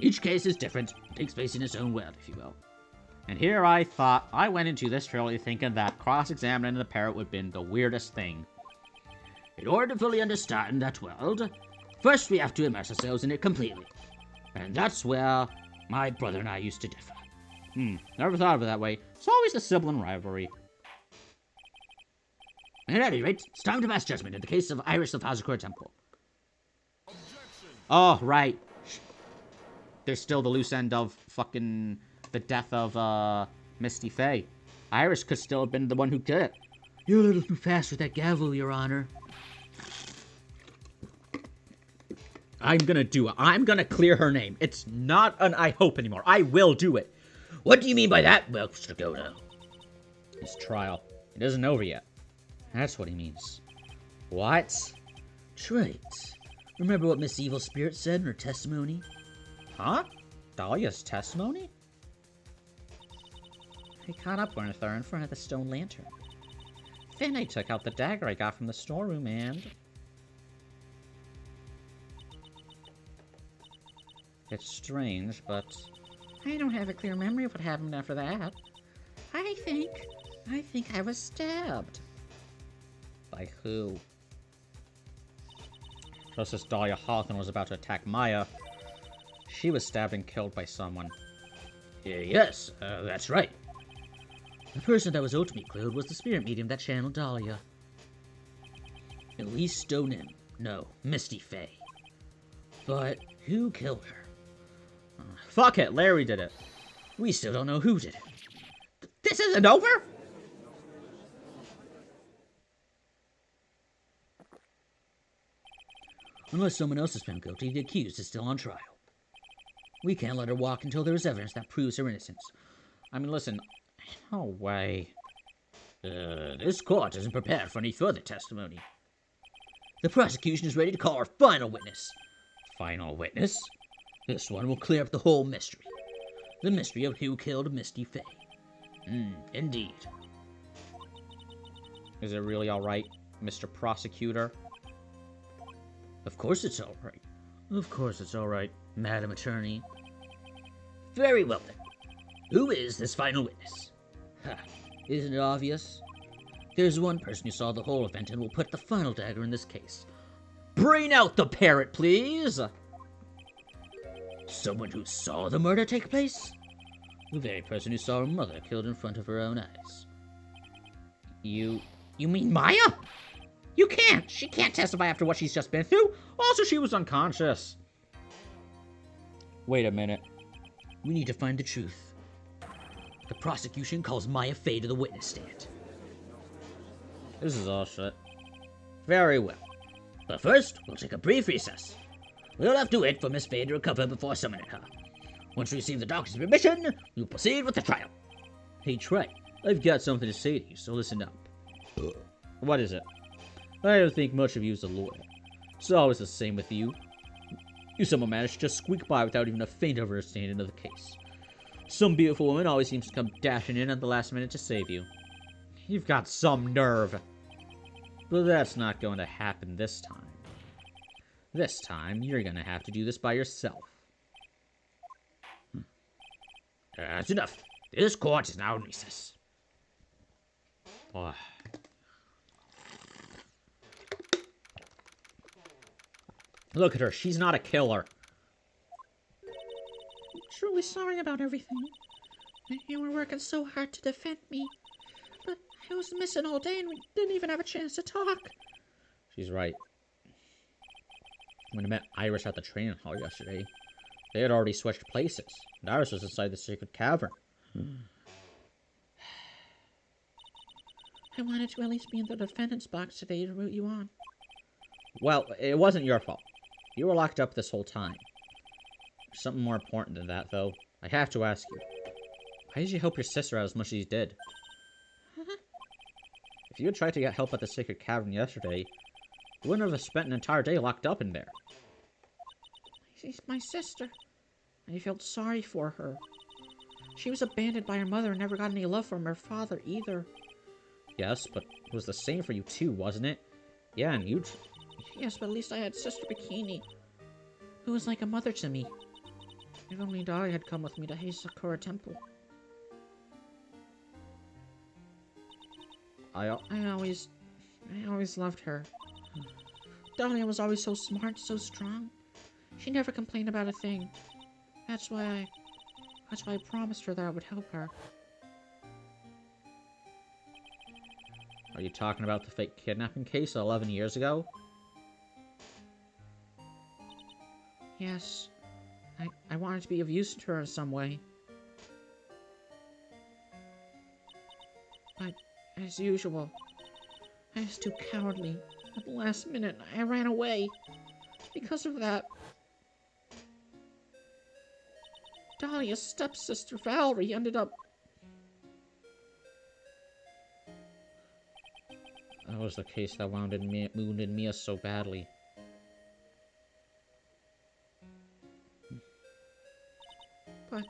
Each case is different, takes place in its own world, if you will. And here I went into this trilogy thinking that cross-examining the parrot would have been the weirdest thing. In order to fully understand that world, first we have to immerse ourselves in it completely. And that's where my brother and I used to differ. Never thought of it that way. It's always a sibling rivalry. At any rate, it's time to pass judgment in the case of Iris of Hazakura Temple. Oh, right. There's still the loose end of fucking the death of Misty Faye. Iris could still have been the one who did it. You're a little too fast with that gavel, Your Honor. I'm gonna do it. I'm gonna clear her name. It's not an I hope anymore. I will do it. What do you mean by that, well, Mr. Godo? His trial. It isn't over yet. That's what he means. What? Right. Remember what Miss Evil Spirit said in her testimony? Huh? Dahlia's testimony? I caught up with her in front of the stone lantern. Then I took out the dagger I got from the storeroom and... It's strange, but I don't have a clear memory of what happened after that. I think I was stabbed. By who? Just as Dahlia Hawthorne was about to attack Maya, she was stabbed and killed by someone. Yes, that's right. The person that was ultimately killed was the spirit medium that channeled Dahlia. Elise Stoneman. No, Misty Faye. But who killed her? Fuck it, Larry did it. We still don't know who did it. This isn't over? Unless someone else is found guilty, the accused is still on trial. We can't let her walk until there is evidence that proves her innocence. I mean, listen, no way. This court isn't prepared for any further testimony. The prosecution is ready to call our final witness. Final witness? This one will clear up the whole mystery. The mystery of who killed Misty Faye. Indeed. Is it really alright, Mr. Prosecutor? Of course it's alright. Of course it's alright, Madam Attorney. Very well then. Who is this final witness? Isn't it obvious? There's one person who saw the whole event and will put the final dagger in this case. Bring out the parrot, please! Someone who saw the murder take place? The very person who saw her mother killed in front of her own eyes. You mean Maya? You can't! She can't testify after what she's just been through! Also, she was unconscious. Wait a minute. We need to find the truth. The prosecution calls Maya Faye to the witness stand. This is all shit. Very well. But first, we'll take a brief recess. We'll have to wait for Miss Faye to recover before summoning her. Once we receive the doctor's permission, we'll proceed with the trial. Hey, Trey, I've got something to say to you, so listen up. What is it? I don't think much of you as a lawyer. It's always the same with you. You somehow manage to just squeak by without even a faint understanding of the case. Some beautiful woman always seems to come dashing in at the last minute to save you. You've got some nerve. But that's not going to happen this time. This time, you're going to have to do this by yourself. That's enough. This court is now in recess. Oh. Look at her. She's not a killer. I'm truly sorry about everything. You were working so hard to defend me. But I was missing all day and we didn't even have a chance to talk. She's right. When I met Iris at the training hall yesterday, they had already switched places, and Iris was inside the secret cavern. I wanted to at least be in the defendant's box today to root you on. Well, it wasn't your fault. You were locked up this whole time. There's something more important than that, though. I have to ask you. Why did you help your sister out as much as you did? If you had tried to get help at the secret cavern yesterday, you wouldn't have spent an entire day locked up in there. She's my sister. I felt sorry for her. She was abandoned by her mother and never got any love from her father either. Yes, but it was the same for you too, wasn't it? Yeah, and you... Yes, but at least I had Sister Bikini, who was like a mother to me. If only Dahlia had come with me to Sakura Temple. I always loved her. Dahlia was always so smart, so strong. She never complained about a thing. That's why I promised her that I would help her. Are you talking about the fake kidnapping case 11 years ago? Yes. I wanted to be of use to her in some way. But, as usual, I was too cowardly. At the last minute, I ran away. Because of that, Dahlia's stepsister, Valerie, ended up... That was the case that wounded Mia so badly. But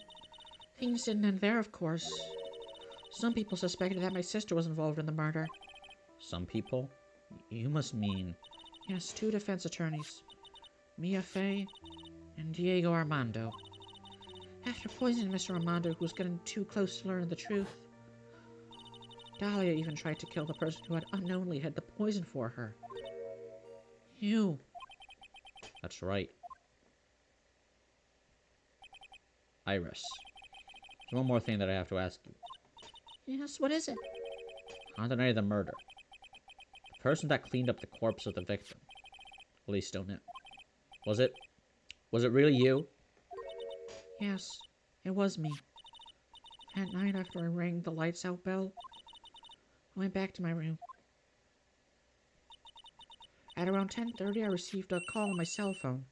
things didn't end there, of course. Some people suspected that my sister was involved in the murder. Some people? You must mean... Yes, 2 defense attorneys. Mia Fey and Diego Armando. After poisoning Mr. Armando, who was getting too close to learning the truth, Dahlia even tried to kill the person who had unknowingly hid the poison for her. You. That's right. Iris. There's one more thing that I have to ask you. Yes, what is it? On the night of the murder, the person that cleaned up the corpse of the victim, at least don't know. Was it really you? Yes, it was me. That night after I rang the lights out bell, I went back to my room. At around 10:30, I received a call on my cell phone.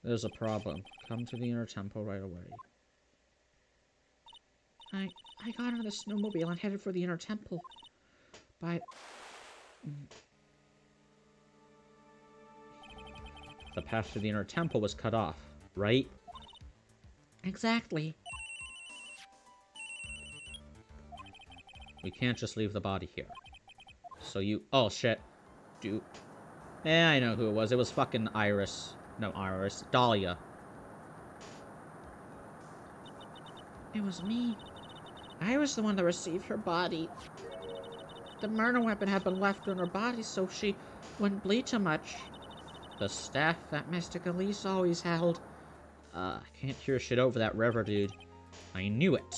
There's a problem. Come to the inner temple right away. I got on the snowmobile and headed for the inner temple. But... The path to the inner temple was cut off, right? Exactly. We can't just leave the body here. So you... Oh, shit. Yeah, I know who it was. It was fucking Iris. No, Iris. Dahlia. It was me. I was the one that received her body. The murder weapon had been left in her body so she wouldn't bleed too much. The staff that Mystic Elise always held. I can't hear shit over that river, dude. I knew it.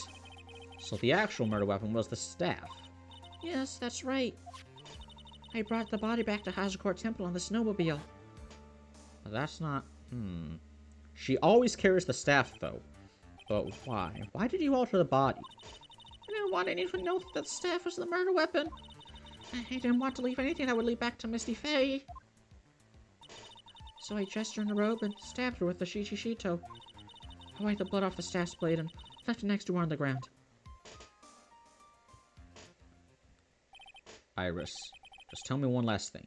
So the actual murder weapon was the staff. Yes, that's right. I brought the body back to Hazakor Temple on the snowmobile. That's not... She always carries the staff, though. But why? Why did you alter the body? I didn't want anyone to know that the staff was the murder weapon. I didn't want to leave anything that would lead back to Misty Faye. So I dressed her in a robe and stabbed her with the Shichishito. I wiped the blood off the staff's blade and left it next to her on the ground. Iris, just tell me one last thing.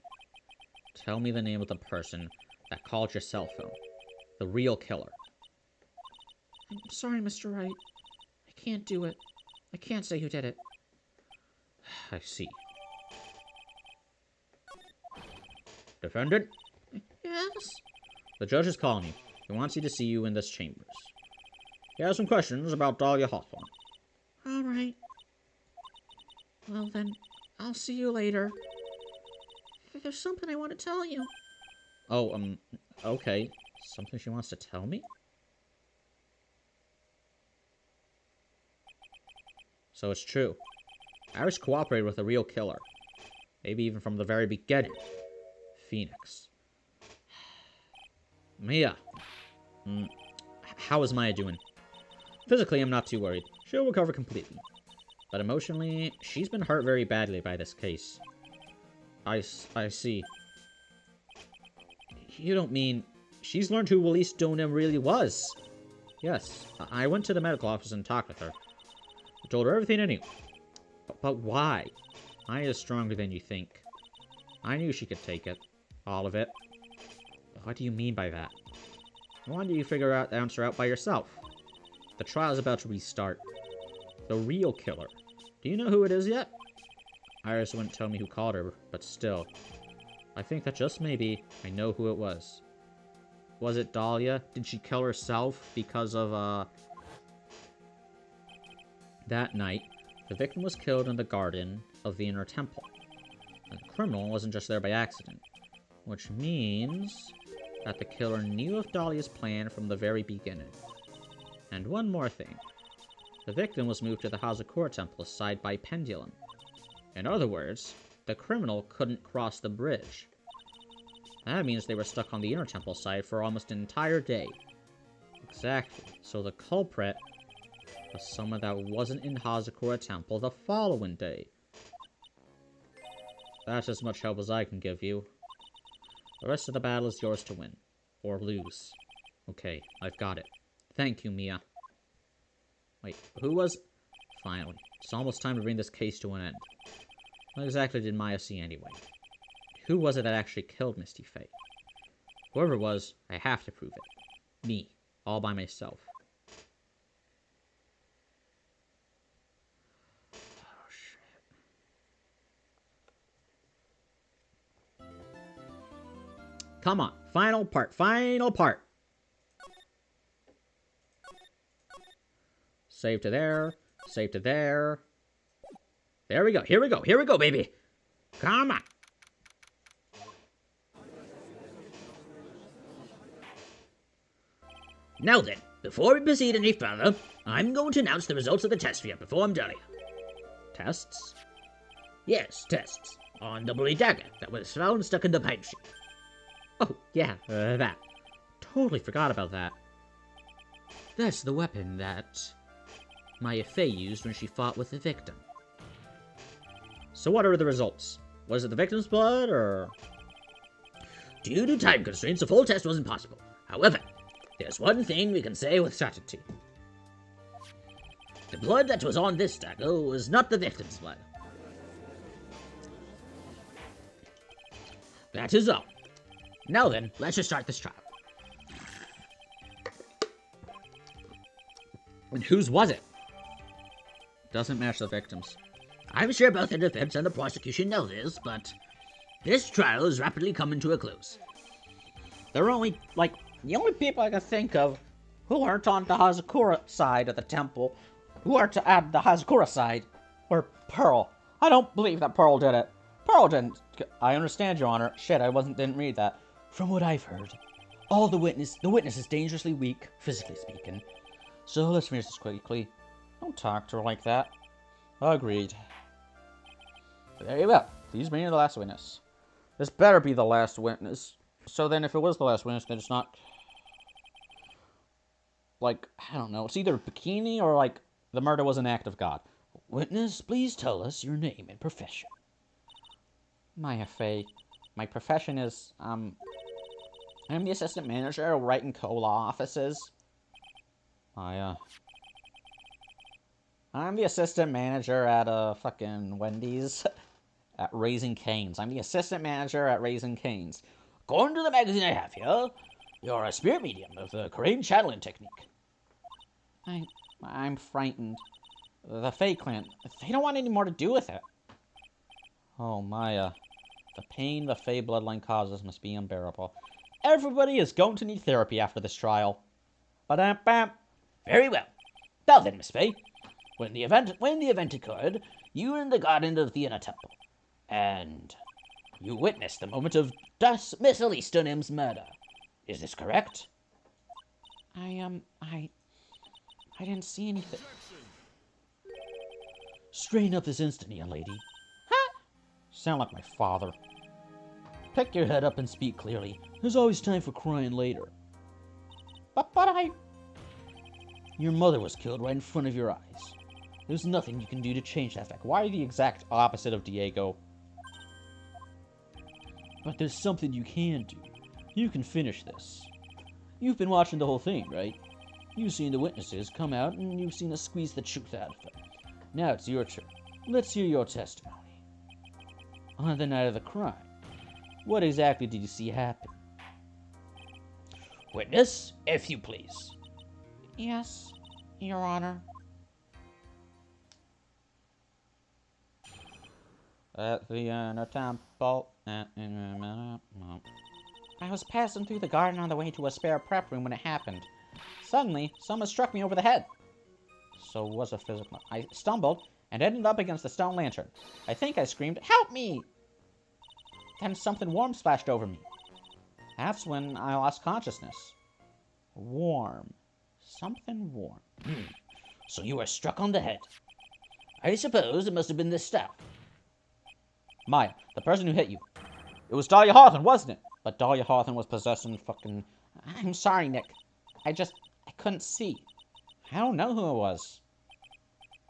Tell me the name of the person that called your cell phone. The real killer. I'm sorry, Mr. Wright. I can't do it. I can't say who did it. I see. Defendant? Yes? The judge is calling you. He wants you to see you in this chambers. He has some questions about Dahlia Hawthorne. All right. Well then, I'll see you later. There's something I want to tell you. Oh, okay. Something she wants to tell me? So it's true. Iris cooperated with the real killer. Maybe even from the very beginning. Phoenix. Mia. How is Maya doing? Physically, I'm not too worried. She'll recover completely. But emotionally, she's been hurt very badly by this case. I see. You don't mean... She's learned who Willis Stoneham really was. Yes, I went to the medical office and talked with her. I told her everything I knew. But why? Maya is stronger than you think. I knew she could take it. All of it. What do you mean by that? Why don't you figure out the answer out by yourself? The trial is about to restart. The real killer. Do you know who it is yet? Iris wouldn't tell me who called her, but still. I think that just maybe I know who it was. Was it Dahlia? Did she kill herself because of, That night, the victim was killed in the garden of the inner temple. And the criminal wasn't just there by accident. Which means that the killer knew of Dahlia's plan from the very beginning. And one more thing. The victim was moved to the Hazakura temple side by pendulum. In other words, the criminal couldn't cross the bridge. That means they were stuck on the inner temple side for almost an entire day. Exactly. So the culprit was someone that wasn't in Hazakura temple the following day. That's as much help as I can give you. The rest of the battle is yours to win. Or lose. Okay, I've got it. Thank you, Mia. Wait, who was... Finally. It's almost time to bring this case to an end. What exactly did Maya see anyway? Who was it that actually killed Misty Faye? Whoever it was, I have to prove it. Me. All by myself. Oh, shit. Come on. Final part. Final part. Save to there. Save to there. There we go. Here we go. Here we go, baby. Come on. Now then, before we proceed any further, I'm going to announce the results of the test for you before I'm done here. Tests? Yes, tests. On the bloody dagger that was found stuck in the pipe sheet. Oh, yeah, that. Totally forgot about that. That's the weapon that Maya Fey used when she fought with the victim. So what are the results? Was it the victim's blood, or...? Due to time constraints, a full test wasn't possible. However, there's one thing we can say with certainty. The blood that was on this dagger was not the victim's blood. That is all. Now then, let's just start this trial. And whose was it? Doesn't match the victim's. I'm sure both the defense and the prosecution know this, but this trial is rapidly coming to a close. There are only, like, the only people I can think of who aren't on the Hazakura side of the temple, who are to add the Hazakura side, were Pearl. I don't believe that Pearl did it. Pearl didn't. I understand, Your Honor. Shit, didn't read that. From what I've heard, the witness is dangerously weak, physically speaking. So let's finish this quickly. Don't talk to her like that. Agreed. Very well. Please bring in the last witness. This better be the last witness. So then if it was the last witness, then it's not... Like, I don't know. It's either bikini or, like, the murder was an act of God. Witness, please tell us your name and profession. Maya Fey. My profession is, I'm the assistant manager of Wright and Co-law offices. I'm the assistant manager at, fucking Wendy's. At Raising Cane's. I'm the assistant manager at Raising Cane's. According to the magazine I have here, you're a spirit medium of the crane channeling technique. I'm frightened. The Fae clan, they don't want any more to do with it. Oh, Maya. The pain the Fae bloodline causes must be unbearable. Everybody is going to need therapy after this trial. Ba-dam-bam. Very well. Now then, Miss Faye, when the event occurred, you were in the garden of the inner temple, and you witnessed the moment of Miss Elise Stonehem's murder. Is this correct? I didn't see anything. Straighten up this instant, young lady. Sound like my father. Pick your head up and speak clearly. There's always time for crying later. But Your mother was killed right in front of your eyes. There's nothing you can do to change that fact. Why are you the exact opposite of Diego? But there's something you can do. You can finish this. You've been watching the whole thing, right? You've seen the witnesses come out, and you've seen us squeeze the truth out of them. Now it's your turn. Let's hear your testimony. On the night of the crime, what exactly did you see happen? Witness, if you please. Yes, Your Honor. At the inner temple. I was passing through the garden on the way to a spare prep room when it happened. Suddenly, someone struck me over the head. So it was a physical. I stumbled and ended up against the stone lantern. I think I screamed, "Help me!" Then something warm splashed over me. That's when I lost consciousness. Warm. Something warm. So you were struck on the head. I suppose it must have been this staff. Maya, the person who hit you. It was Dahlia Hawthorne, wasn't it? But Dahlia Hawthorne was possessing fucking... I'm sorry, Nick. I couldn't see. I don't know who it was.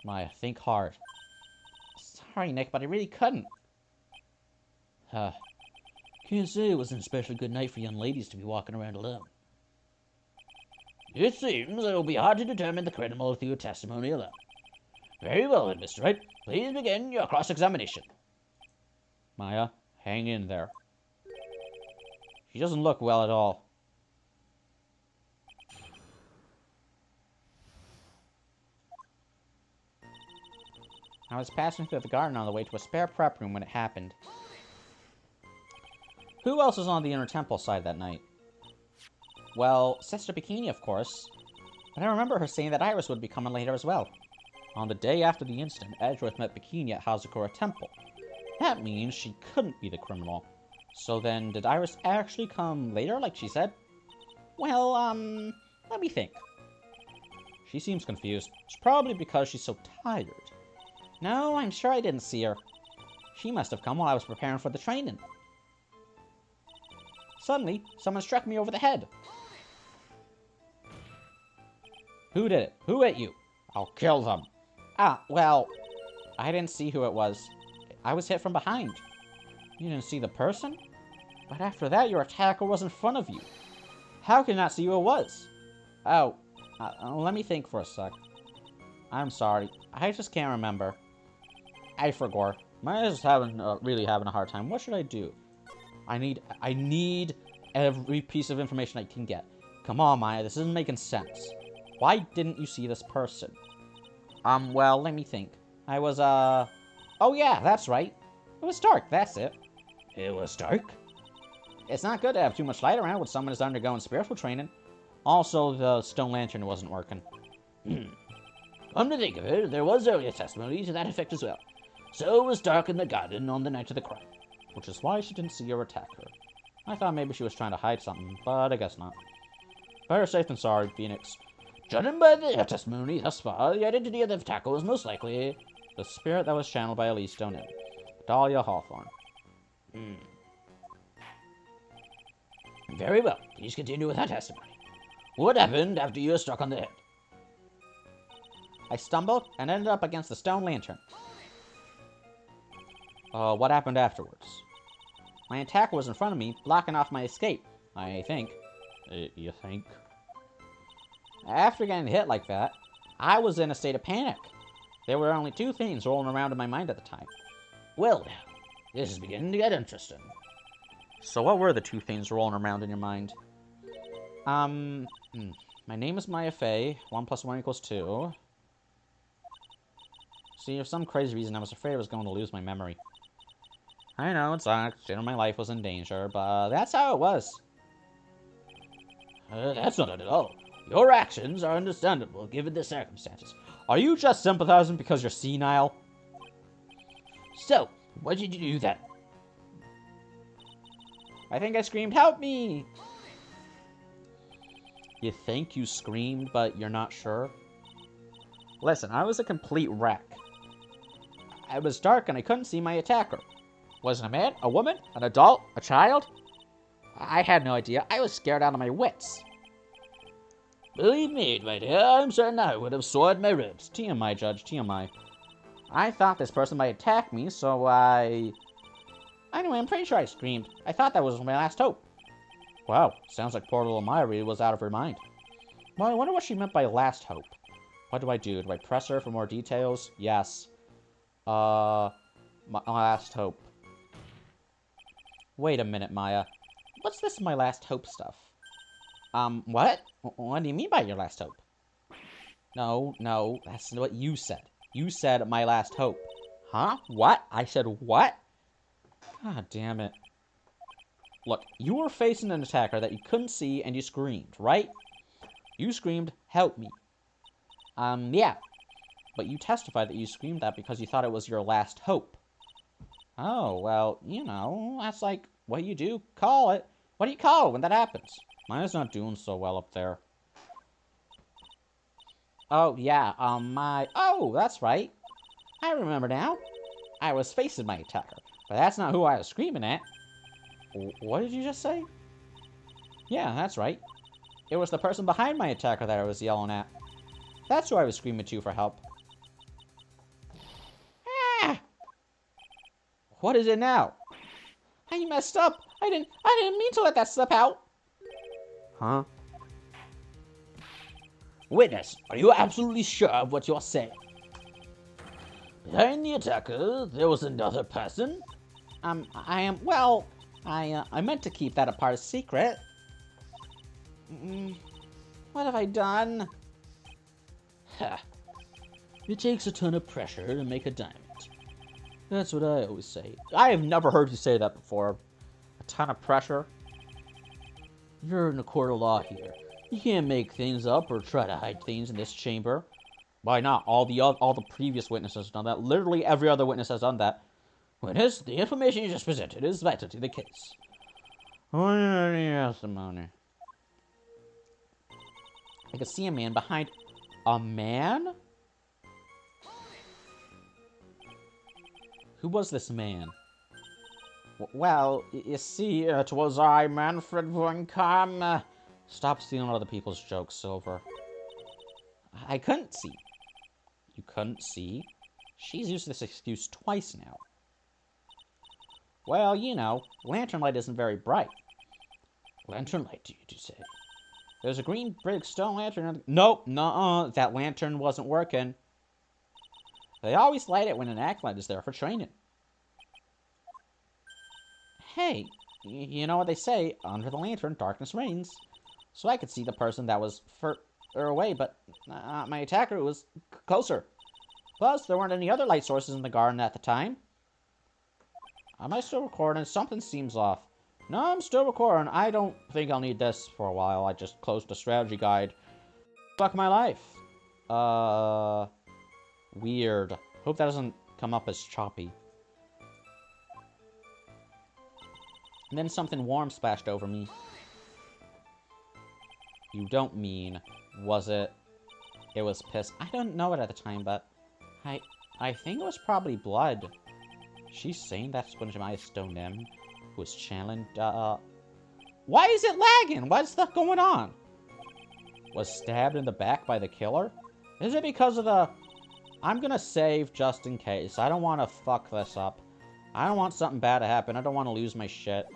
Maya, think hard. Sorry, Nick, but I really couldn't. Can't say it was an especially good night for young ladies to be walking around alone. It seems it will be hard to determine the credibility of your testimony alone. Very well then, Mr. Wright. Please begin your cross-examination. Maya, hang in there. She doesn't look well at all. I was passing through the garden on the way to a spare prep room when it happened. Who else was on the inner temple side that night? Well, Sister Bikini, of course. But I remember her saying that Iris would be coming later as well. On the day after the incident, Edgeworth met Bikini at Hazakura Temple. That means she couldn't be the criminal. So then, did Iris actually come later, like she said? Well, let me think. She seems confused. It's probably because she's so tired. No, I'm sure I didn't see her. She must have come while I was preparing for the training. Suddenly, someone struck me over the head. Who did it? Who hit you? I'll kill them. Well, I didn't see who it was. I was hit from behind. You didn't see the person? But after that, your attacker was in front of you. How can you not see who it was? Oh, let me think for a sec. I'm sorry. I just can't remember. I forgot. Maya's really having a hard time. What should I do? I need every piece of information I can get. Come on, Maya, this isn't making sense. Why didn't you see this person? Well, let me think. I was, oh yeah, that's right. It was dark, that's it. It was dark? It's not good to have too much light around when someone is undergoing spiritual training. Also, the stone lantern wasn't working. Come to think of it, there was earlier testimony to that effect as well. So it was dark in the garden on the night of the crime. Which is why she didn't see your attacker. I thought maybe she was trying to hide something, but I guess not. Better safe than sorry, Phoenix. Judging by the testimony thus far, the identity of the attacker was most likely the spirit that was channeled by Elise Stonin, Dahlia Hawthorne. Very well. Please continue with that testimony. What happened after you were struck on the head? I stumbled and ended up against the stone lantern. What happened afterwards? My attacker was in front of me, blocking off my escape, I think. You think? After getting hit like that, I was in a state of panic. There were only two things rolling around in my mind at the time. Well, this is beginning to get interesting. So what were the two things rolling around in your mind? My name is Maya Fey. 1 + 1 = 2. See, for some crazy reason, I was afraid I was going to lose my memory. I know, it sucks. My life was in danger, but that's how it was. That's not it at all. Your actions are understandable given the circumstances. Are you just sympathizing because you're senile? So, what did you do then? I think I screamed, "Help me!" You think you screamed, but you're not sure? Listen, I was a complete wreck. It was dark and I couldn't see my attacker. Was it a man, a woman, an adult, a child? I had no idea. I was scared out of my wits. Believe me, my dear, I'm certain I would have soiled my ribs. TMI, Judge, TMI. I thought this person might attack me, so I... Anyway, I'm pretty sure I screamed. I thought that was my last hope. Wow, sounds like poor little Maya really was out of her mind. Well, I wonder what she meant by last hope. What do? Do I press her for more details? Yes. My last hope. Wait a minute, Maya. What's this my last hope stuff? What? What do you mean by your last hope? No, that's what you said. You said my last hope. Huh? What? I said what? God damn it. Look, you were facing an attacker that you couldn't see and you screamed, right? You screamed, help me. Yeah. But you testified that you screamed that because you thought it was your last hope. Oh, well, you know, that's like what you do. Call it. What do you call it when that happens? Maya's not doing so well up there. Oh, yeah, Oh, that's right. I remember now. I was facing my attacker, but that's not who I was screaming at. What did you just say? Yeah, that's right. It was the person behind my attacker that I was yelling at. That's who I was screaming to for help. Ah! What is it now? I messed up. I didn't mean to let that slip out. Huh? Witness, are you absolutely sure of what you're saying? Behind the attacker, there was another person? I am, well, I meant to keep that a part of secret. What have I done? Ha. It takes a ton of pressure to make a diamond. That's what I always say. I have never heard you say that before. A ton of pressure? You're in a court of law here. You can't make things up or try to hide things in this chamber. Why not? All the previous witnesses have done that. Literally every other witness has done that. Witness, the information you just presented is vital to the case. Testimony. I could see a man behind... A man? Who was this man? Well, you see, it was I, Manfred von Kamm. Stop stealing other people's jokes, Silver. I couldn't see. You couldn't see? She's used this excuse twice now. Well, you know, lantern light isn't very bright. Lantern light, do you say? There's a green brick stone lantern. Nope, nuh-uh, that lantern wasn't working. They always light it when an acolyte is there for training. Hey, you know what they say, under the lantern, darkness reigns. So I could see the person that was further away, but my attacker was closer. Plus, there weren't any other light sources in the garden at the time. Am I still recording? Something seems off. No, I'm still recording. I don't think I'll need this for a while. I just closed the strategy guide. Fuck my life. Weird. Hope that doesn't come up as choppy. And then something warm splashed over me. You don't mean, was it? It was piss. I don't know it at the time, but I think it was probably blood. She's saying that's when Jemima stoned him, who was channeling, Why is it lagging? What's the going on? Was stabbed in the back by the killer? Is it because of the... I'm gonna save just in case. I don't want to fuck this up. I don't want something bad to happen. I don't want to lose my shit.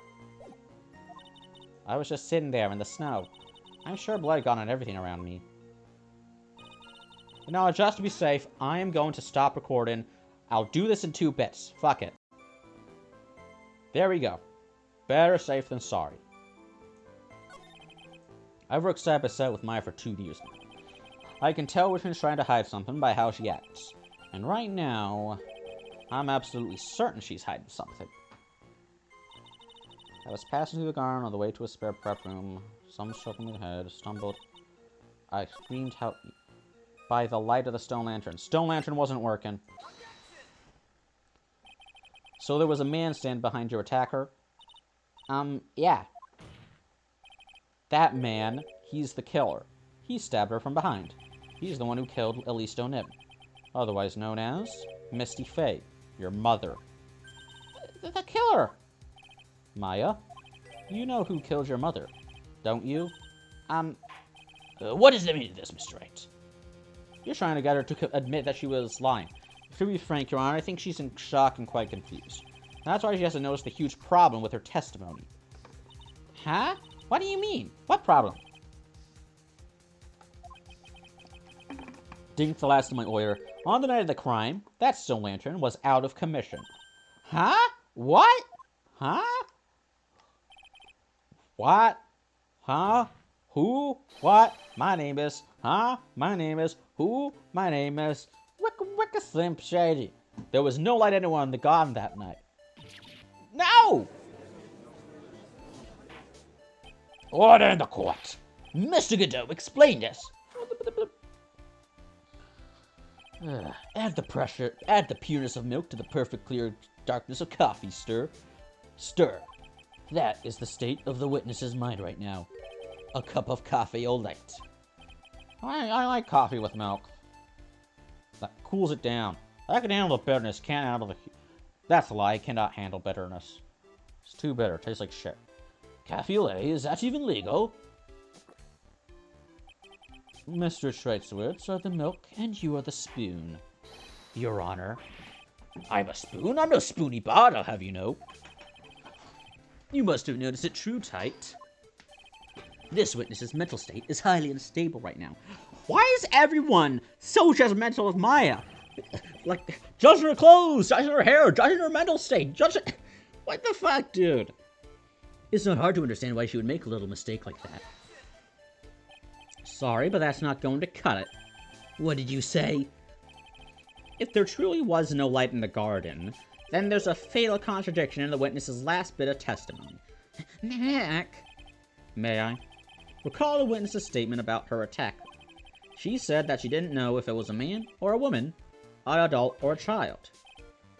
I was just sitting there in the snow. I'm sure blood got on everything around me. But no, just to be safe, I am going to stop recording. I'll do this in 2 bits. Fuck it. There we go. Better safe than sorry. I've worked side by side with Maya for 2 years now. I can tell which one's trying to hide something by how she acts. And right now, I'm absolutely certain she's hiding something. I was passing through the garden on the way to a spare prep room. Some struck me in the head, stumbled. I screamed, help me. By the light of the stone lantern. Stone lantern wasn't working. So there was a man standing behind your attacker? Yeah. That man, he's the killer. He stabbed her from behind. He's the one who killed Elise O'Nib, otherwise known as Misty Faye. Your mother. The killer! Maya, you know who killed your mother, don't you? What does it mean to this, Mr. Wright? You're trying to get her to admit that she was lying. To be frank, Your Honor, I think she's in shock and quite confused. That's why she hasn't noticed the huge problem with her testimony. Huh? What do you mean? What problem? Dink the last of my oil. On the night of the crime, that stone lantern was out of commission. Huh? What? Huh? What? Huh? Who? What? My name is... Huh? My name is... Who? My name is... Wicka Slim Shady. There was no light anywhere in the garden that night. No! Order in the court. Mr. Godot, explain this. Add the pressure, add the pureness of milk to the perfect clear darkness of coffee. Stir. Stir. That is the state of the witness's mind right now. A cup of coffee au lait. I like coffee with milk. That cools it down. I can handle the bitterness, can't handle the... That's a lie, I cannot handle bitterness. It's too bitter, tastes like shit. Cafe au lait, is that even legal? Mr. Shright's words are the milk, and you are the spoon. Your Honor. I'm a spoon? I'm no spoony bard, I'll have you know. You must have noticed it true, Tight. This witness's mental state is highly unstable right now. Why is everyone so judgmental of Maya? Like, judging her clothes, judging her hair, judging her mental state, judging... What the fuck, dude? It's not hard to understand why she would make a little mistake like that. Sorry, but that's not going to cut it. What did you say? If there truly was no light in the garden, then there's a fatal contradiction in the witness's last bit of testimony. Nick. May I? Recall the witness's statement about her attacker. She said that she didn't know if it was a man or a woman, an adult or a child.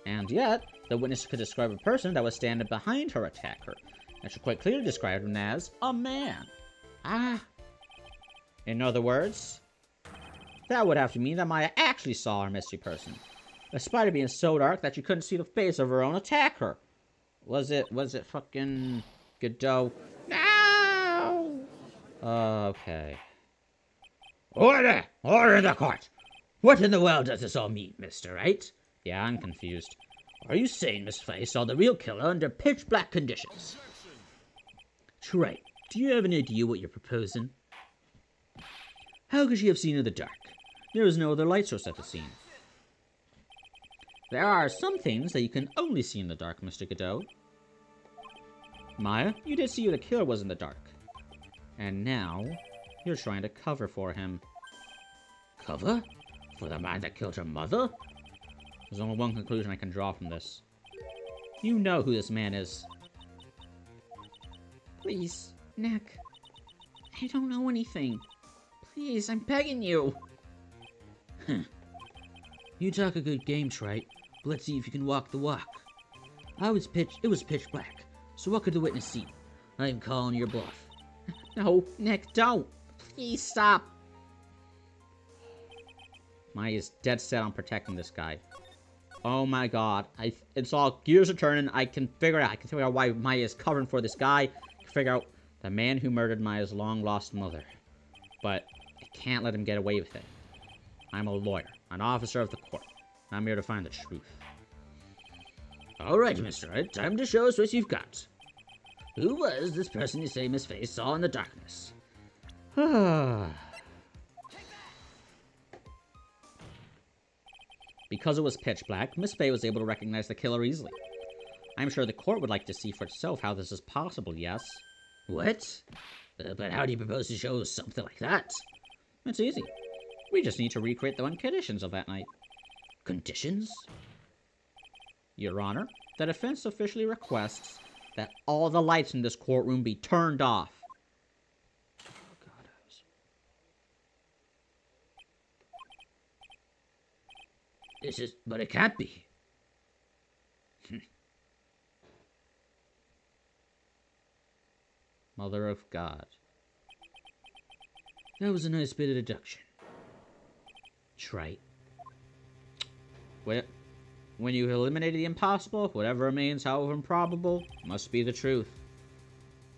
And yet, the witness could describe a person that was standing behind her attacker, and she quite clearly described him as a man. In other words, that would have to mean that Maya actually saw her mystery person, despite it being so dark that she couldn't see the face of her own attacker. Was it fucking Godot? No! Okay. Order! Order in the court! What in the world does this all mean, Mr. Wright? Yeah, I'm confused. Are you saying Miss Faye saw the real killer under pitch-black conditions? Wright, do you have an idea what you're proposing? How could she have seen in the dark? There was no other light source at the scene. There are some things that you can only see in the dark, Mr. Godot. Maya, you did see the killer was in the dark. And now, you're trying to cover for him. Cover? For the man that killed her mother? There's only one conclusion I can draw from this. You know who this man is. Please, Nick. I don't know anything. Please, I'm begging you. You talk a good game, Trite, but let's see if you can walk the walk. It was pitch black, so what could the witness see? I'm calling your bluff. No, Nick, don't. Please stop. Maya's dead set on protecting this guy. Oh my god. It's all gears are turning. I can figure it out. I can figure out why Maya is covering for this guy. I can figure out the man who murdered Maya's long-lost mother. But I can't let him get away with it. I'm a lawyer, an officer of the court. I'm here to find the truth. Alright, Mr. Wright, time to show us what you've got. Who was this person you say Miss Faye saw in the darkness? Because it was pitch black, Miss Faye was able to recognize the killer easily. I'm sure the court would like to see for itself how this is possible, yes? What? But how do you propose to show something like that? It's easy. We just need to recreate the conditions of that night. Conditions? Your Honor, the defense officially requests that all the lights in this courtroom be turned off. Oh, God, but it can't be. Mother of God. That was a nice bit of deduction. Trite. Wait. When you eliminated the impossible, whatever remains, however improbable, must be the truth.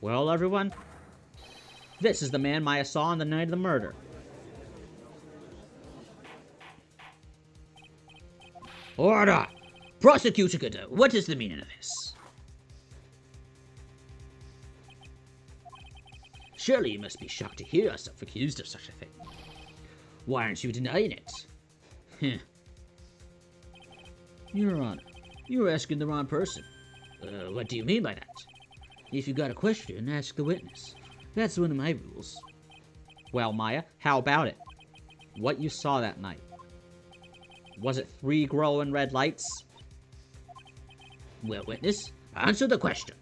Well, everyone, this is the man Maya saw on the night of the murder. Order! Prosecutor Gooder, what is the meaning of this? Surely you must be shocked to hear yourself accused of such a thing. Why aren't you denying it? Heh. Your Honor, you're asking the wrong person. What do you mean by that? If you got a question, ask the witness. That's one of my rules. Well, Maya, how about it? What you saw that night? Was it 3 glowing red lights? Well, witness, answer the question.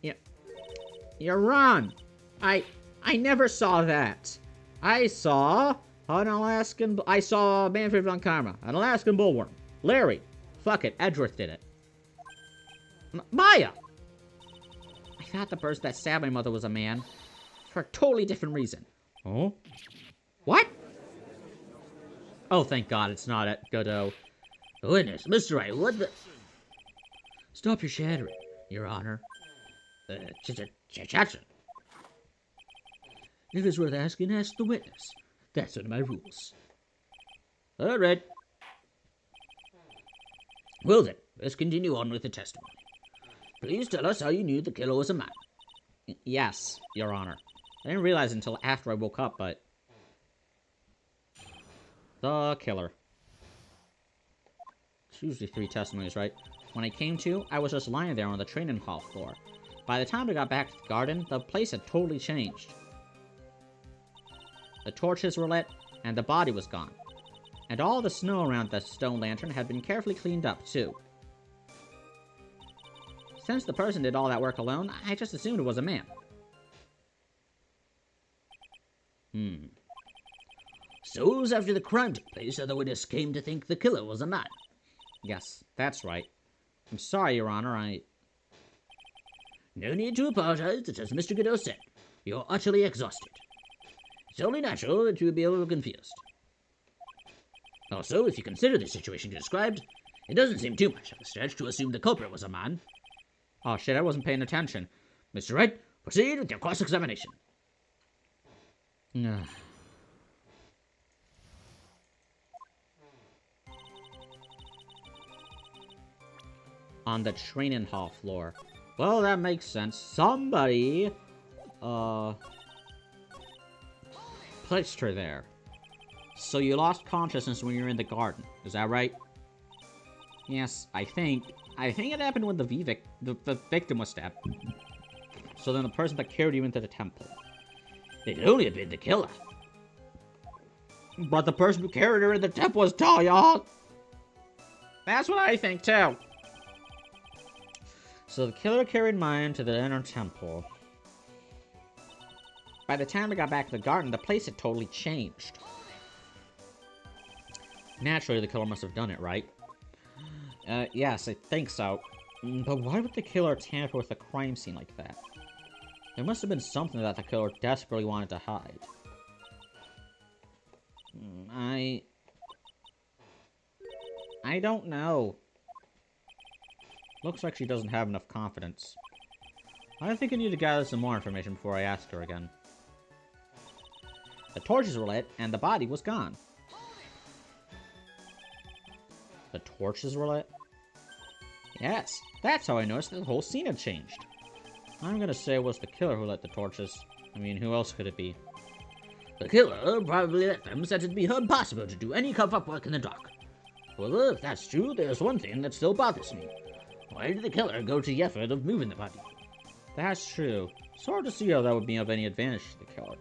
Yeah, you're wrong. I never saw that. I saw Manfred von Karma, an Alaskan bullworm. Larry. Fuck it, Edgeworth did it. Maya! I thought the person that stabbed my mother was a man. For a totally different reason. Oh? What? Oh, thank God it's not at Godot. Witness, Mr. Wright, what the... Stop your shattering, Your Honor. Chacha. If it's worth asking, ask the witness. That's one of my rules. All right. Well then, let's continue on with the testimony. Please tell us how you knew the killer was a man. Yes, Your Honor. I didn't realize until after I woke up, but... The killer. It's usually 3 testimonies, right? When I came to, I was just lying there on the training hall floor. By the time I got back to the garden, the place had totally changed. The torches were lit, and the body was gone. And all the snow around the stone lantern had been carefully cleaned up, too. Since the person did all that work alone, I just assumed it was a man. So it was after the crime took place that the witness came to think the killer was a man. Yes, that's right. I'm sorry, Your Honor, No need to apologize, it's as Mr. Godot said. You're utterly exhausted. It's only natural that you would be a little confused. Also, if you consider the situation you described, it doesn't seem too much of a stretch to assume the culprit was a man. Oh shit, I wasn't paying attention. Mr. Wright, proceed with your cross-examination. On the training hall floor. Well, that makes sense. Somebody, placed her there. So you lost consciousness when you were in the garden. Is that right? Yes, I think it happened when the victim was stabbed. So then the person that carried you into the temple. It could only have been the killer. But the person who carried her in the temple was tall, y'all. That's what I think, too. So the killer carried mine to the inner temple. By the time I got back to the garden, the place had totally changed. Naturally, the killer must have done it, right? Yes, I think so. But why would the killer tamper with a crime scene like that? There must have been something that the killer desperately wanted to hide. I don't know. Looks like she doesn't have enough confidence. I think I need to gather some more information before I ask her again. The torches were lit, and the body was gone. The torches were lit? Yes, that's how I noticed that the whole scene had changed. I'm gonna say it was the killer who lit the torches. I mean, who else could it be? The killer probably lit them since it'd be impossible to do any cover-up work in the dark. Well, if that's true, there's one thing that still bothers me. Why did the killer go to the effort of moving the body? That's true. It's hard to see how that would be of any advantage to the killer.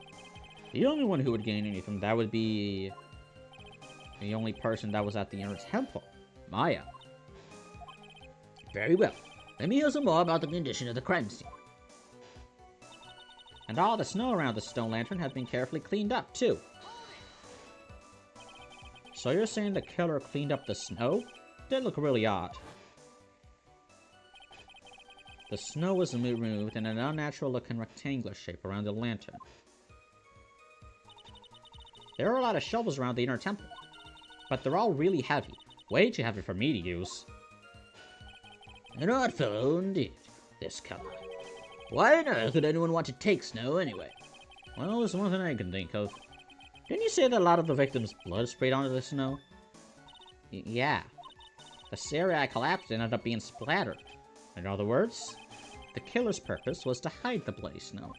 The only one who would gain anything from that would be the only person that was at the inner temple, Maya. Very well. Let me hear some more about the condition of the crime scene. And all the snow around the stone lantern had been carefully cleaned up, too. So you're saying the killer cleaned up the snow? Did look really odd. The snow was removed in an unnatural-looking rectangular shape around the lantern. There are a lot of shovels around the inner temple, but they're all really heavy. Way too heavy for me to use. An odd fellow indeed, this Keller. Why on earth would anyone want to take snow anyway? Well, there's one thing I can think of. Didn't you say that a lot of the victims' blood sprayed onto the snow? Yeah. The area I collapsed in ended up being splattered. In other words, the killer's purpose was to hide the bloody snow.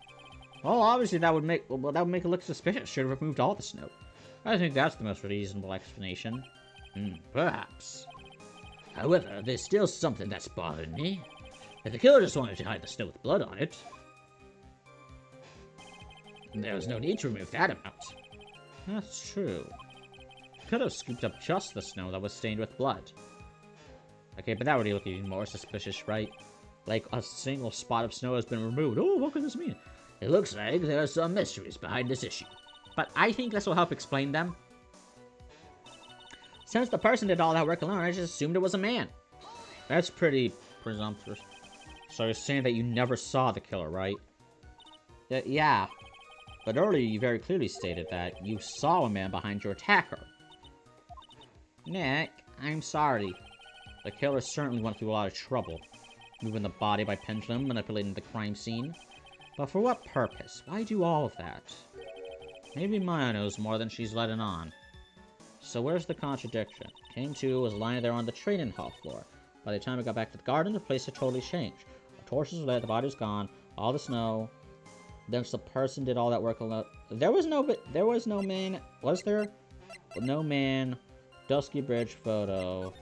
Well, obviously that would make it look suspicious. Should have removed all the snow. I think that's the most reasonable explanation. Perhaps. However, there's still something that's bothering me. If the killer just wanted to hide the snow with blood on it, there was no need to remove that amount. That's true. Could have scooped up just the snow that was stained with blood. Okay, but that would look even more suspicious, right? Like a single spot of snow has been removed. Oh, what could this mean? It looks like there are some mysteries behind this issue. But I think this will help explain them. Since the person did all that work alone, I just assumed it was a man. That's pretty presumptuous. So you're saying that you never saw the killer, right? Yeah. But earlier you very clearly stated that you saw a man behind your attacker. Nick, I'm sorry. The killer certainly went through a lot of trouble. Moving the body by pendulum, manipulating the crime scene. But for what purpose? Why do all of that? Maybe Maya knows more than she's letting on. So where's the contradiction? King 2 was lying there on the training hall floor. By the time I got back to the garden, the place had totally changed. The torches were lit, the body was gone, all the snow. Then the person did all that work alone. There was no man. Was there? No man. Dusky Bridge photo.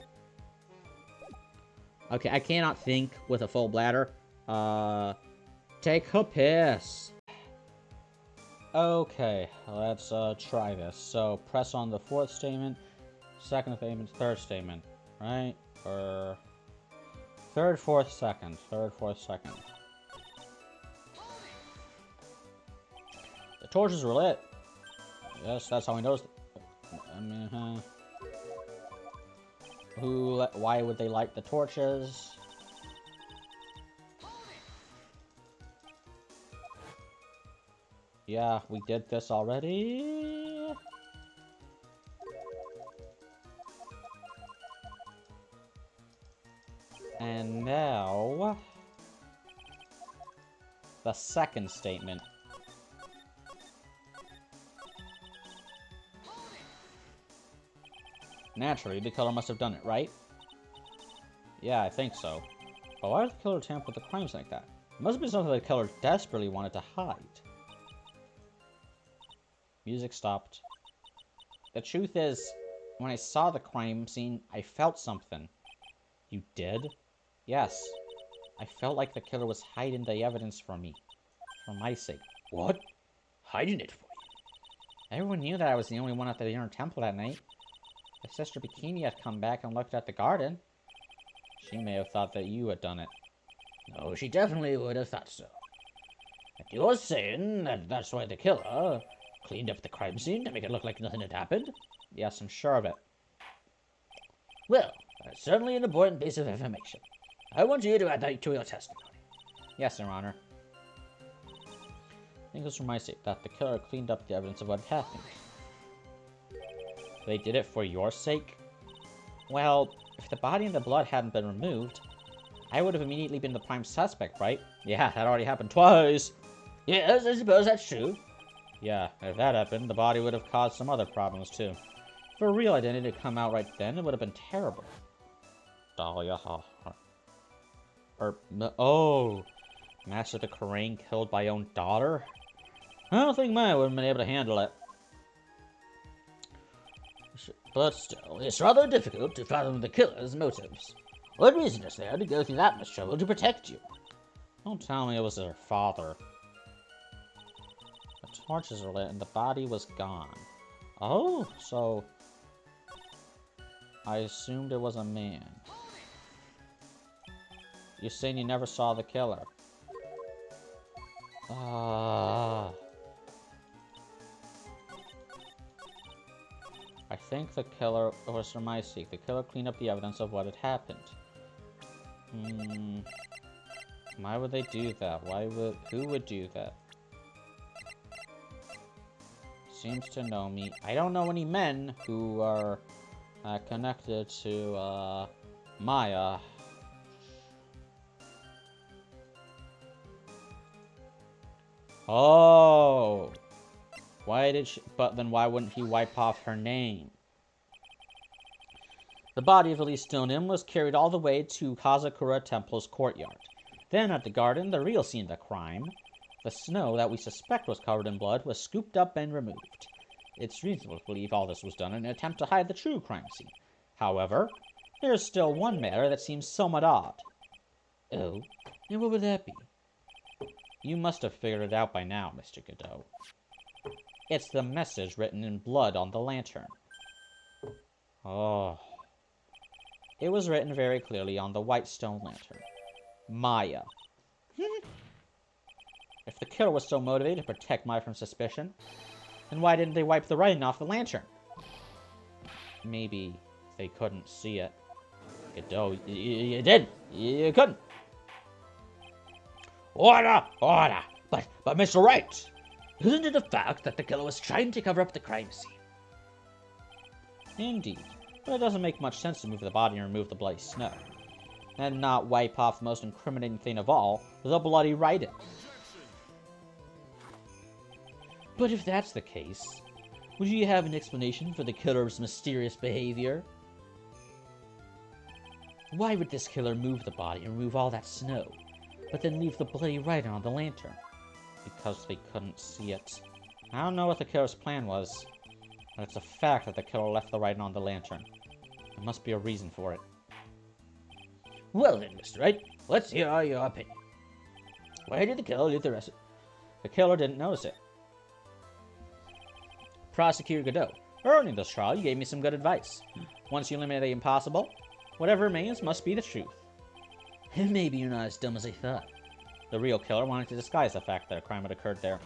Okay, I cannot think with a full bladder. Take a piss. Okay, let's try this. So press on the fourth statement, second statement, third statement, right? Or third, fourth, second. Third, fourth, second. The torches were lit. Yes, that's how we noticed. I mean, why would they light the torches? Yeah, we did this already. And now the second statement. Naturally, the killer must have done it, right? Yeah, I think so. But why did the killer tamper with the crimes like that? It must have been something the killer desperately wanted to hide. Music stopped. The truth is, when I saw the crime scene, I felt something. You did? Yes. I felt like the killer was hiding the evidence from me. For my sake. What? Hiding it for you? Everyone knew that I was the only one at the inner temple that night. If Sister Bikini had come back and looked at the garden, she may have thought that you had done it. No, she definitely would have thought so. And you're saying that that's why the killer cleaned up the crime scene to make it look like nothing had happened? Yes, I'm sure of it. Well, that's certainly an important piece of information. I want you to add that to your testimony. Yes, Your Honor. I think it's for my sake that the killer cleaned up the evidence of what happened. They did it for your sake? Well, if the body and the blood hadn't been removed, I would have immediately been the prime suspect, right? Yeah, that already happened twice. Yes, I suppose that's true. Yeah, if that happened, the body would have caused some other problems too. If her real identity had come out right then, it would have been terrible. Dahlia. Oh! Master the Karain killed by own daughter? I don't think Maya would have been able to handle it. But still, it's rather difficult to fathom the killer's motives. What reason is there to go through that much trouble to protect you? Don't tell me it was her father. The torches were lit and the body was gone. Oh, so I assumed it was a man. You're saying you never saw the killer? I think the killer was for my sake. The killer cleaned up the evidence of what had happened. Why would they do that? Who would do that? seems to know me. I don't know any men who are connected to Maya. Oh! Why did she... But then why wouldn't he wipe off her name? The body of Elise Stoneman was carried all the way to Kazakura Temple's courtyard. Then at the garden, the real scene of the crime, the snow that we suspect was covered in blood was scooped up and removed. It's reasonable to believe all this was done in an attempt to hide the true crime scene. However, there is still one matter that seems somewhat odd. Oh? And what would that be? You must have figured it out by now, Mr. Godot. It's the message written in blood on the lantern. Oh. It was written very clearly on the white stone lantern. Maya. If the killer was so motivated to protect Maya from suspicion, then why didn't they wipe the writing off the lantern? Maybe they couldn't see it. Godot, you didn't. You couldn't. Order! Order! But Mr. Wright, isn't it a fact that the killer was trying to cover up the crime scene? Indeed. But it doesn't make much sense to move the body and remove the bloody snow. And not wipe off the most incriminating thing of all, the bloody writing. But if that's the case, would you have an explanation for the killer's mysterious behavior? Why would this killer move the body and remove all that snow, but then leave the bloody writing on the lantern? Because they couldn't see it. I don't know what the killer's plan was, but it's a fact that the killer left the writing on the lantern. There must be a reason for it. Well then, Mr. Wright, let's hear your opinion. Why did the killer leave the rest? The killer didn't notice it. Prosecutor Godot, early in this trial, you gave me some good advice. Once you eliminate the impossible, whatever remains must be the truth. Maybe you're not as dumb as I thought. The real killer wanted to disguise the fact that a crime had occurred there.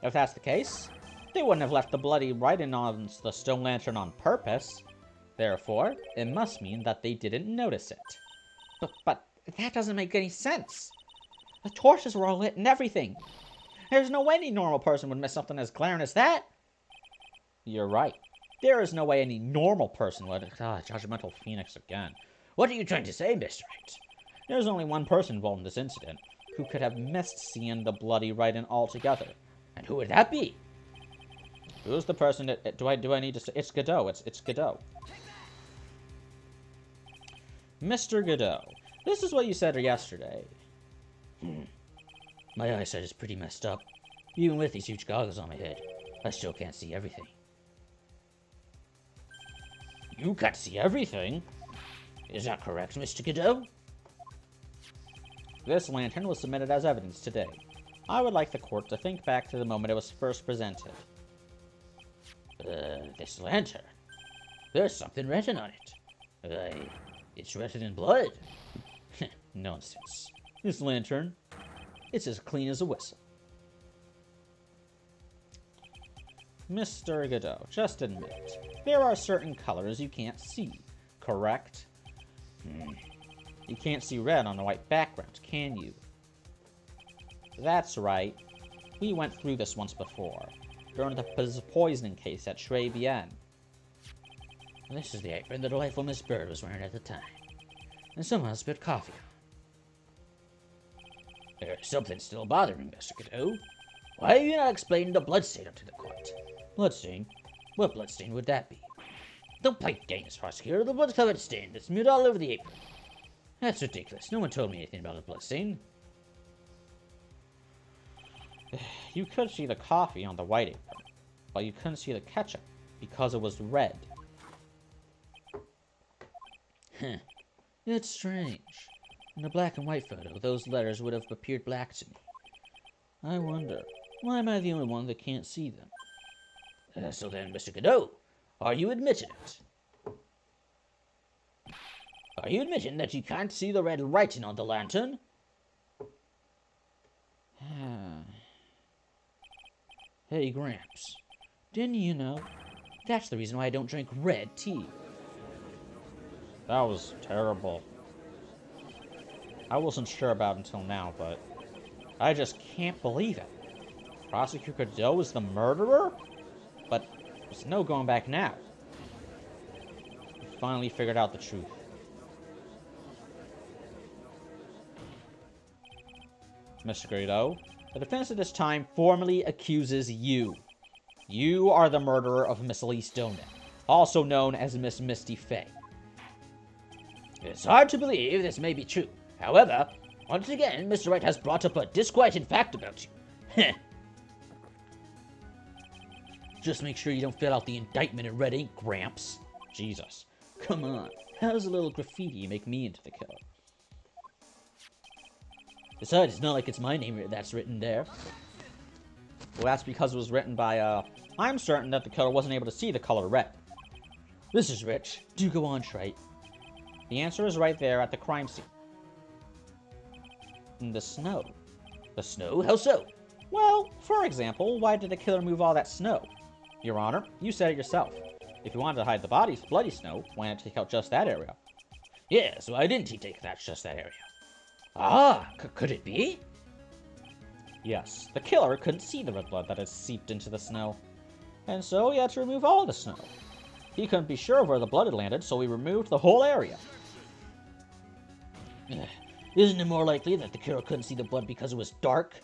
If that's the case, they wouldn't have left the bloody writing on the stone lantern on purpose. Therefore, it must mean that they didn't notice it. But that doesn't make any sense. The torches were all lit and everything. There's no way any normal person would miss something as glaring as that. You're right. There is no way any normal person would. Judgmental Phoenix again. What are you trying to say, Mr. Wright? There's only one person involved in this incident who could have missed seeing the bloody writing altogether. And who would that be? Who's the person that... Do I need to say... It's Godot. It's Godot. Mr. Godot, this is what you said yesterday. My eyesight is pretty messed up. Even with these huge goggles on my head, I still can't see everything. You can't see everything? Is that correct, Mr. Godot? This lantern was submitted as evidence today. I would like the court to think back to the moment it was first presented. This lantern? There's something written on it. It's written in blood. Nonsense. This lantern, it's as clean as a whistle. Mr. Godot, just admit, there are certain colors you can't see, correct? You can't see red on a white background, can you? That's right. We went through this once before, during the poisoning case at Tribulations. This is the apron the delightful Miss Bird was wearing at the time. And someone spilled coffee on. There's something still bothering Mr. Godot. Why have you not explained the bloodstain to the court? Bloodstain? What bloodstain would that be? Don't play games, prosecutor. The blood-covered stain that's smeared all over the apron. That's ridiculous. No one told me anything about a bloodstain. You could see the coffee on the white apron, but you couldn't see the ketchup because it was red. Huh. That's strange. In a black and white photo, those letters would have appeared black to me. I wonder, why am I the only one that can't see them? So then, Mr. Godot, are you admitting it? Are you admitting that you can't see the red writing on the lantern? Hey, Gramps, didn't you know? That's the reason why I don't drink red tea. That was terrible. I wasn't sure about it until now, but I just can't believe it. Prosecutor Doe is the murderer? But there's no going back now. We finally figured out the truth. Mr. Greedo, the defense at this time formally accuses you. You are the murderer of Miss Elise Donut, also known as Miss Misty Fey. It's hard to believe this may be true. However, once again, Mr. Wright has brought up a disquieting fact about you. Heh. Just make sure you don't fill out the indictment in red ink, Gramps. Jesus. Come on. How does a little graffiti make me into the killer? Besides, it's not like it's my name that's written there. Well, that's because it was written by, I'm certain that the killer wasn't able to see the color red. This is rich. Do go on, Trite. The answer is right there at the crime scene. In the snow. The snow? How so? Well, for example, why did the killer move all that snow? Your Honor, you said it yourself. If you wanted to hide the body's bloody snow, why not take out just that area? Yes, why didn't he take that just that area? Ah, could it be? Yes, the killer couldn't see the red blood that had seeped into the snow, and so he had to remove all the snow. He couldn't be sure of where the blood had landed, so he removed the whole area. Isn't it more likely that the killer couldn't see the blood because it was dark?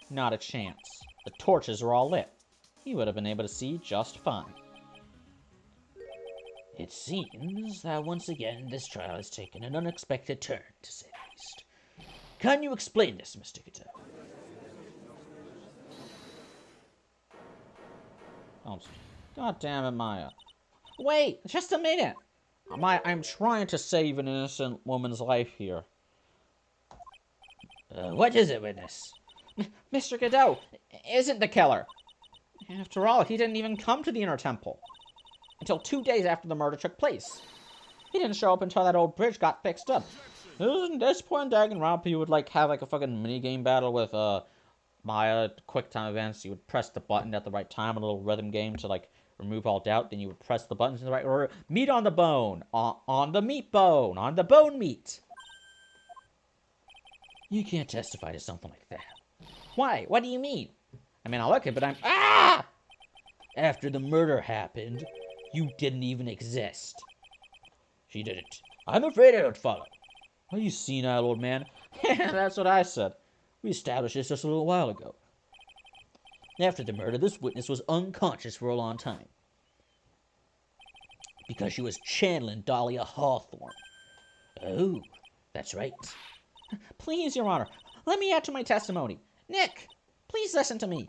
Not a chance. The torches were all lit. He would have been able to see just fine. It seems that once again this trial has taken an unexpected turn, to say the least. Can you explain this, Mr. Cato? Oh, God damn it, Maya. Wait, just a minute. I'm trying to save an innocent woman's life here. What is it, witness? Mr. Godot isn't the killer. After all, he didn't even come to the Inner Temple until 2 days after the murder took place. He didn't show up until that old bridge got fixed up. At this point in Danganronpa, you would have a fucking minigame battle with Maya, quick time events. You would press the button at the right time, a little rhythm game to remove all doubt. Then you would press the buttons in the right order. Meat on the bone, on the meat bone, on the bone meat. You can't testify to something like that. Why? What do you mean? I mean, I like it, but I'm... After the murder happened, you didn't even exist. She didn't. I'm afraid I don't follow. Are you senile, old man? That's what I said. We established this just a little while ago. After the murder, this witness was unconscious for a long time. Because she was channeling Dahlia Hawthorne. Oh, that's right. Please, Your Honor, let me add to my testimony. Nick, please listen to me.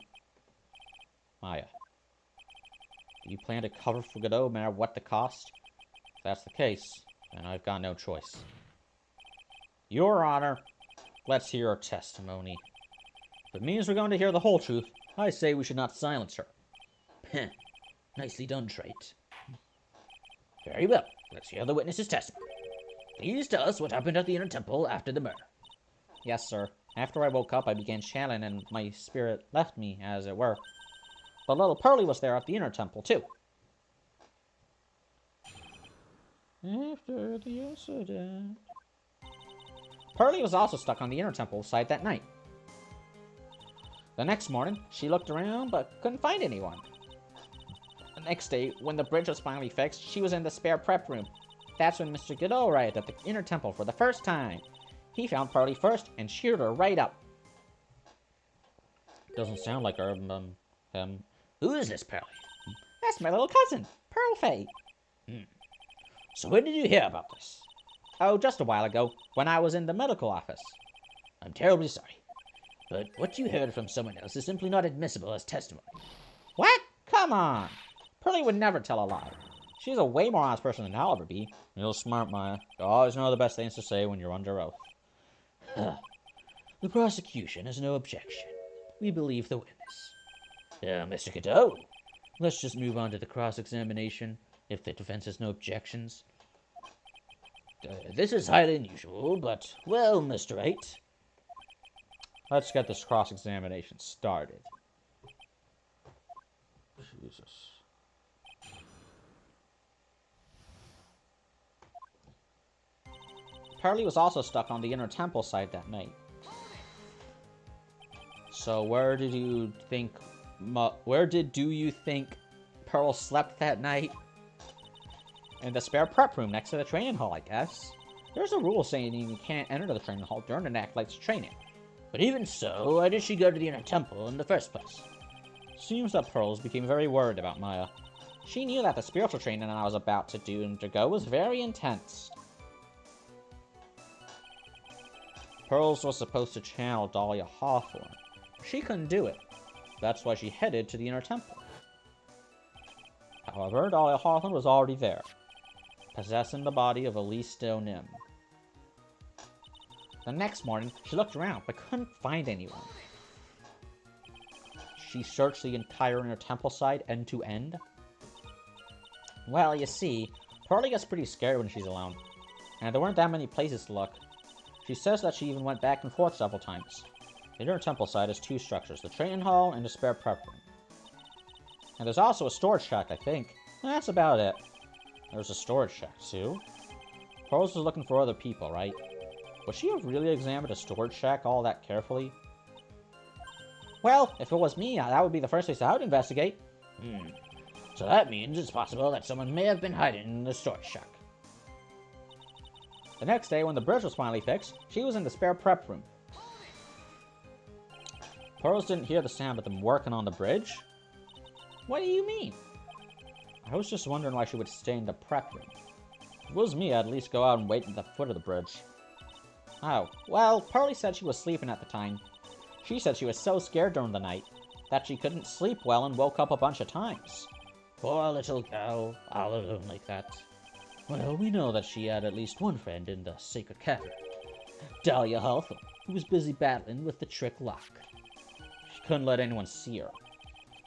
Maya, do you plan to cover for Godot no matter what the cost? If that's the case, then I've got no choice. Your Honor, let's hear her testimony. If it means we're going to hear the whole truth, I say we should not silence her. Heh. Nicely done, Trite. Very well. Let's hear the witness's testimony. Please tell us what happened at the Inner Temple after the murder. Yes, sir. After I woke up, I began channeling, and my spirit left me, as it were. But little Pearly was there at the Inner Temple, too. After the incident... Pearly was also stuck on the Inner Temple site that night. The next morning, she looked around, but couldn't find anyone. The next day, when the bridge was finally fixed, she was in the spare prep room. That's when Mr. Godot arrived at the Inner Temple for the first time. He found Pearly first and cheered her right up. Doesn't sound like her, him. Who is this Pearly? That's my little cousin, Pearl Fay. So when did you hear about this? Oh, just a while ago, when I was in the medical office. I'm terribly sorry, but what you heard from someone else is simply not admissible as testimony. What? Come on! Pearly would never tell a lie. She's a way more honest person than I'll ever be. You're smart, Maya. You always know the best things to say when you're under oath. The prosecution has no objection. We believe the witness. Mr. Cadeau, let's just move on to the cross-examination, if the defense has no objections. This is highly unusual, but, well, Mr. Wright. Let's get this cross-examination started. Jesus. Pearly was also stuck on the Inner Temple site that night. So where did you think Pearl slept that night? In the spare prep room next to the training hall, I guess. There's a rule saying you can't enter the training hall during an acolyte's training. But even so, why did she go to the inner temple in the first place? Seems that Pearls became very worried about Maya. She knew that the spiritual training I was about to do undergo was very intense. Pearls was supposed to channel Dahlia Hawthorne. She couldn't do it. That's why she headed to the inner temple. However, Dahlia Hawthorne was already there, possessing the body of Elise Stonim. The next morning, she looked around but couldn't find anyone. She searched the entire inner temple side end to end. Well, you see, Pearlie gets pretty scared when she's alone, and there weren't that many places to look. She says that she even went back and forth several times. The inner temple side has two structures, the training hall and the spare prep room. And there's also a storage shack, I think. That's about it. There's a storage shack, too. Pearls was looking for other people, right? Would she have really examined a storage shack all that carefully? Well, if it was me, that would be the first place I would investigate. So that means it's possible that someone may have been hiding in the storage shack. The next day, when the bridge was finally fixed, she was in the spare prep room. Pearls didn't hear the sound of them working on the bridge. What do you mean? I was just wondering why she would stay in the prep room. If it was me, I'd at least go out and wait at the foot of the bridge. Oh, well, Pearlie said she was sleeping at the time. She said she was so scared during the night that she couldn't sleep well and woke up a bunch of times. Poor little girl, all alone like that. Well, we know that she had at least one friend in the sacred cavern. Dahlia Hawthorne, who was busy battling with the trick lock. She couldn't let anyone see her,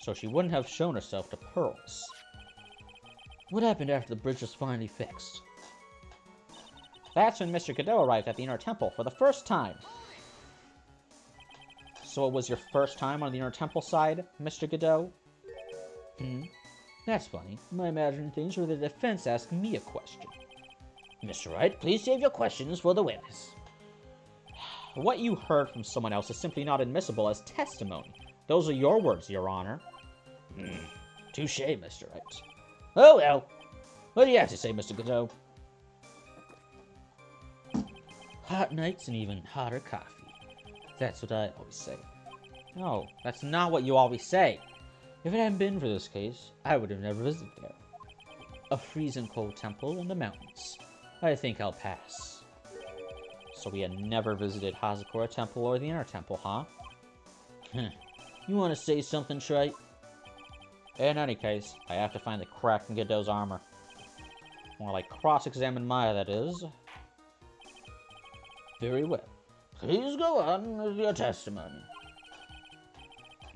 so she wouldn't have shown herself to Pearls. What happened after the bridge was finally fixed? That's when Mr. Godot arrived at the inner temple for the first time. So it was your first time on the inner temple side, Mr. Godot? That's funny. My imagining things were the defense asking me a question. Mr. Wright, please save your questions for the witness. What you heard from someone else is simply not admissible as testimony. Those are your words, Your Honor. Touche, Mr. Wright. Oh well. What do you have to say, Mr. Godot? Hot nights and even hotter coffee. That's what I always say. No, that's not what you always say. If it hadn't been for this case, I would have never visited there. A freezing cold temple in the mountains. I think I'll pass. So we had never visited Hazakura Temple or the Inner Temple, huh? You want to say something, Shrite? In any case, I have to find the crack in Godot's armor. More like cross-examine Maya, that is. Very well. Please go on with your testimony.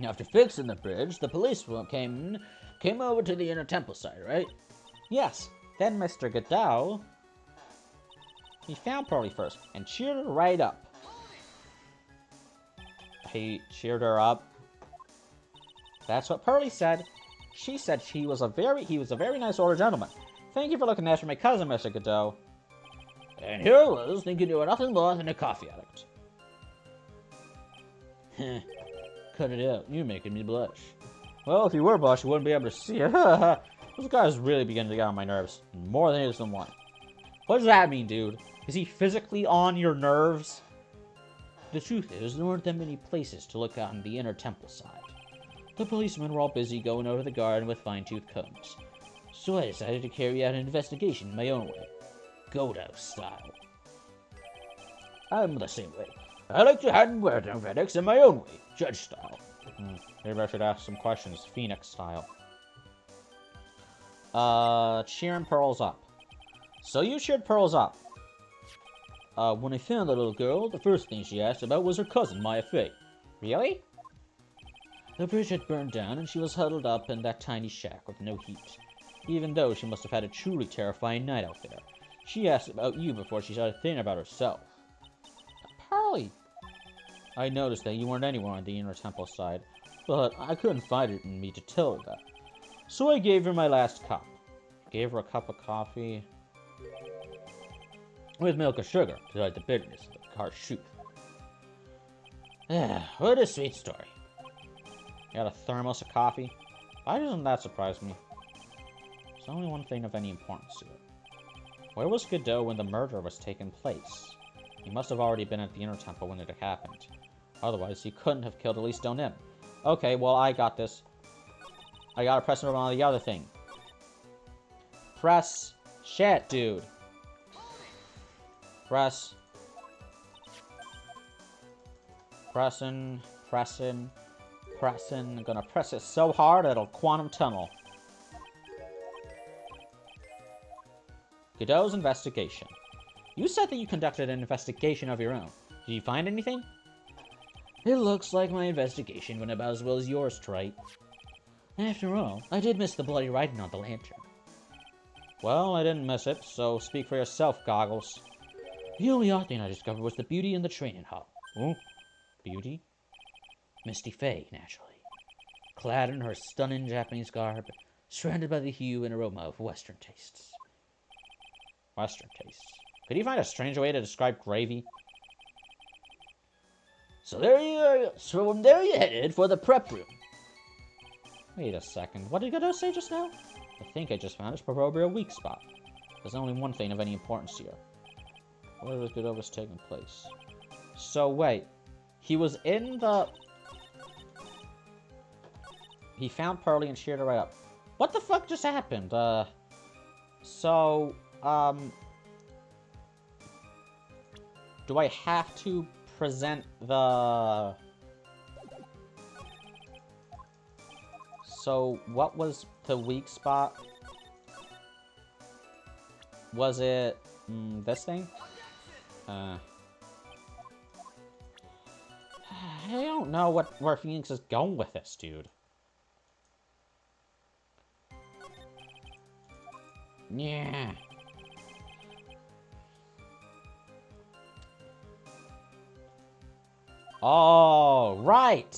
After fixing the bridge, the police came over to the inner temple side, right? Yes. Then Mr. Godot... He found Pearlie first and cheered her right up. He cheered her up? That's what Pearlie said. She said he was a very nice older gentleman. Thank you for looking after my cousin, Mr. Godot. And here I was, thinking you were nothing more than a coffee addict. Cut it out, you're making me blush. Well, if you were blush, you wouldn't be able to see it. Those guys really beginning to get on my nerves. More than it is than one. What does that mean, dude? Is he physically on your nerves? The truth is, there weren't that many places to look out on the inner temple side. The policemen were all busy going over the garden with fine-tooth combs. So I decided to carry out an investigation my own way. Godot style. I'm the same way. I like to handle verdicts in my own way, judge style. Maybe I should ask some questions, Phoenix style. Cheering Pearls up. So you cheered Pearls up. When I found the little girl, the first thing she asked about was her cousin, Maya Fey. Really? The bridge had burned down and she was huddled up in that tiny shack with no heat. Even though she must have had a truly terrifying night out there. She asked about you before she started thinking about herself. Pearlie! I noticed that you weren't anywhere on the inner temple side, but I couldn't find it in me to tell her that. So I gave her my last cup. Gave her a cup of coffee. With milk and sugar to hide the bitterness of the harsh truth. What a sweet story. You got a thermos of coffee? Why doesn't that surprise me? There's only one thing of any importance here. Where was Godot when the murder was taking place? He must have already been at the Inner Temple when it happened. Otherwise, he couldn't have killed Elise Donim. Okay, well, I got this. I gotta press over on the other thing. Press. Shit, dude. Press. Pressing. Pressing. Pressing. I'm gonna press it so hard it'll quantum tunnel. Godot's investigation. You said that you conducted an investigation of your own. Did you find anything? It looks like my investigation went about as well as yours, Trite. After all, I did miss the bloody writing on the lantern. Well, I didn't miss it, so speak for yourself, Goggles. The only odd thing I discovered was the beauty in the training hall. Oh, beauty? Misty Faye, naturally. Clad in her stunning Japanese garb, surrounded by the hue and aroma of Western tastes. Western tastes. Could you find a stranger way to describe gravy? So from there you headed for the prep room. Wait a second, what did Godot say just now? I think I just found his proverbial weak spot. There's only one thing of any importance here. Where was Godot was taking place? So wait, he was in the... He found Pearly and cheered her right up. What the fuck just happened? Do I have to present the... So, what was the weak spot? Was it... this thing? I don't know where Phoenix is going with this, dude. Yeah. Oh, right.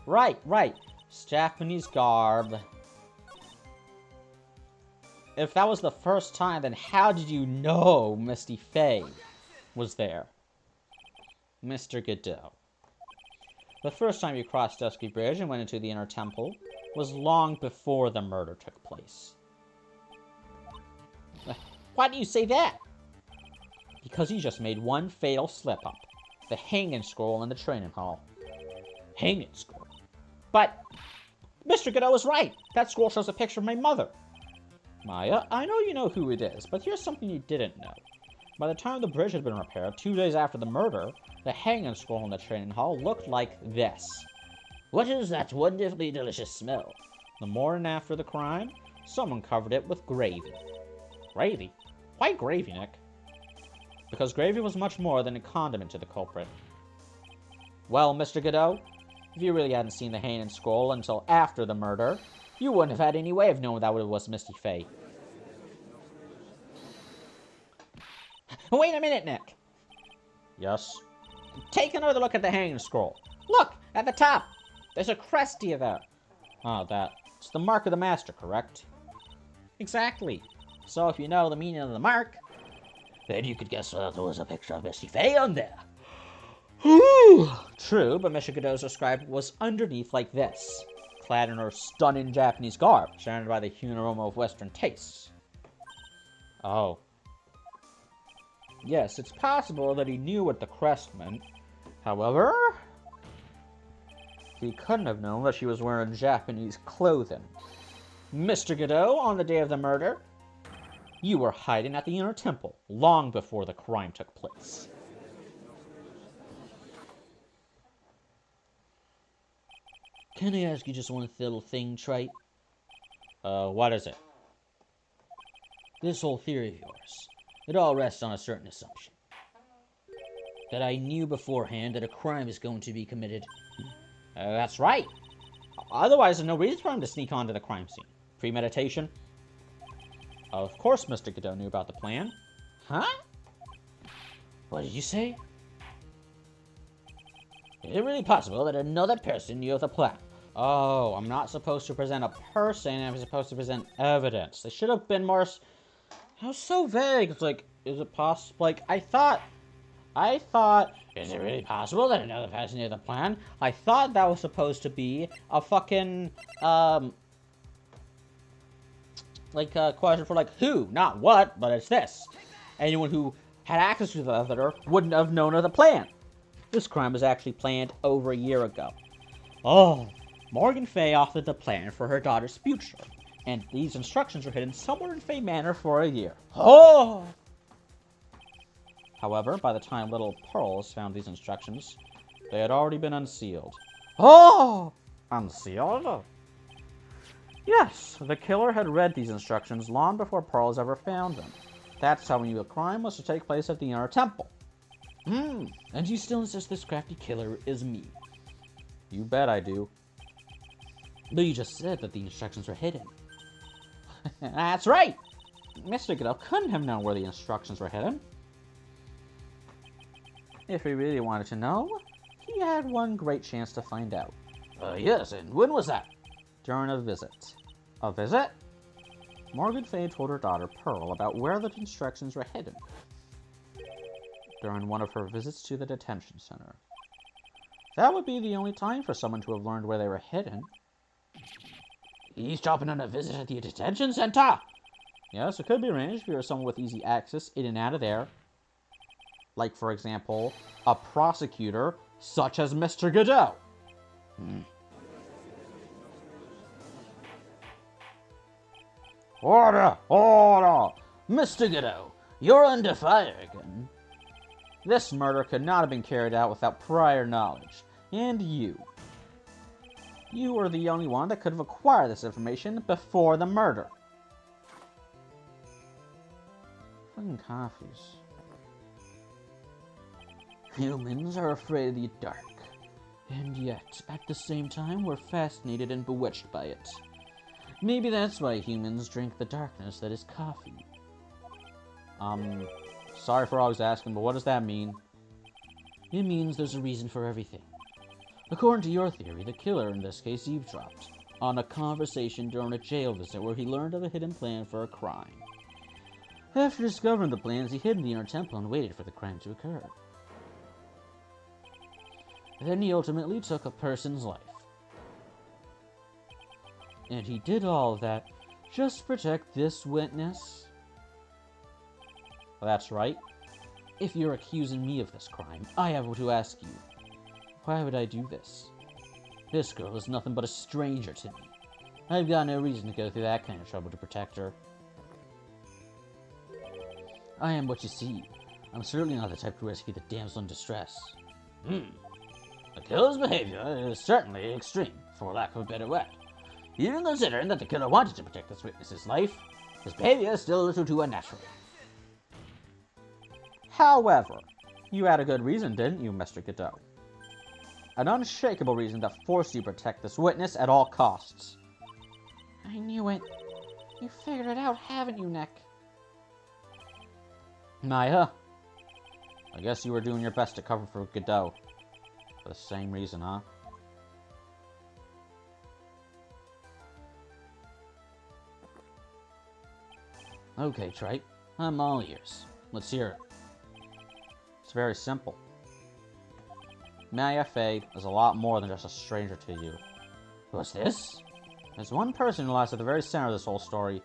Right. Japanese garb. If that was the first time, then how did you know Misty Faye was there? Mr. Godot. The first time you crossed Dusky Bridge and went into the Inner Temple was long before the murder took place. Why do you say that? Because you just made one fatal slip-up. The hanging scroll in the training hall. Hanging scroll? But Mr. Godot was right. That scroll shows a picture of my mother. Maya, I know you know who it is, but here's something you didn't know. By the time the bridge had been repaired, 2 days after the murder, the hanging scroll in the training hall looked like this. What is that wonderfully delicious smell? The morning after the crime, someone covered it with gravy. Gravy? Why gravy, Nick? Because gravy was much more than a condiment to the culprit. Well, Mr. Godot, if you really hadn't seen the hanging scroll until after the murder, you wouldn't have had any way of knowing that it was Misty Faye. Wait a minute, Nick. Yes? Take another look at the hanging scroll. Look, at the top. There's a crestia there. Oh, it's the mark of the master, correct? Exactly. So if you know the meaning of the mark, then you could guess there was a picture of Misty Faye on there. True, but Mr. Godot's described was underneath like this, clad in her stunning Japanese garb, surrounded by the hue and aroma of Western tastes. Oh. Yes, it's possible that he knew what the crest meant. However, he couldn't have known that she was wearing Japanese clothing. Mr. Godot, on the day of the murder, you were hiding at the Inner Temple long before the crime took place. Can I ask you just one little thing, Trite? What is it? This whole theory of yours, it all rests on a certain assumption. That I knew beforehand that a crime is going to be committed. That's right. Otherwise, there's no reason for him to sneak onto the crime scene. Premeditation? Of course Mr. Godot knew about the plan. Huh? What did you say? Is it really possible that another person knew of the plan? Oh, I'm not supposed to present a person, I'm supposed to present evidence. They should have been more... How so vague? It's like, is it possible? Like, I thought I thought, is it really possible that another person knew the plan? I thought that was supposed to be a fucking, like a question for like who, not what, but it's this. Anyone who had access to the letter wouldn't have known of the plan. This crime was actually planned over a year ago. Oh, Morgan Fay authored the plan for her daughter's future, and these instructions were hidden somewhere in Fay Manor for a year. Oh! However, by the time little Pearls found these instructions, they had already been unsealed. Oh! Unsealed? Yes, the killer had read these instructions long before Pearls ever found them. That's how we knew the crime was to take place at the Inner Temple. And you still insist this crafty killer is me? You bet I do. But you just said that the instructions were hidden. That's right! Mr. Godot couldn't have known where the instructions were hidden. If he really wanted to know, he had one great chance to find out. Yes, and when was that? During a visit. A visit? Morgan Fay told her daughter, Pearl, about where the instructions were hidden. During one of her visits to the detention center. That would be the only time for someone to have learned where they were hidden. Eavesdropping on a visit at the detention center? Yes, it could be arranged if you were someone with easy access in and out of there. Like, for example, a prosecutor such as Mr. Godot. Order! Order! Mr. Godot, you're under fire again. This murder could not have been carried out without prior knowledge. And you. You were the only one that could have acquired this information before the murder. Fucking coffees. Humans are afraid of the dark. And yet, at the same time, we're fascinated and bewitched by it. Maybe that's why humans drink the darkness that is coffee. Sorry for always asking, but what does that mean? It means there's a reason for everything. According to your theory, the killer in this case eavesdropped on a conversation during a jail visit where he learned of a hidden plan for a crime. After discovering the plans, he hid in the Inner Temple and waited for the crime to occur. Then he ultimately took a person's life. And he did all of that just to protect this witness? Well, that's right. If you're accusing me of this crime, I have to ask you, why would I do this? This girl is nothing but a stranger to me. I've got no reason to go through that kind of trouble to protect her. I am what you see. I'm certainly not the type to rescue the damsel in distress. The killer's behavior is certainly extreme, for lack of a better word. Even considering that the killer wanted to protect this witness's life, his behavior is still a little too unnatural. However, you had a good reason, didn't you, Mr. Godot? An unshakable reason that forced you to protect this witness at all costs. I knew it. You figured it out, haven't you, Nick? Maya, I guess you were doing your best to cover for Godot. For the same reason, huh? Okay, Trite. I'm all ears. Let's hear it. It's very simple. Maya Fey is a lot more than just a stranger to you. What's this? There's one person who lies at the very center of this whole story.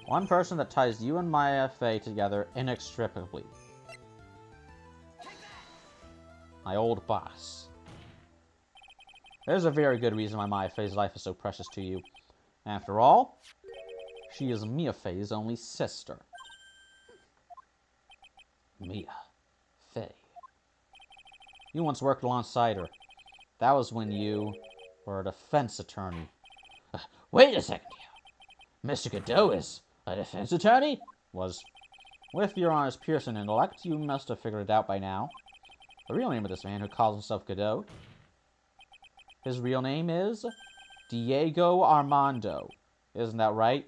One person that ties you and Maya Fey together inextricably. My old boss. There's a very good reason why Maya Fey's life is so precious to you. After all, she is Mia Fey's only sister. Mia Fey. You once worked alongside her. That was when you were a defense attorney. Wait a second here. Mr. Godot is a defense attorney? Was. With your honest Pearson intellect, you must have figured it out by now. The real name of this man who calls himself Godot. His real name is Diego Armando. Isn't that right?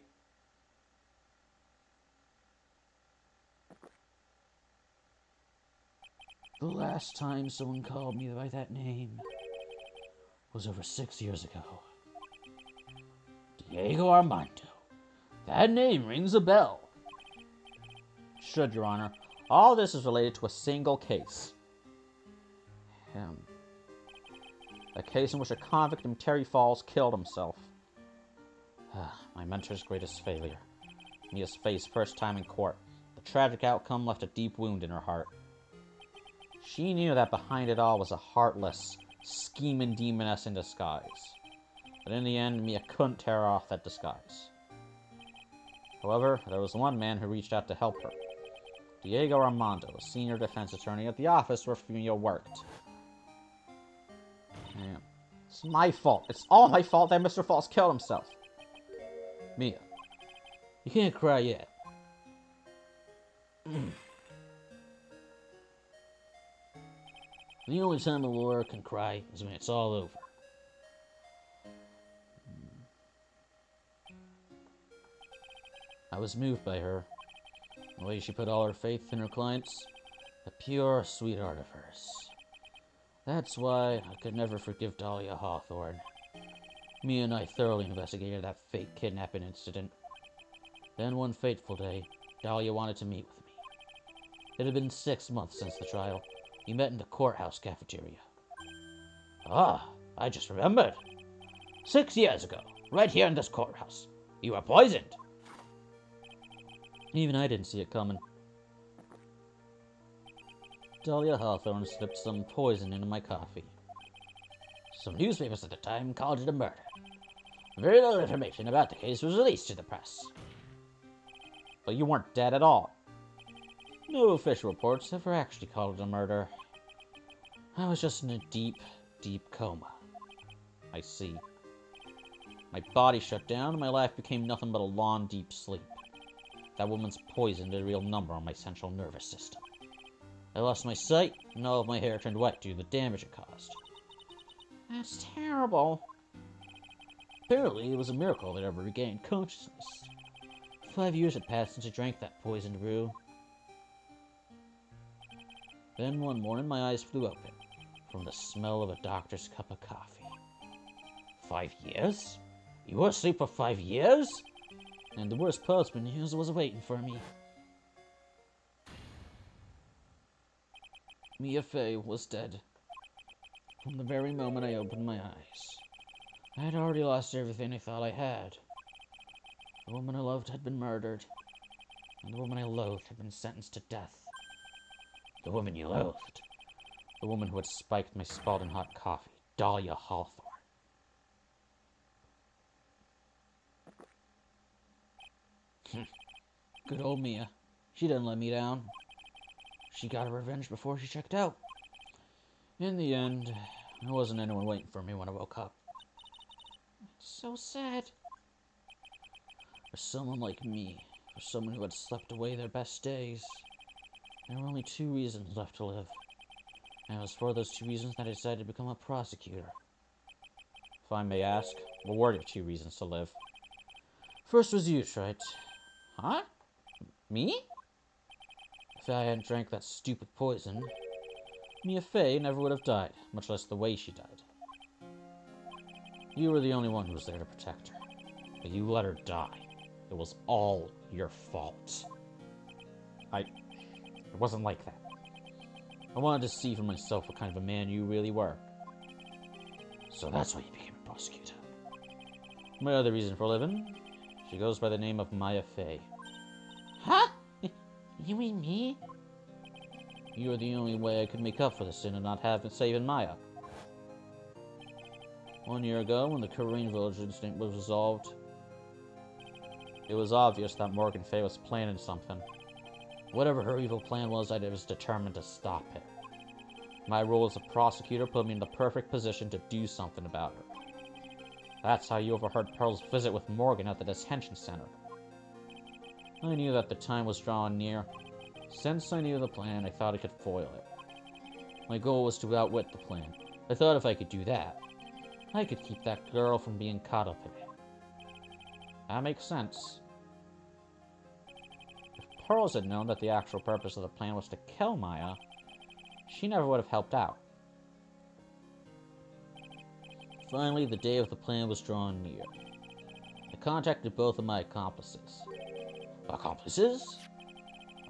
The last time someone called me by that name was over 6 years ago. Diego Armando. That name rings a bell. Should, Your Honor. All this is related to a single case. A case in which a convict named Terry Falls killed himself. My mentor's greatest failure. Mia's Faye's first time in court. The tragic outcome left a deep wound in her heart. She knew that behind it all was a heartless, scheming demoness in disguise. But in the end, Mia couldn't tear off that disguise. However, there was one man who reached out to help her. Diego Armando, a senior defense attorney at the office where Mia worked. Damn. It's my fault. It's all my fault that Mr. Falls killed himself. Mia, you can't cry yet. The only time a lawyer can cry is when it's all over. I was moved by her. The way she put all her faith in her clients. The pure sweetheart of hers. That's why I could never forgive Dahlia Hawthorne. Mia and I thoroughly investigated that fake kidnapping incident. Then one fateful day, Dahlia wanted to meet with me. It had been 6 months since the trial. We met in the courthouse cafeteria. Ah, I just remembered. 6 years ago, right here in this courthouse, you were poisoned. Even I didn't see it coming. Dahlia Hawthorne slipped some poison into my coffee. Some newspapers at the time called it a murder. Very little information about the case was released to the press. But you weren't dead at all. No official reports ever actually called it a murder. I was just in a deep, deep coma. I see. My body shut down and my life became nothing but a long, deep sleep. That woman's poison did a real number on my central nervous system. I lost my sight, and all of my hair turned white due to the damage it caused. That's terrible. Apparently, it was a miracle that I ever regained consciousness. 5 years had passed since I drank that poisoned brew. Then one morning, my eyes flew open from the smell of a doctor's cup of coffee. 5 years? You were asleep for 5 years? And the worst possible news was waiting for me. Mia Fey was dead. From the very moment I opened my eyes. I had already lost everything I thought I had. The woman I loved had been murdered. And the woman I loathed had been sentenced to death. The woman you loathed. The woman who had spiked my scalding hot coffee. Dahlia Hawthorne. Good old Mia. She didn't let me down. She got her revenge before she checked out. In the end, there wasn't anyone waiting for me when I woke up. It's so sad. For someone like me, for someone who had slept away their best days, there were only 2 reasons left to live. And it was for those 2 reasons that I decided to become a prosecutor. If I may ask, what were your 2 reasons to live? First was you, Wright. Huh? Me? If I hadn't drank that stupid poison, Mia Fey never would have died, much less the way she died. You were the only one who was there to protect her, but you let her die. It was all your fault. It wasn't like that. I wanted to see for myself what kind of a man you really were. So that's why you became a prosecutor. My other reason for living, she goes by the name of Maya Fey. Huh? You mean me? You were the only way I could make up for the sin of not having saving Maya. 1 year ago, when the Korean village incident was resolved, it was obvious that Morgan Fey was planning something. Whatever her evil plan was, I was determined to stop it. My role as a prosecutor put me in the perfect position to do something about her. That's how you overheard Pearl's visit with Morgan at the detention center. I knew that the time was drawing near. Since I knew the plan, I thought I could foil it. My goal was to outwit the plan. I thought if I could do that, I could keep that girl from being caught up in it. That makes sense. If Pearls had known that the actual purpose of the plan was to kill Maya, she never would have helped out. Finally, the day of the plan was drawing near. I contacted both of my accomplices. Accomplices?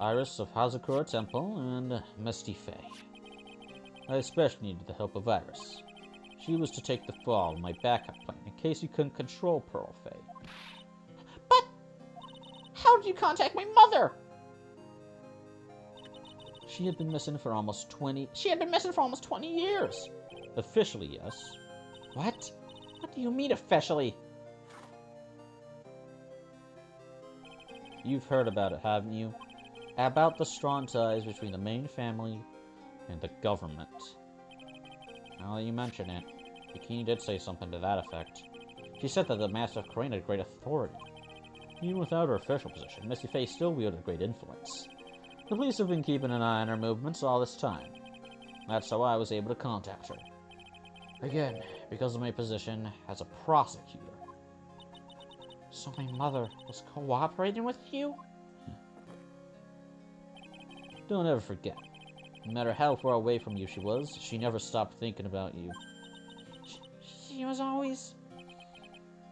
Iris of Hazakura Temple, and Misty Faye. I especially needed the help of Iris. She was to take the fall in my backup plan in case you couldn't control Pearl Faye. But how did you contact my mother? She had been missing for almost 20 years. Officially, yes. What? What do you mean officially? You've heard about it, haven't you? About the strong ties between the main family and the government. Now that you mention it, Bikini did say something to that effect. She said that the Master of Crane had great authority. Even without her official position, Misty Faye still wielded great influence. The police have been keeping an eye on her movements all this time. That's how I was able to contact her. Again, because of my position as a prosecutor. So my mother was cooperating with you? Don't ever forget. No matter how far away from you she was, she never stopped thinking about you. She was always...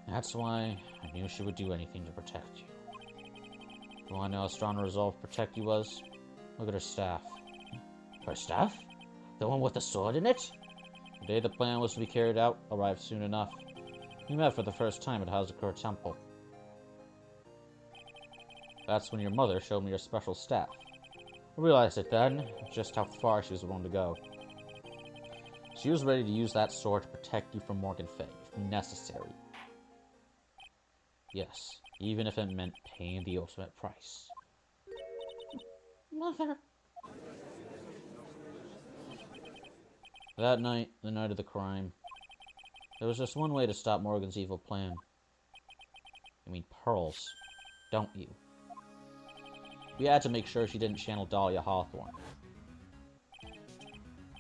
That's why I knew she would do anything to protect you. You want to know how strong her resolve to protect you was? Look at her staff. Her staff? The one with the sword in it? The day the plan was to be carried out arrived soon enough. We met for the first time at Hazakura Temple. That's when your mother showed me your special staff. I realized it then, just how far she was willing to go. She was ready to use that sword to protect you from Morgan Faye, if necessary. Yes, even if it meant paying the ultimate price. Mother... That night, the night of the crime, there was just one way to stop Morgan's evil plan. You mean pearls, don't you? We had to make sure she didn't channel Dahlia Hawthorne.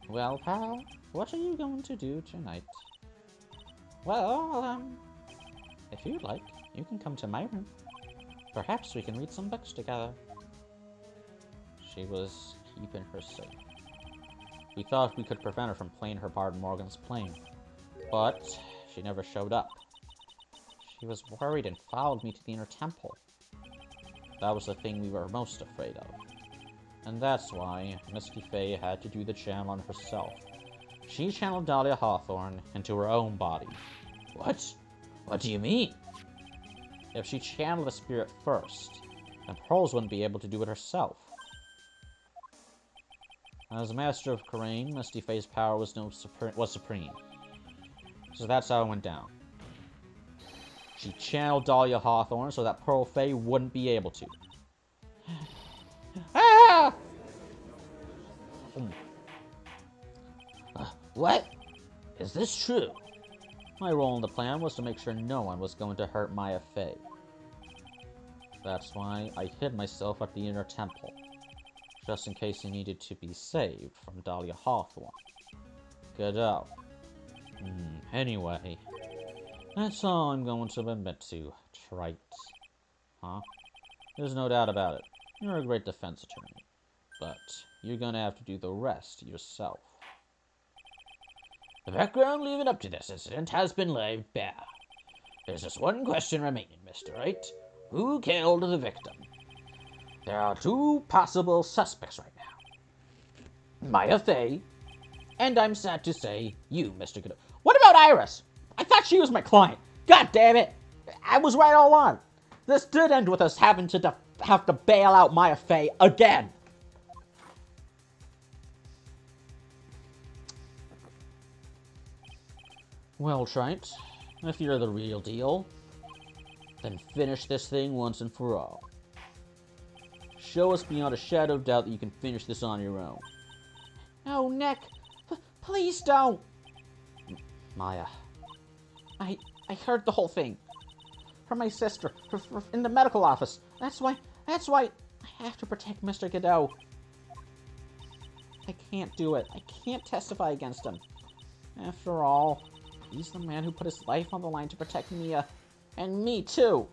Well, pal, what are you going to do tonight? Well, if you'd like, you can come to my room. Perhaps we can read some books together. She was keeping her safe. We thought we could prevent her from playing her part in Morgan's plane, but she never showed up. She was worried and followed me to the inner temple. That was the thing we were most afraid of. And that's why Misty Faye had to do the channeling herself. She channeled Dahlia Hawthorne into her own body. What? What do you mean? If she channeled the spirit first, then Pearls wouldn't be able to do it herself. As Master of Karain, Misty Faye's power was supreme. So that's how it went down. She channeled Dahlia Hawthorne so that Pearl Faye wouldn't be able to. Ah! What? Is this true? My role in the plan was to make sure no one was going to hurt Maya Faye. That's why I hid myself at the inner temple, just in case he needed to be saved from Dahlia Hawthorne. Good out. Anyway, that's all I'm going to admit to, Trite. Huh? There's no doubt about it. You're a great defense attorney. But you're gonna have to do the rest yourself. The background leading up to this incident has been laid bare. There's just one question remaining, Mr. Wright. Who killed the victim? There are two possible suspects right now. Maya Faye, and I'm sad to say, you, Mr. Godot. What about Iris? I thought she was my client. God damn it! I was right all along. This did end with us having to have to bail out Maya Faye again. Well, Trite, if you're the real deal, then finish this thing once and for all. Show us beyond a shadow of doubt that you can finish this on your own. No, Nick. Please don't. Maya. I heard the whole thing. From my sister. In the medical office. That's why I have to protect Mr. Godot. I can't do it. I can't testify against him. After all, he's the man who put his life on the line to protect Mia. And me, too.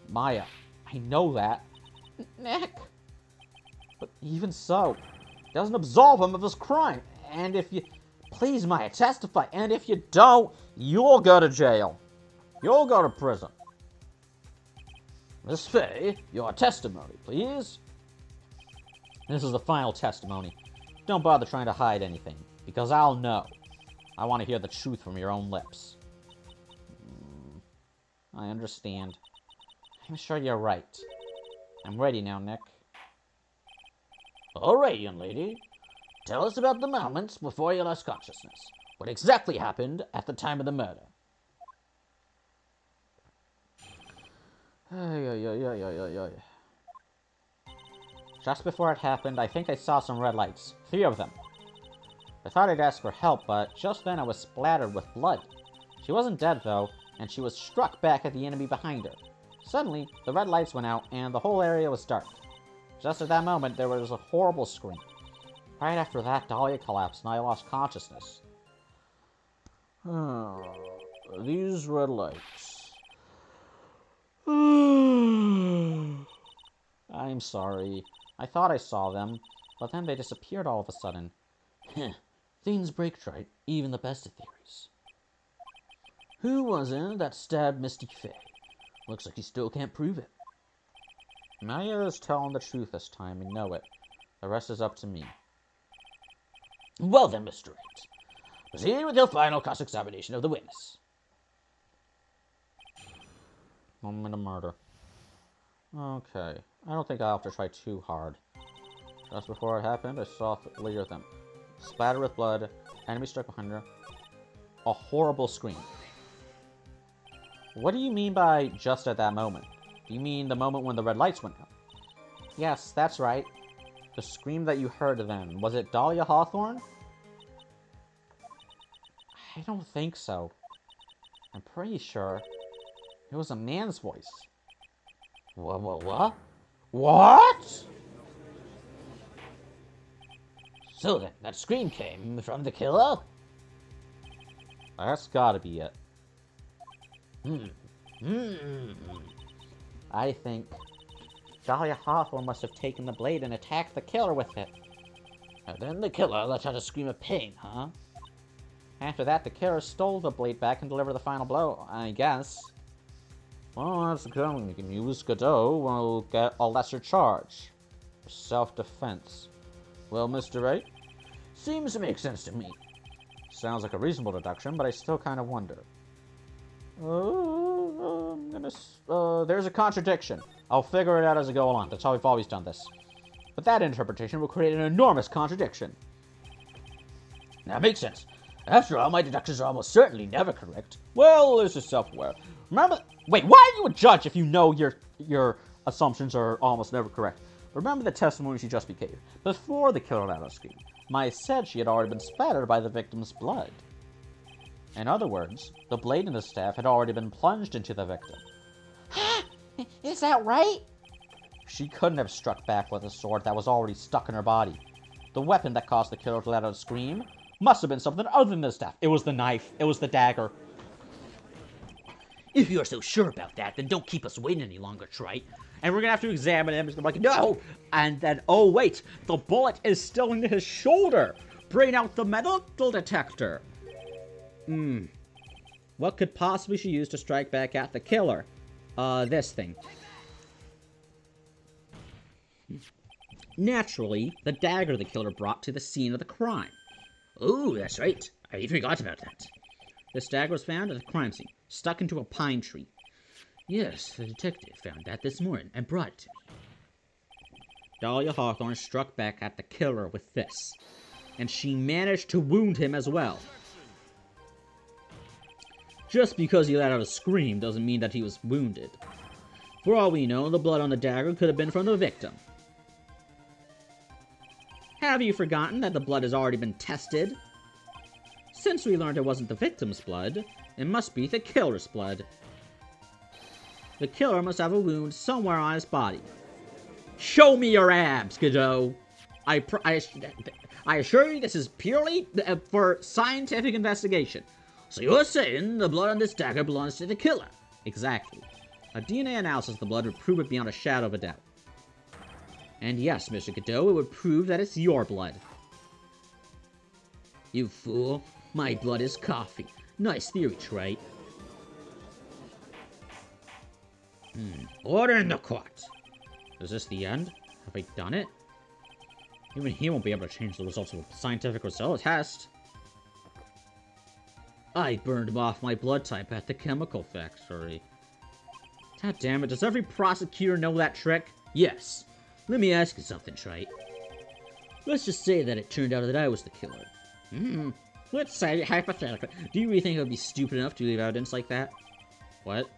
Maya, I know that. Nick. But even so, it doesn't absolve him of his crime. And if you... Please, Maya, testify. And if you don't, you'll go to jail. You'll go to prison. Miss Fay, your testimony, please. This is the final testimony. Don't bother trying to hide anything, because I'll know. I want to hear the truth from your own lips. I understand. I'm sure you're right. I'm ready now, Nick. All right, young lady. Tell us about the moments before you lost consciousness. What exactly happened at the time of the murder? Just before it happened, I think I saw some red lights. 3 of them. I thought I'd ask for help, but just then I was splattered with blood. She wasn't dead, though, and she was struck back at the enemy behind her. Suddenly, the red lights went out, and the whole area was dark. Just at that moment, there was a horrible scream. Right after that, Dahlia collapsed, and I lost consciousness. These red lights. I'm sorry. I thought I saw them, but then they disappeared all of a sudden. Things break, Trite, even the best of theories. Who was it that stabbed Mystic Fay? Looks like you still can't prove it. Maya is telling the truth this time, and know it. The rest is up to me. Well then, Mr. Wright, proceed with your final cross-examination of the witness. Moment of murder. Okay, I don't think I'll have to try too hard. Just before it happened, I saw 3 of them. Splattered with blood, enemy struck behind her. A horrible scream. What do you mean by just at that moment? Do you mean the moment when the red lights went out? Yes, that's right. The scream that you heard then, was it Dahlia Hawthorne? I don't think so. I'm pretty sure it was a man's voice. What? What? So then, that scream came from the killer? That's gotta be it. I think Dahlia Hawthorne must have taken the blade and attacked the killer with it. And then the killer let out a scream of pain, huh? After that, the killer stole the blade back and delivered the final blow, I guess. Well, that's good news. Godot will get a lesser charge for self-defense. Well, Mr. Wright? Seems to make sense to me. Sounds like a reasonable deduction, but I still kind of wonder. There's a contradiction. I'll figure it out as I go along. That's how we've always done this. But that interpretation will create an enormous contradiction. That makes sense. After all, my deductions are almost certainly never correct. Well, this is self-aware. Remember... Wait, why are you a judge if you know your assumptions are almost never correct? Remember the testimony she just gave. Before the killer let out a scream, Maya said she had already been splattered by the victim's blood. In other words, the blade in the staff had already been plunged into the victim. Is that right? She couldn't have struck back with a sword that was already stuck in her body. The weapon that caused the killer to let out a scream must have been something other than the staff. It was the knife. It was the dagger. If you're so sure about that, then don't keep us waiting any longer, Trite. And we're going to have to examine him. He's going to be like, no! And then, oh wait, the bullet is still in his shoulder. Bring out the metal detector. What could possibly she use to strike back at the killer? This thing. Naturally, the dagger the killer brought to the scene of the crime. Oh, that's right. I forgot about that. This dagger was found at the crime scene, stuck into a pine tree. Yes, the detective found that this morning and brought it to me. Dahlia Hawthorne struck back at the killer with this, and she managed to wound him as well. Just because he let out a scream doesn't mean that he was wounded. For all we know, the blood on the dagger could have been from the victim. Have you forgotten that the blood has already been tested? Since we learned it wasn't the victim's blood, it must be the killer's blood. The killer must have a wound somewhere on his body. Show me your abs, Godot! I assure you this is purely for scientific investigation. So you're saying the blood on this dagger belongs to the killer? Exactly. A DNA analysis of the blood would prove it beyond a shadow of a doubt. And yes, Mr. Godot, it would prove that it's your blood. You fool. My blood is coffee. Nice theory, Trite. Order in the court. Is this the end? Have I done it? Even he won't be able to change the results of a scientific result test. I burned off my blood type at the chemical factory. God damn it, does every prosecutor know that trick? Yes. Let me ask you something, Wright. Let's just say that it turned out that I was the killer. Let's say, hypothetically, do you really think I would be stupid enough to leave evidence like that? What?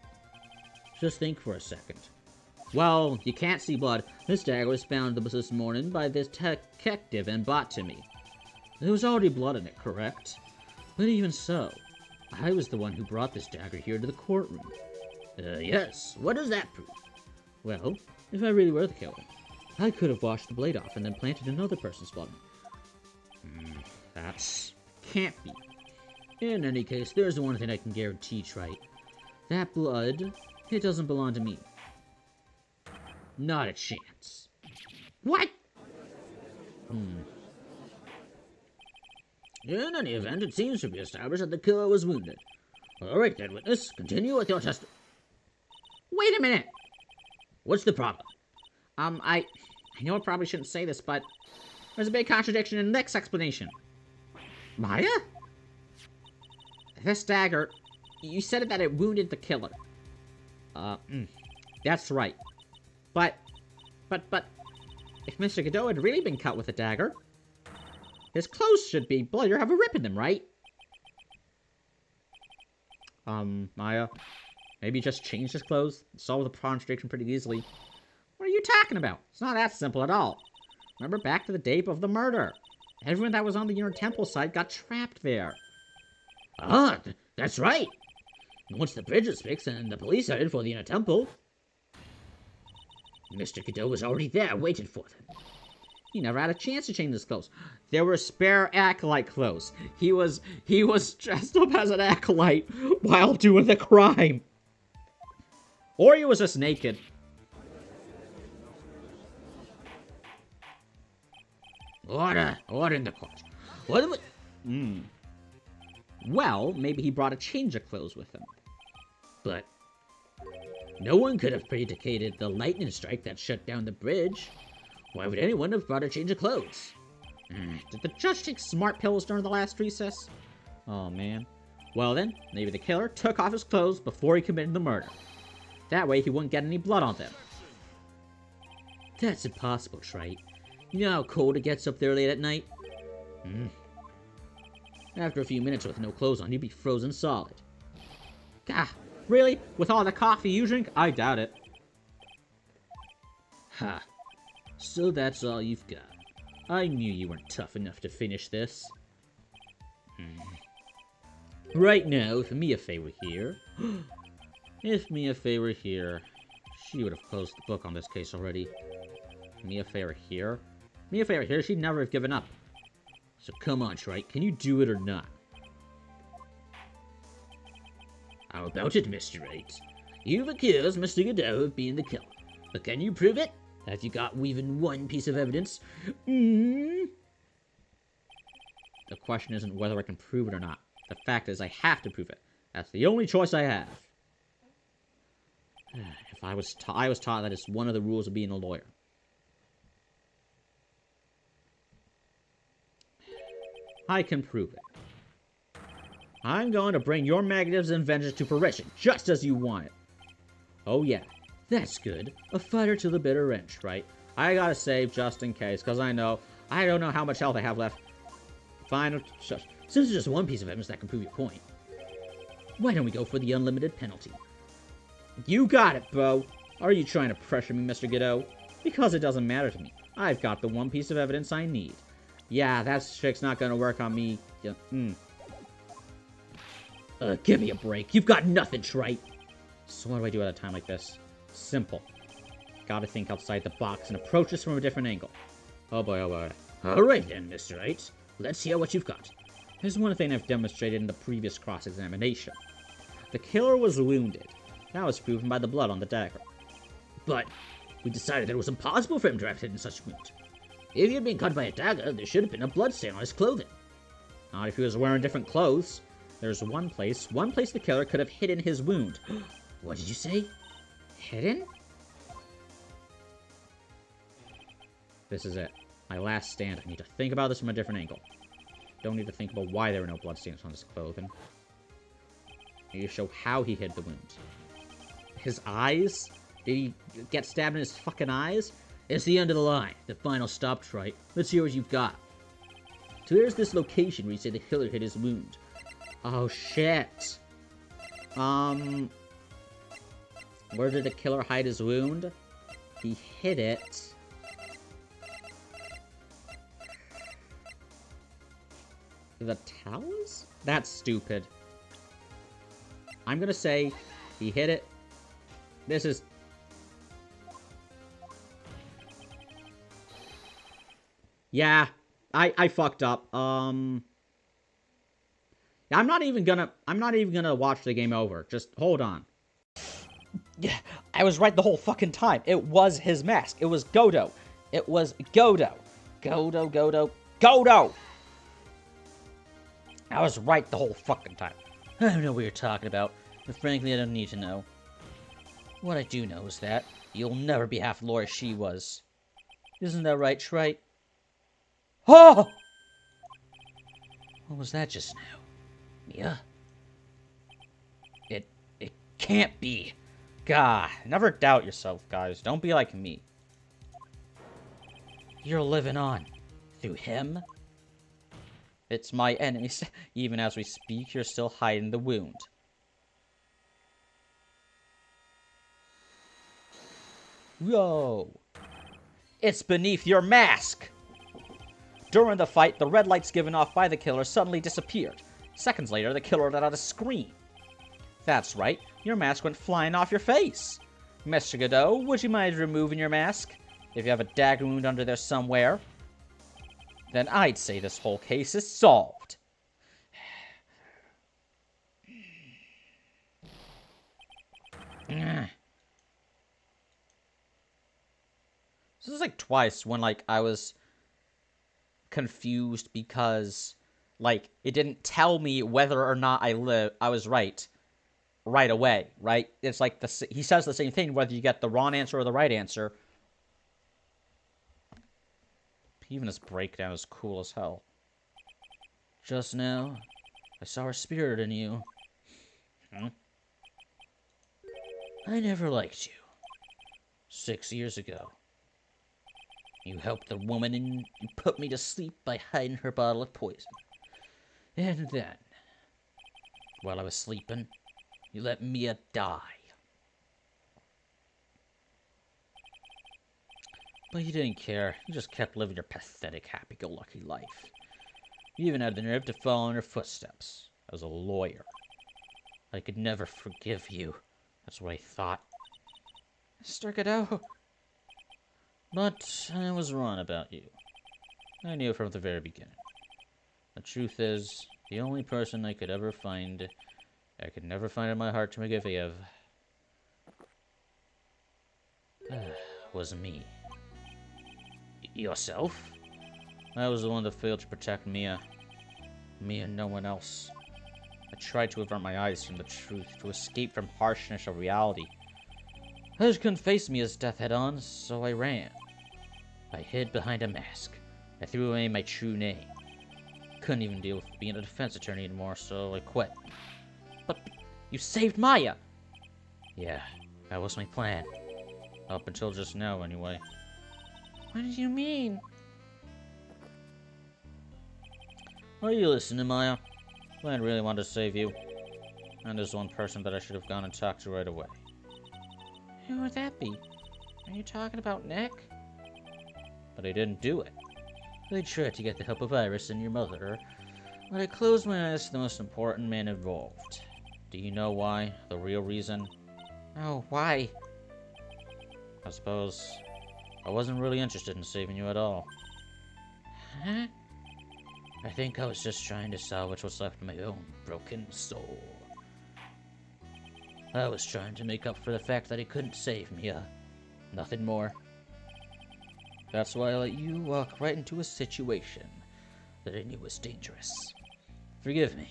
Just think for a second. Well, you can't see blood. This dagger was found this morning by this detective and brought to me. There was already blood in it, correct? But even so, I was the one who brought this dagger here to the courtroom. Yes. What does that prove? Well, if I really were the killer, I could have washed the blade off and then planted another person's blood. That's... can't be. In any case, there's one thing I can guarantee, Wright. That blood, it doesn't belong to me. Not a chance. What? In any event, it seems to be established that the killer was wounded. Alright then, witness, continue with your testimony. Wait a minute! What's the problem? I know I probably shouldn't say this, but there's a big contradiction in Nick's explanation. Maya? This dagger, you said that it wounded the killer. That's right. But, if Mr. Godot had really been cut with a dagger, his clothes should be bloody or have a rip in them, right? Maya, maybe just change his clothes, solve the contradiction pretty easily. What are you talking about? It's not that simple at all. Remember back to the day of the murder. Everyone that was on the inner temple site got trapped there. Ah, that's right. Once the bridge was fixed and the police headed for the inner temple, Mr. Godot was already there waiting for them. He never had a chance to change his clothes. There were spare acolyte clothes. He was dressed up as an acolyte while doing the crime. Or he was just naked. Order in the court. What? Well, maybe he brought a change of clothes with him. But no one could have predicated the lightning strike that shut down the bridge. Why would anyone have brought a change of clothes? Did the judge take smart pills during the last recess? Oh, man. Well then, maybe the killer took off his clothes before he committed the murder. That way he wouldn't get any blood on them. That's impossible, Wright. You know how cold it gets up there late at night? After a few minutes with no clothes on, you'd be frozen solid. Gah, really? With all the coffee you drink? I doubt it. Ha. So that's all you've got. I knew you weren't tough enough to finish this. Right now, if Mia-Fei were here... If Mia-Fei were here, she would have closed the book on this case already. Mia-Fei were here? Mia-Fei were here, she'd never have given up. So come on, Wright, can you do it or not? How about it, Mr. Wright? You've accused Mr. Godot of being the killer, but can you prove it? Have you got even one piece of evidence? The question isn't whether I can prove it or not. The fact is I have to prove it. That's the only choice I have. If I was taught that it's one of the rules of being a lawyer. I can prove it. I'm going to bring your magnificent vengeance to fruition, just as you want it. Oh yeah, that's good. A fighter to the bitter end, right? I gotta save just in case, because I don't know how much health I have left. Final... Since there's just one piece of evidence that can prove your point, why don't we go for the unlimited penalty? You got it, bro. Are you trying to pressure me, Mr. Godot? Because it doesn't matter to me. I've got the one piece of evidence I need. Yeah, that trick's not gonna work on me. Yeah, Give me a break. You've got nothing, Wright. So what do I do at a time like this? Simple. Gotta think outside the box and approach this from a different angle. Oh boy, oh boy. Alright then, Mr. Wright. Let's hear what you've got. Here's one thing I've demonstrated in the previous cross-examination. The killer was wounded. That was proven by the blood on the dagger. But we decided that it was impossible for him to have hidden such a wound. If he had been cut by a dagger, there should have been a blood stain on his clothing. Not if he was wearing different clothes. There's one place the killer could have hidden his wound. What did you say? Hidden? This is it. My last stand. I need to think about this from a different angle. Don't need to think about why there were no bloodstains on his clothing. I need to show how he hid the wound. His eyes? Did he get stabbed in his fucking eyes? It's the end of the line. The final stop, Wright. Let's hear what you've got. So here's this location where you say the killer hid his wound. Oh, shit. Where did the killer hide his wound? He hid it. The towels? That's stupid. I'm gonna say he hid it. This is... Yeah, I fucked up. I'm not even gonna watch the game over. Just hold on. Yeah, I was right the whole fucking time. It was his mask. It was Godo. It was Godo. Godo! I was right the whole fucking time. I don't know what you're talking about, but frankly, I don't need to know. What I do know is that you'll never be half Laura she was. Isn't that right, Wright? Oh! What was that just now? Mia? It can't be. God, never doubt yourself, guys. Don't be like me. You're living on. Through him? It's my enemies. Even as we speak, you're still hiding the wound. Whoa. It's beneath your mask! During the fight, the red lights given off by the killer suddenly disappeared. Seconds later, the killer let out a scream. That's right, your mask went flying off your face. Mr. Godot, would you mind removing your mask? If you have a dagger wound under there somewhere, then I'd say this whole case is solved. This is like twice when, like, I was confused because, like, it didn't tell me whether or not I was right away, right? It's like he says the same thing whether you get the wrong answer or the right answer. Even his breakdown is cool as hell. Just now, I saw a spirit in you. Hmm? I never liked you. 6 years ago. You helped the woman and you put me to sleep by hiding her bottle of poison. And then, while I was sleeping, you let Mia die. But you didn't care. You just kept living your pathetic, happy-go-lucky life. You even had the nerve to follow in her footsteps. As a lawyer. I could never forgive you. That's what I thought. Mr. Godot. But I was wrong about you. I knew from the very beginning. The truth is, the only person I could never find in my heart to forgive was me. Yourself? I was the one that failed to protect Mia. Me and no one else. I tried to avert my eyes from the truth, to escape from harshness of reality. I just couldn't face Mia's death head-on, so I ran. I hid behind a mask. I threw away my true name. Couldn't even deal with being a defense attorney anymore, so I quit. But you saved Maya! Yeah, that was my plan. Up until just now, anyway. What do you mean? Are you listening, Maya? Glenn really wanted to save you. And there's one person that I should have gone and talked to right away. Who would that be? Are you talking about Nick? But I didn't do it. I tried to get the help of Iris and your mother, but I closed my eyes to the most important man involved. Do you know why? The real reason? Oh, why? I suppose I wasn't really interested in saving you at all. Huh? I think I was just trying to salvage what's left of my own broken soul. I was trying to make up for the fact that I couldn't save Mia. Nothing more. That's why I let you walk right into a situation that I knew was dangerous. Forgive me.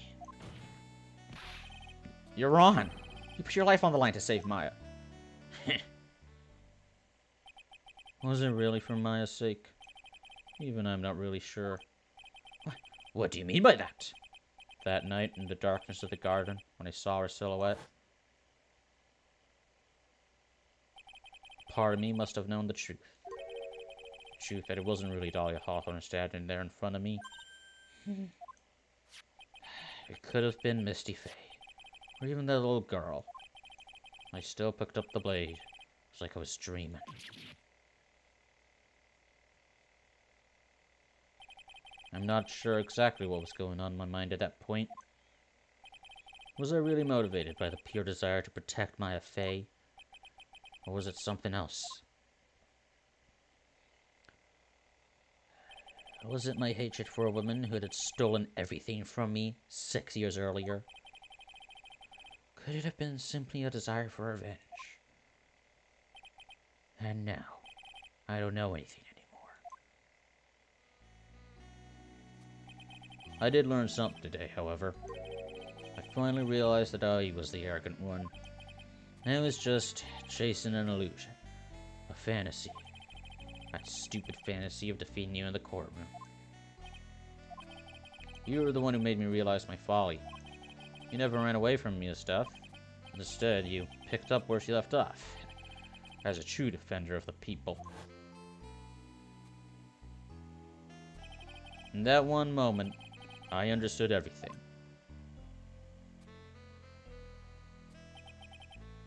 You're wrong. You put your life on the line to save Maya. Was it really for Maya's sake? Even I'm not really sure. What do you mean by that? That night in the darkness of the garden, when I saw her silhouette, part of me must have known the truth. The truth that it wasn't really Dahlia Hawthorne standing there in front of me. It could have been Misty Faye, or even that little girl. I still picked up the blade. It was like I was dreaming. I'm not sure exactly what was going on in my mind at that point. Was I really motivated by the pure desire to protect Maya Faye? Or was it something else? Was it my hatred for a woman who had stolen everything from me 6 years earlier? Could it have been simply a desire for revenge? And now, I don't know anything anymore. I did learn something today, however. I finally realized that I was the arrogant one. I was just chasing an illusion. A fantasy. That stupid fantasy of defeating you in the courtroom. You were the one who made me realize my folly. You never ran away from me and stuff. Instead, you picked up where she left off. As a true defender of the people. In that one moment, I understood everything.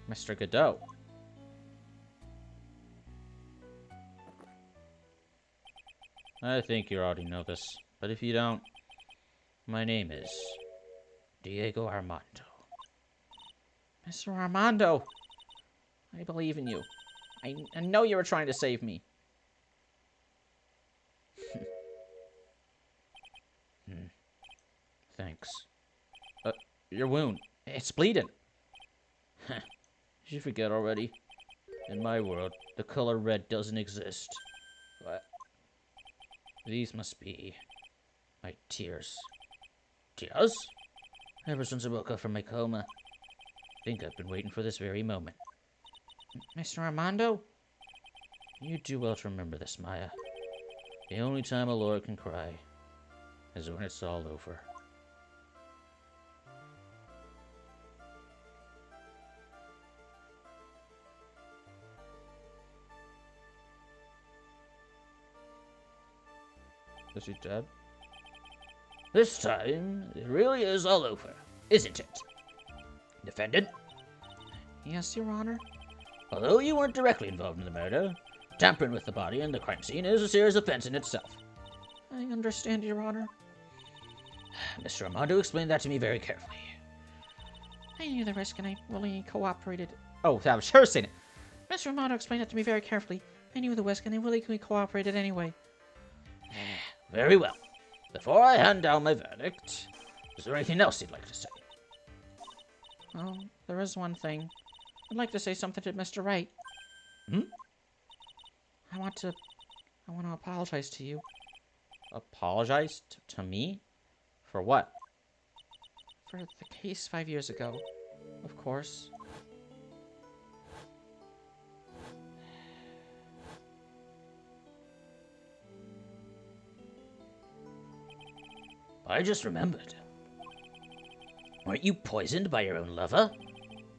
Mr. Godot. I think you already know this, but if you don't, my name is Diego Armando. Mr. Armando, I believe in you. I know you were trying to save me. Thanks. Your wound. It's bleeding. Did you forget already? In my world, the color red doesn't exist. What? These must be my tears. Tears? Ever since I woke up from my coma, I think I've been waiting for this very moment. Mr. Armando? You do well to remember this, Maya. The only time a lord can cry is when it's all over. Is he dead? This time, it really is all over, isn't it? Defendant? Yes, Your Honor. Although you weren't directly involved in the murder, tampering with the body and the crime scene is a serious offense in itself. I understand, Your Honor. Mr. Armando explained that to me very carefully. I knew the risk and I willingly cooperated. Oh, that was her saying it. Mr. Armando explained that to me very carefully. I knew the risk and I willingly cooperated anyway. Very well. Before I hand down my verdict, is there anything else you'd like to say? Oh, there is one thing. I'd like to say something to Mr. Wright. I want to apologize to you. Apologize to me? For what? For the case 5 years ago, of course. I just remembered. Weren't you poisoned by your own lover?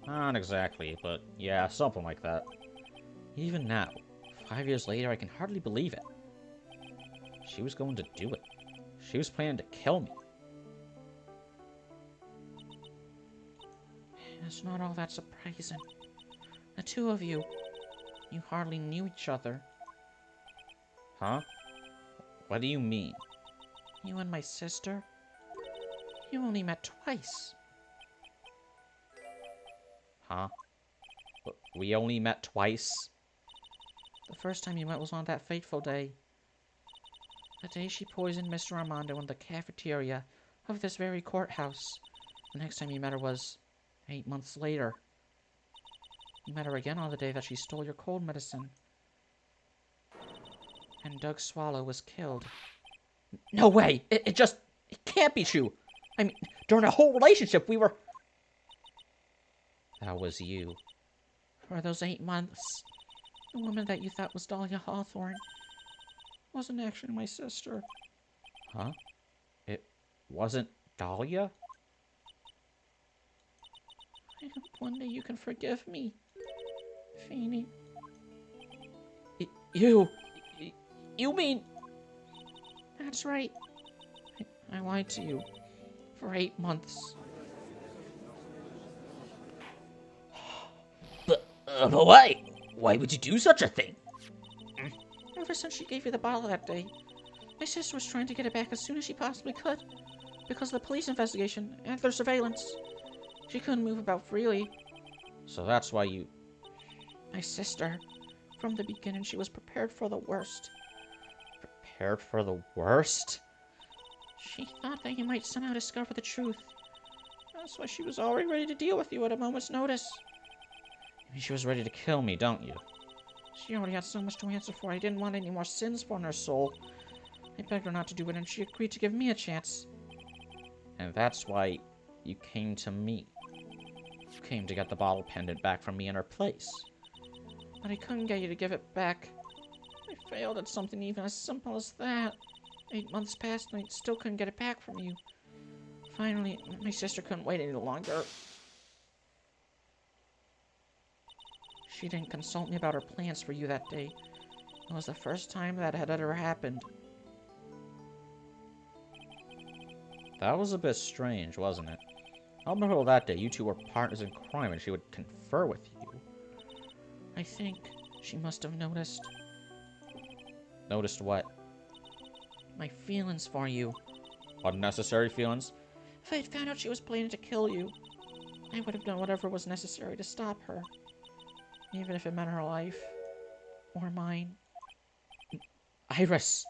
Not exactly, but yeah, something like that. Even now, 5 years later, I can hardly believe it. She was going to do it. She was planning to kill me. It's not all that surprising. The two of you hardly knew each other. Huh? What do you mean? You and my sister? You only met twice. Huh? We only met twice? The first time you met was on that fateful day. The day she poisoned Mr. Armando in the cafeteria of this very courthouse. The next time you met her was 8 months later. You met her again on the day that she stole your cold medicine. And Doug Swallow was killed. No way! It can't be true! I mean, during a whole relationship, we were... That was you. For those 8 months, the woman that you thought was Dahlia Hawthorne wasn't actually my sister. Huh? It wasn't Dahlia? I hope one day you can forgive me, Feeny. You mean... That's right. I lied to you for 8 months. But why? Why would you do such a thing? Ever since she gave you the bottle that day, my sister was trying to get it back as soon as she possibly could. Because of the police investigation and their surveillance. She couldn't move about freely. So that's why you... My sister, from the beginning, she was prepared for the worst. Prepared for the worst? She thought that you might somehow discover the truth. That's why she was already ready to deal with you at a moment's notice. You mean she was ready to kill me, don't you? She already had so much to answer for. I didn't want any more sins on her soul. I begged her not to do it, and she agreed to give me a chance. And that's why you came to me. You came to get the bottle pendant back from me in her place. But I couldn't get you to give it back. I failed at something even as simple as that. 8 months passed and I still couldn't get it back from you. Finally, my sister couldn't wait any longer. She didn't consult me about her plans for you that day. It was the first time that had ever happened. That was a bit strange, wasn't it? I remember that day you two were partners in crime and she would confer with you. I think she must have noticed. Noticed what? My feelings for you. Unnecessary feelings? If I had found out she was planning to kill you, I would have done whatever was necessary to stop her. Even if it meant her life. Or mine. Iris!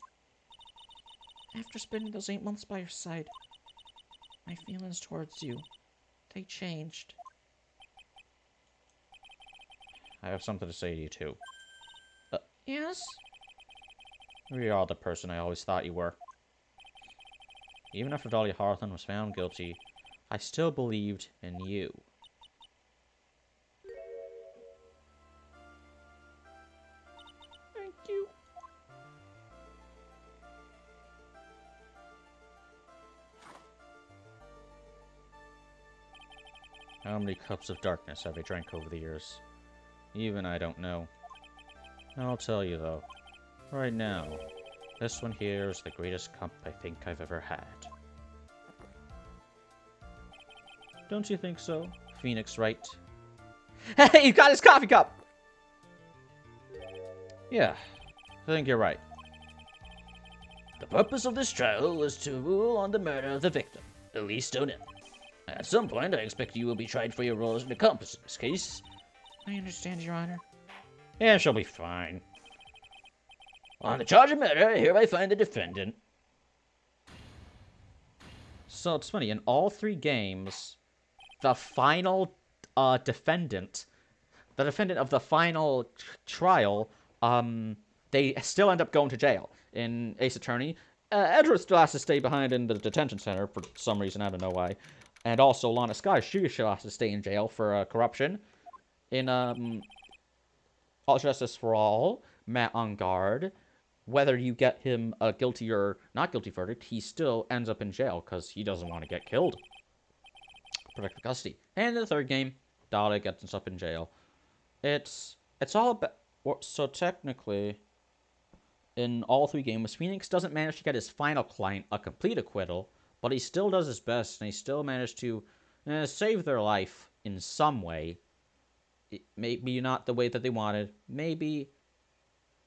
After spending those 8 months by your side, my feelings towards you, they changed. I have something to say to you, too. Yes? You are the person I always thought you were. Even after Dahlia Hawthorne was found guilty, I still believed in you. Thank you. How many cups of darkness have I drank over the years? Even I don't know. I'll tell you though. Right now, this one here is the greatest cup I think I've ever had. Don't you think so, Phoenix Wright? Hey, you got his coffee cup! Yeah, I think you're right. The purpose of this trial was to rule on the murder of the victim, Elise Stonin. At some point, I expect you will be tried for your role as an accomplice in this case. I understand, Your Honor. Yeah, she'll be fine. On the charge of murder, I hereby find the defendant. So it's funny, in all 3 games, the final defendant of the final trial, they still end up going to jail. In Ace Attorney, Edward still has to stay behind in the detention center for some reason, I don't know why. And also Lana Skye, she still has to stay in jail for corruption. In All Justice for All, Matt on guard. Whether you get him a guilty or not guilty verdict, he still ends up in jail because he doesn't want to get killed. Protective custody. And in the 3rd game, Dahlia gets up in jail. It's all about... So technically, in all 3 games, Phoenix doesn't manage to get his final client a complete acquittal, but he still does his best, and he still managed to save their life in some way. Maybe not the way that they wanted. Maybe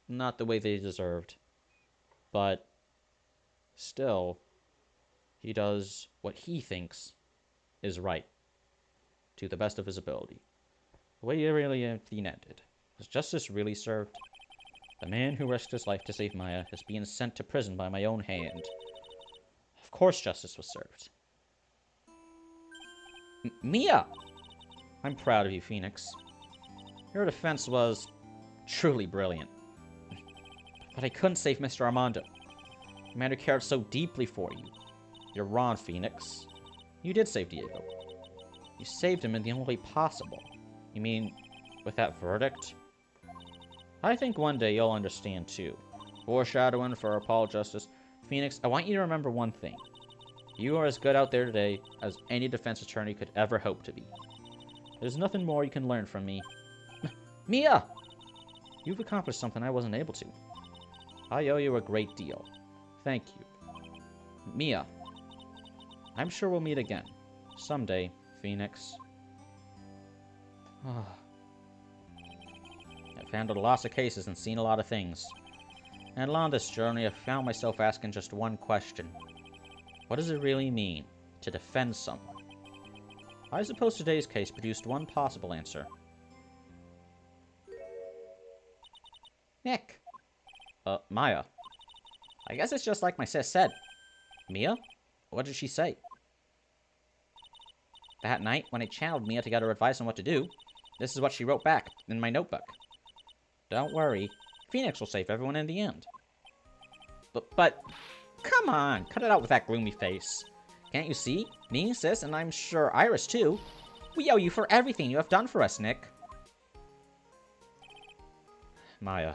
not the way they deserved. But still, he does what he thinks is right, to the best of his ability. The way it really ended. Was justice really served? The man who risked his life to save Maya is being sent to prison by my own hand. Of course justice was served. Mia! I'm proud of you, Phoenix. Your defense was truly brilliant. But I couldn't save Mr. Armando. The man who cared so deeply for you. You're wrong, Phoenix. You did save Diego. You saved him in the only way possible. You mean, with that verdict? I think one day you'll understand, too. Foreshadowing for our Paul Justice. Phoenix, I want you to remember one thing. You are as good out there today as any defense attorney could ever hope to be. There's nothing more you can learn from me. Mia! You've accomplished something I wasn't able to. I owe you a great deal. Thank you. Mia, I'm sure we'll meet again. Someday, Phoenix. I've handled lots of cases and seen a lot of things. And along this journey, I've found myself asking just one question. What does it really mean to defend someone? I suppose today's case produced one possible answer. Nick. Maya. I guess it's just like my sis said. Mia? What did she say? That night, when I channeled Mia to get her advice on what to do, this is what she wrote back in my notebook. Don't worry. Phoenix will save everyone in the end. But, come on, cut it out with that gloomy face. Can't you see? Me, sis, and I'm sure Iris too. We owe you for everything you have done for us, Nick. Maya.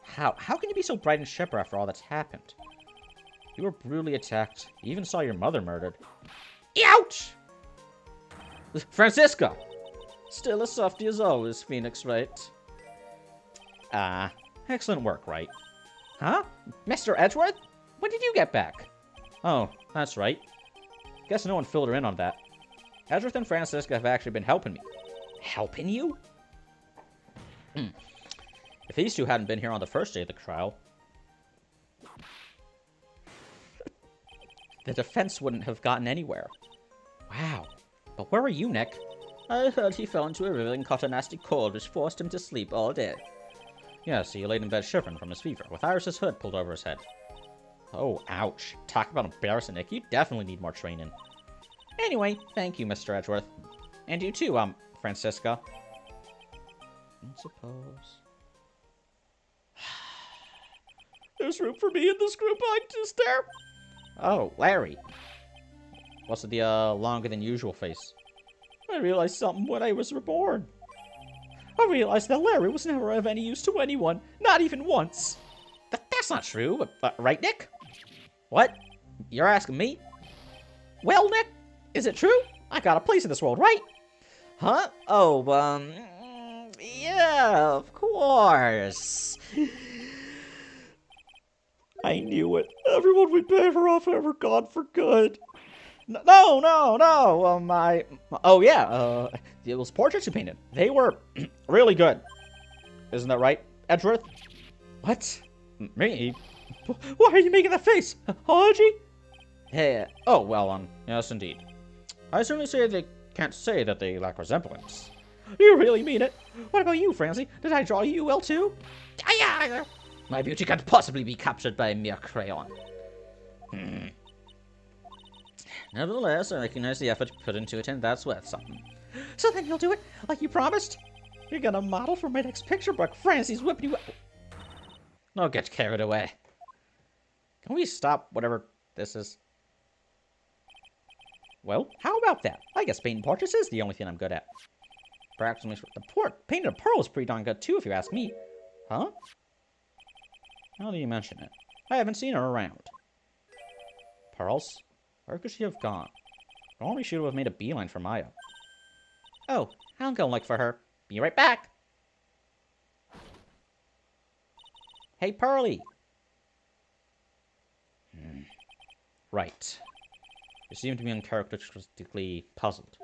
How can you be so bright and chipper after all that's happened? You were brutally attacked. You even saw your mother murdered. Ouch! Francisca! Still a softie as always, Phoenix, Wright? Excellent work, Wright. Huh? Mr. Edgeworth? When did you get back? Oh, that's right. Guess no one filled her in on that. Edgeworth and Francisca have actually been helping me. Helping you? If these two hadn't been here on the first day of the trial, the defense wouldn't have gotten anywhere. Wow. But where were you, Nick? I heard he fell into a river and caught a nasty cold which forced him to sleep all day. Yes, he laid in bed shivering from his fever, with Iris's hood pulled over his head. Oh, ouch. Talk about embarrassing, Nick. You definitely need more training. Anyway, thank you, Mr. Edgeworth. And you too, Francisca. I suppose. There's room for me in this group, I'm just there. Oh, Larry. What's the, longer than usual face? I realized something when I was reborn. I realized that Larry was never of any use to anyone, not even once. That's not true, right, Nick? What? You're asking me? Well, Nick, is it true? I got a place in this world, right? Huh? Oh, yeah, of course. I knew it. Everyone we pay her off ever gone for good. No. Oh, yeah, those portraits you painted. They were really good. Isn't that right, Edgeworth? What? Me? Why are you making that face? Apology? Hey, oh, well, yes, indeed. I certainly say they can't say that they lack resemblance. You really mean it? What about you, Francie? Did I draw you well, too? My beauty can't possibly be captured by a mere crayon. Nevertheless, I recognize the effort you put into it, and that's worth something. So then you'll do it, like you promised? You're gonna model for my next picture book. Francie's whipping you up. Don't get carried away. Can we stop whatever this is? Well, how about that? I guess painting portraits is the only thing I'm good at. Perhaps the painting of Pearl is pretty darn good too, if you ask me. Huh? Now that you mention it, I haven't seen her around. Pearls? Where could she have gone? Normally she would have made a beeline for Maya. Oh, I'll go look for her. Be right back. Hey, Pearly. Right. You seem to be uncharacteristically puzzled.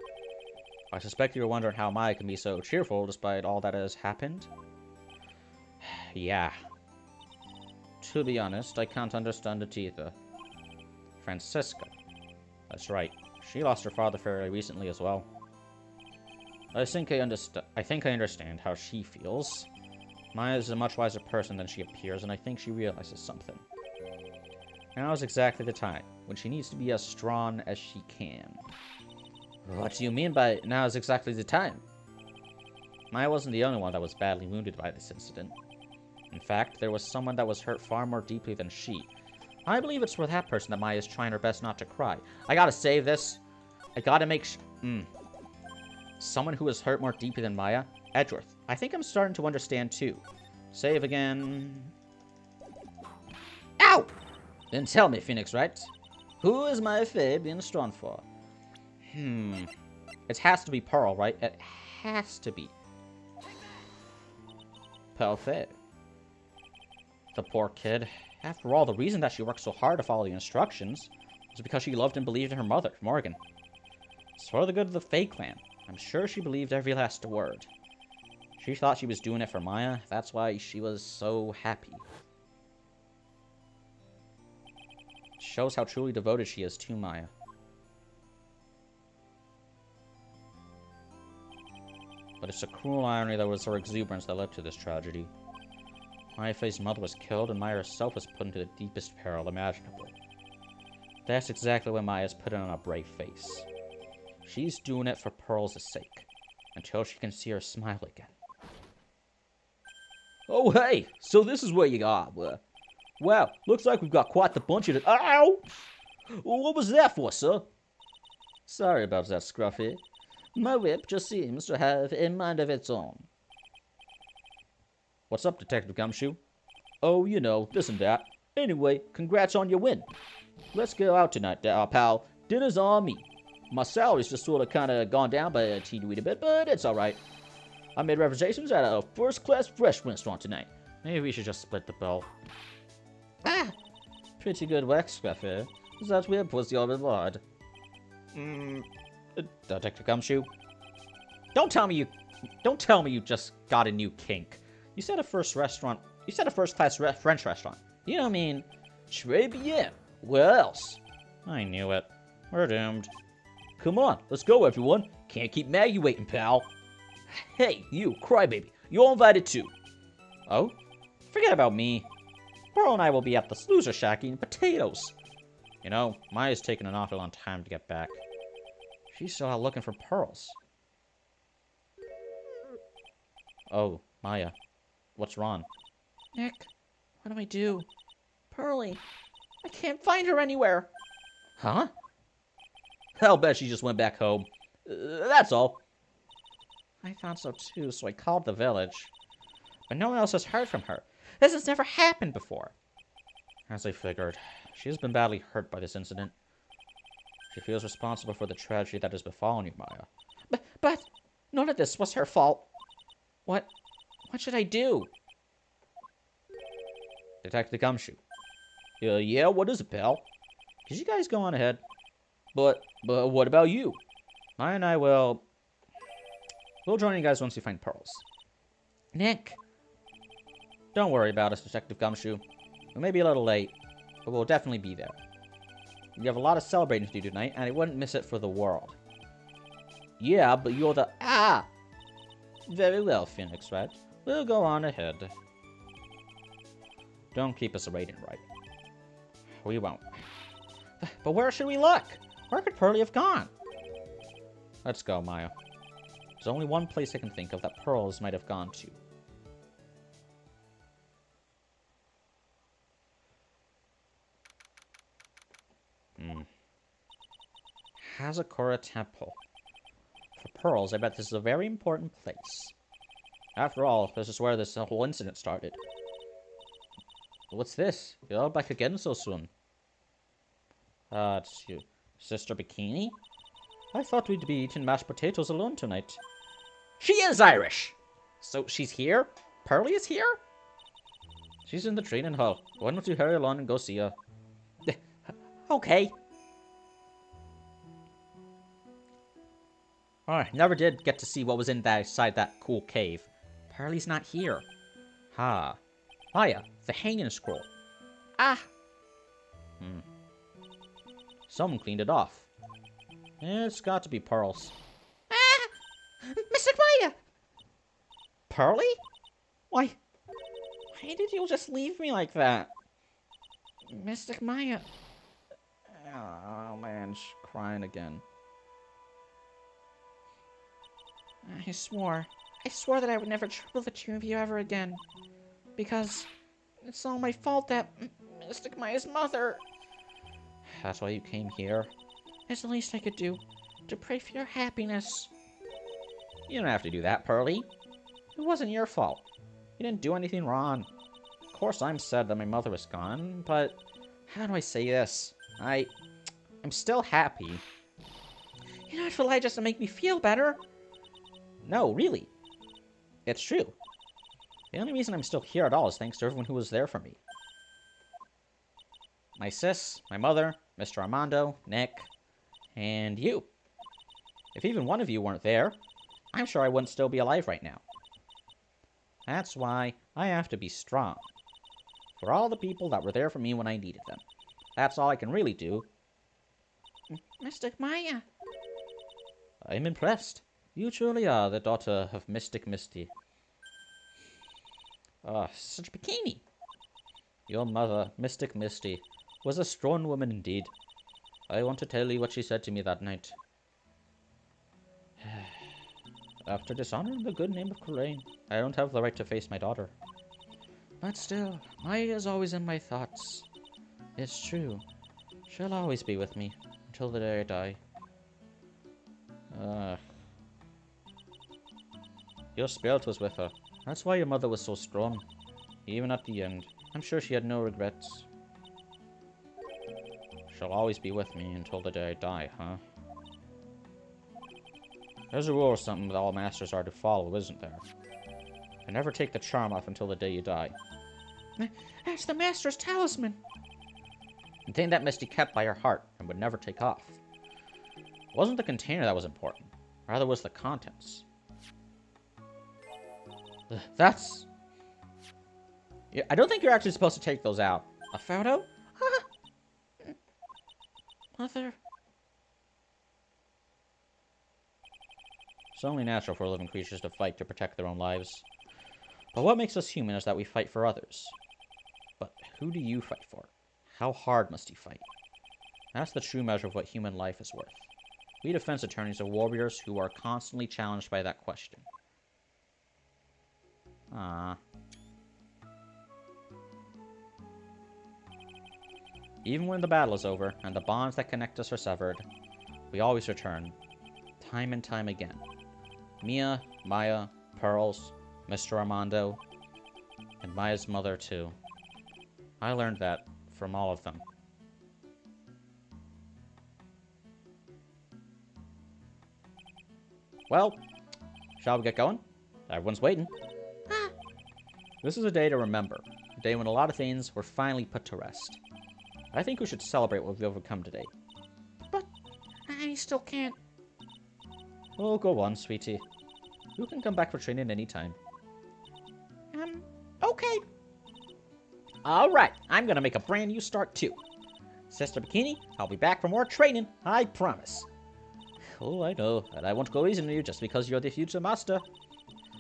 I suspect you're wondering how Maya can be so cheerful despite all that has happened. Yeah. To be honest, I can't understand it either. Francisca. That's right. She lost her father fairly recently as well. I think I understand how she feels. Maya is a much wiser person than she appears, and I think she realizes something. Now is exactly the time, when she needs to be as strong as she can. What do you mean by now is exactly the time? Maya wasn't the only one that was badly wounded by this incident. In fact, there was someone that was hurt far more deeply than she. I believe it's for that person that Maya is trying her best not to cry. I gotta save this. I gotta make someone who was hurt more deeply than Maya. Edgeworth. I think I'm starting to understand, too. Save again. Ow! Then tell me, Phoenix Wright, who is my fae being strong for? It has to be Pearl, right? It has to be. Pearl fae. The poor kid. After all, the reason that she worked so hard to follow the instructions was because she loved and believed in her mother, Morgan. It's for the good of the Fae clan. I'm sure she believed every last word. She thought she was doing it for Maya. That's why she was so happy. It shows how truly devoted she is to Maya. But it's a cruel irony that it was her exuberance that led to this tragedy. Maya Faye's mother was killed, and Maya herself was put into the deepest peril imaginable. That's exactly why Maya's putting on a brave face. She's doing it for Pearl's sake, until she can see her smile again. Oh, hey! So this is where you are. Wow, looks like we've got quite the bunch of it. Ow! What was that for, sir? Sorry about that, Scruffy. My whip just seems to have a mind of its own. What's up, Detective Gumshoe? Oh, you know, this and that. Anyway, congrats on your win. Let's go out tonight, pal. Dinner's on me. My salary's just sort of kind of gone down by a teeny-weeny bit, but it's alright. I made reservations at a first-class fresh restaurant tonight. Maybe we should just split the bill. Ah! Pretty good work, Scruffy. That whip was your reward. Detective Gumshoe? Don't tell me you just got a new kink. You said a first-class French restaurant. You don't mean très bien. Where else? I knew it. We're doomed. Come on, let's go, everyone. Can't keep Maggie waiting, pal. Hey, you, crybaby. You're invited too. Oh? Forget about me. Pearl and I will be at the Snoozer Shack eating potatoes. You know, Maya's taken an awfully long time to get back. She's still out looking for pearls. Oh, Maya. What's wrong? Nick, what do I do? Pearlie, I can't find her anywhere. Huh? I'll bet she just went back home. That's all. I thought so too, so I called the village. But no one else has heard from her. This has never happened before. As I figured, she has been badly hurt by this incident. She feels responsible for the tragedy that has befallen you, Maya. But none of this was her fault. What should I do? Detective Gumshoe. Yeah, what is it, pal? Could you guys go on ahead? But what about you? Maya and I will... We'll join you guys once we find pearls. Nick. Don't worry about us, Detective Gumshoe. We may be a little late, but we'll definitely be there. We have a lot of celebrating to do tonight, and I wouldn't miss it for the world. Yeah, but you're the... Ah! Very well, Phoenix Wright. We'll go on ahead. Don't keep us waiting, Wright. We won't. But where should we look? Where could Pearlie have gone? Let's go, Maya. There's only one place I can think of that pearls might have gone to. Hazakura Temple. For pearls, I bet this is a very important place. After all, this is where this whole incident started. What's this? You're all back again so soon. It's you. Sister Bikini? I thought we'd be eating mashed potatoes alone tonight. She is Irish! So she's here? Pearlie is here? She's in the training hall. Why don't you hurry along and go see her? Okay. Oh, I never did get to see what was inside that cool cave. Pearlie's not here. Ha. Maya, the hanging scroll. Ah. Someone cleaned it off. It's got to be pearls. Ah! Mystic Maya! Pearlie? Why did you just leave me like that? Mystic Maya. Oh man, she's crying again. I swore that I would never trouble the two of you ever again. Because it's all my fault that Mystic Maya's mother... That's why you came here? It's the least I could do. To pray for your happiness. You don't have to do that, Pearlie. It wasn't your fault. You didn't do anything wrong. Of course, I'm sad that my mother was gone, but how do I say this? I'm still happy. You not lie just to make me feel better. No, really. It's true. The only reason I'm still here at all is thanks to everyone who was there for me. My sis, my mother, Mr. Armando, Nick, and you. If even one of you weren't there, I'm sure I wouldn't still be alive right now. That's why I have to be strong. For all the people that were there for me when I needed them. That's all I can really do. Mystic Maya. I'm impressed. You truly are the daughter of Mystic Misty. Such a bikini. Your mother, Mystic Misty, was a strong woman indeed. I want to tell you what she said to me that night. After dishonoring the good name of Kurain, I don't have the right to face my daughter. But still, Maya is always in my thoughts. It's true. She'll always be with me until the day I die. Your spirit was with her. That's why your mother was so strong. Even at the end, I'm sure she had no regrets. She'll always be with me until the day I die, huh? There's a rule or something that all masters are to follow, isn't there? You never take the charm off until the day you die. That's the master's talisman. The thing that Misty kept by her heart and would never take off. It wasn't the container that was important. Rather was the contents. That's... Yeah, I don't think you're actually supposed to take those out. A photo? Mother. It's only natural for living creatures to fight to protect their own lives. But what makes us human is that we fight for others. But who do you fight for? How hard must you fight? That's the true measure of what human life is worth. We defense attorneys are warriors who are constantly challenged by that question. Ah. Even when the battle is over and the bonds that connect us are severed, we always return, time and time again. Mia, Maya, Pearls, Mr. Armando, and Maya's mother too. I learned that from all of them. Well, shall we get going? Everyone's waiting. This is a day to remember. A day when a lot of things were finally put to rest. I think we should celebrate what we've overcome today. But I still can't. Oh, go on, sweetie. You can come back for training anytime. Okay. Alright, I'm gonna make a brand new start too. Sister Bikini, I'll be back for more training, I promise. Oh, I know, and I won't go easy on you just because you're the future master.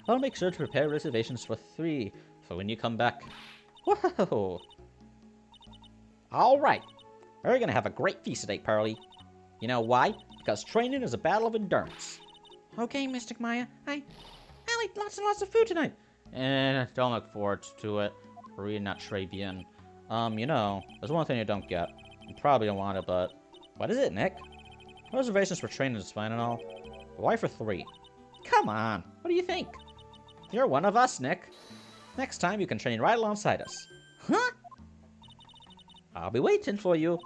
I'll make sure to prepare reservations for 3 for when you come back. Whoa! Alright, we're gonna have a great feast today, Pearly. You know why? Because training is a battle of endurance. Okay, Mystic Maya. I ate Lots and lots of food tonight. Don't look forward to it. Read not très bien. You know, there's one thing you don't get. You probably don't want it, but... What is it, Nick? Reservations for training is fine and all. But why for 3? Come on, what do you think? You're one of us, Nick. Next time you can train right alongside us. Huh? I'll be waiting for you.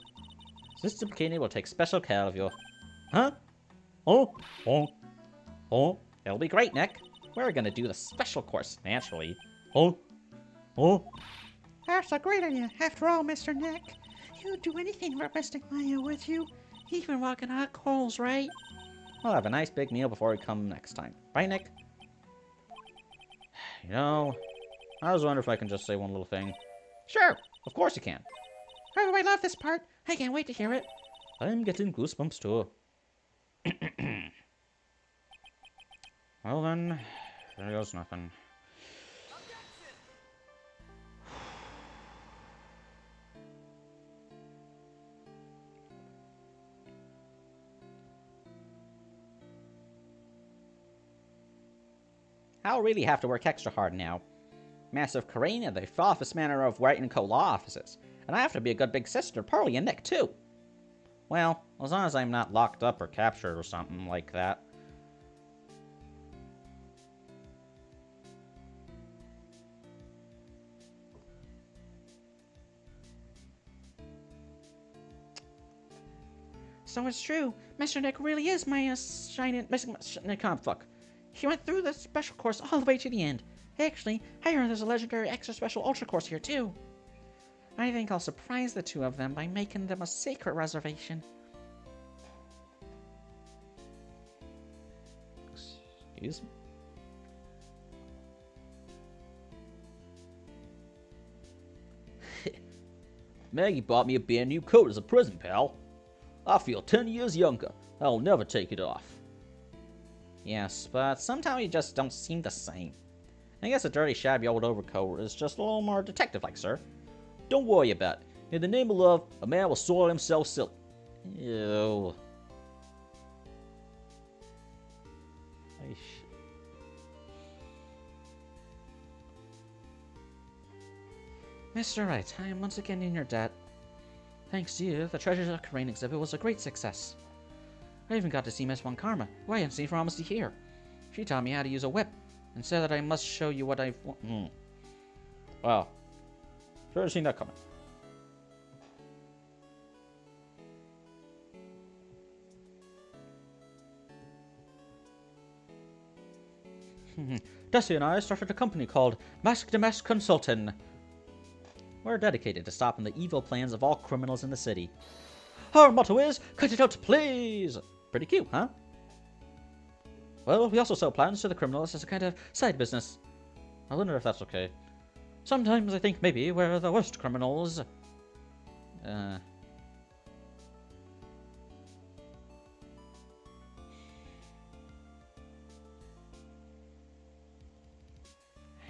Sister Bikini will take special care of you. Huh? Oh. It'll be great, Nick. We're gonna do the special course, naturally. Oh. That's a great idea. After all, Mr. Nick, you'd do anything for Mystic Maya, would you? Even walking hot coals, right? We'll have a nice big meal before we come next time. Right, Nick? You know, I was wondering if I can just say one little thing. Sure, of course you can. Oh, I love this part. I can't wait to hear it. I'm getting goosebumps too. Well then, there goes nothing. I'll really have to work extra hard now. Massive Karine and the office manner of Wright and Co. law offices. And I have to be a good big sister to Pearly and Nick, too. Well, as long as I'm not locked up or captured or something like that. So it's true. Mr. Nick really is my shining missing. Fuck. He went through the special course all the way to the end. Actually, I heard there's a legendary extra special ultra course here too. I think I'll surprise the two of them by making them a secret reservation. Excuse me? Maggie bought me a brand new coat as a present, pal. I feel 10 years younger. I'll never take it off. Yes, but somehow you just don't seem the same. I guess a dirty, shabby old overcoat is just a little more detective-like, sir. Don't worry about it. In the name of love, a man will soil himself silly. Ew. Mr. Wright, I am once again in your debt. Thanks to you, the Treasures of Karain exhibit was a great success. I even got to see Miss Von Karma, who I hadn't seen for almost a year. She taught me how to use a whip, and said that I must show you what I've... Wow. Should have seen that coming. Dusty and I started a company called Mask to Mask Consulting. We're dedicated to stopping the evil plans of all criminals in the city. Our motto is, cut it out, please! Pretty cute, huh? Well, we also sell plans to the criminals as a kind of side business. I wonder if that's okay. Sometimes I think maybe we're the worst criminals. I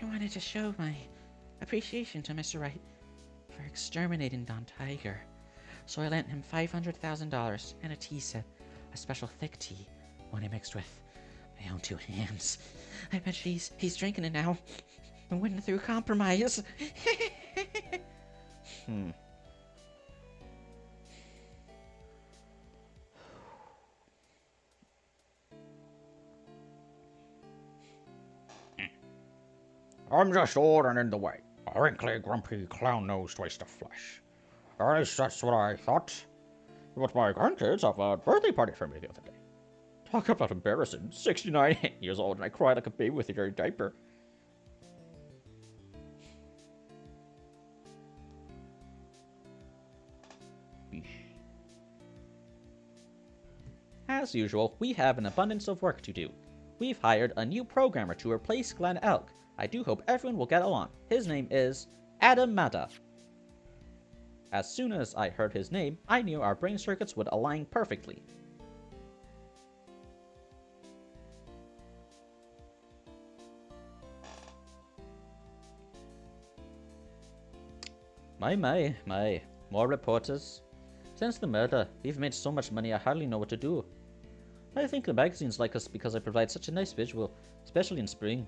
wanted to show my appreciation to Mr. Wright for exterminating Don Tiger. So I lent him $500,000 and a tea set, a special thick tea, one I mixed with my own two hands. I bet he's drinking it now and winning through compromise. I'm just ordering the way. A wrinkly, grumpy, clown-nosed waste of flesh. Or at least that's what I thought. But my grandkids have a birthday party for me the other day. Talk about embarrassing. 69 years old and I cried like a baby with a dirty diaper. As usual, we have an abundance of work to do. We've hired a new programmer to replace Glenn Elk. I do hope everyone will get along. His name is Adam Mada. As soon as I heard his name, I knew our brain circuits would align perfectly. My. More reporters. Since the murder, we've made so much money I hardly know what to do. I think the magazines like us because I provide such a nice visual, especially in spring.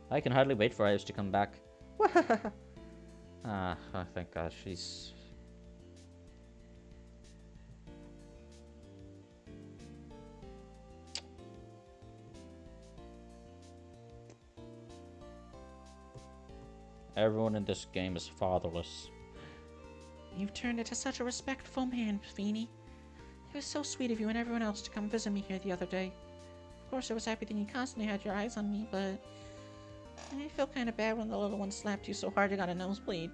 I can hardly wait for Iris to come back. Oh, thank God, she's... Everyone in this game is fatherless. You've turned into such a respectful man, Feeny. It was so sweet of you and everyone else to come visit me here the other day. Of course, I was happy that you constantly had your eyes on me, but I feel kind of bad when the little one slapped you so hard you got a nosebleed.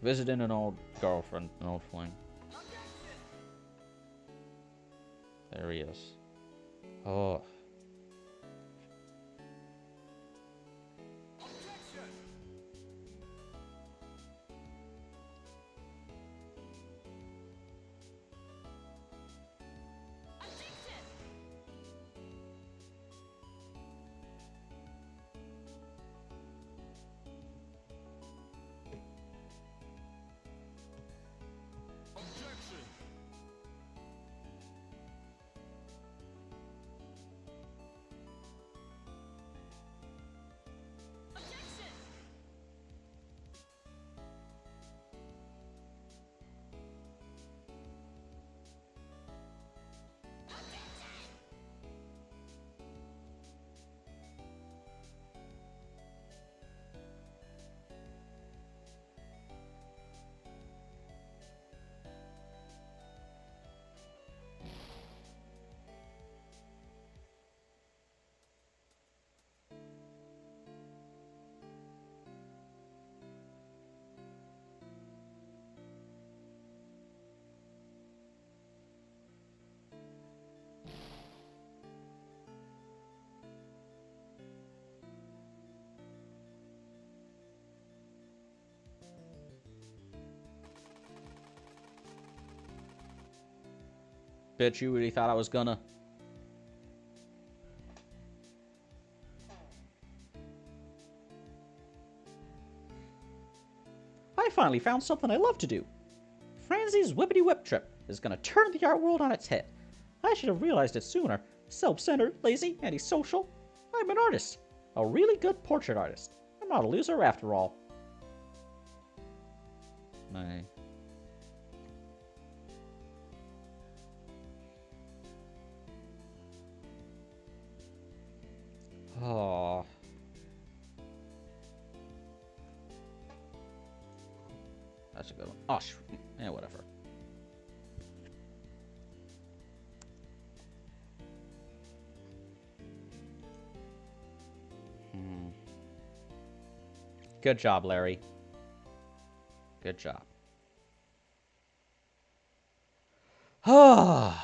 Visiting an old girlfriend, an old flame. There he is. Oh. Bitch, you really thought I was gonna? I finally found something I love to do. Franzie's Whippity Whip trip is gonna turn the art world on its head. I should have realized it sooner. Self-centered, lazy, antisocial. I'm an artist. A really good portrait artist. I'm not a loser after all. My... Oh. That's a good one. Oh, yeah, whatever. Good job, Larry. Good job. Ah.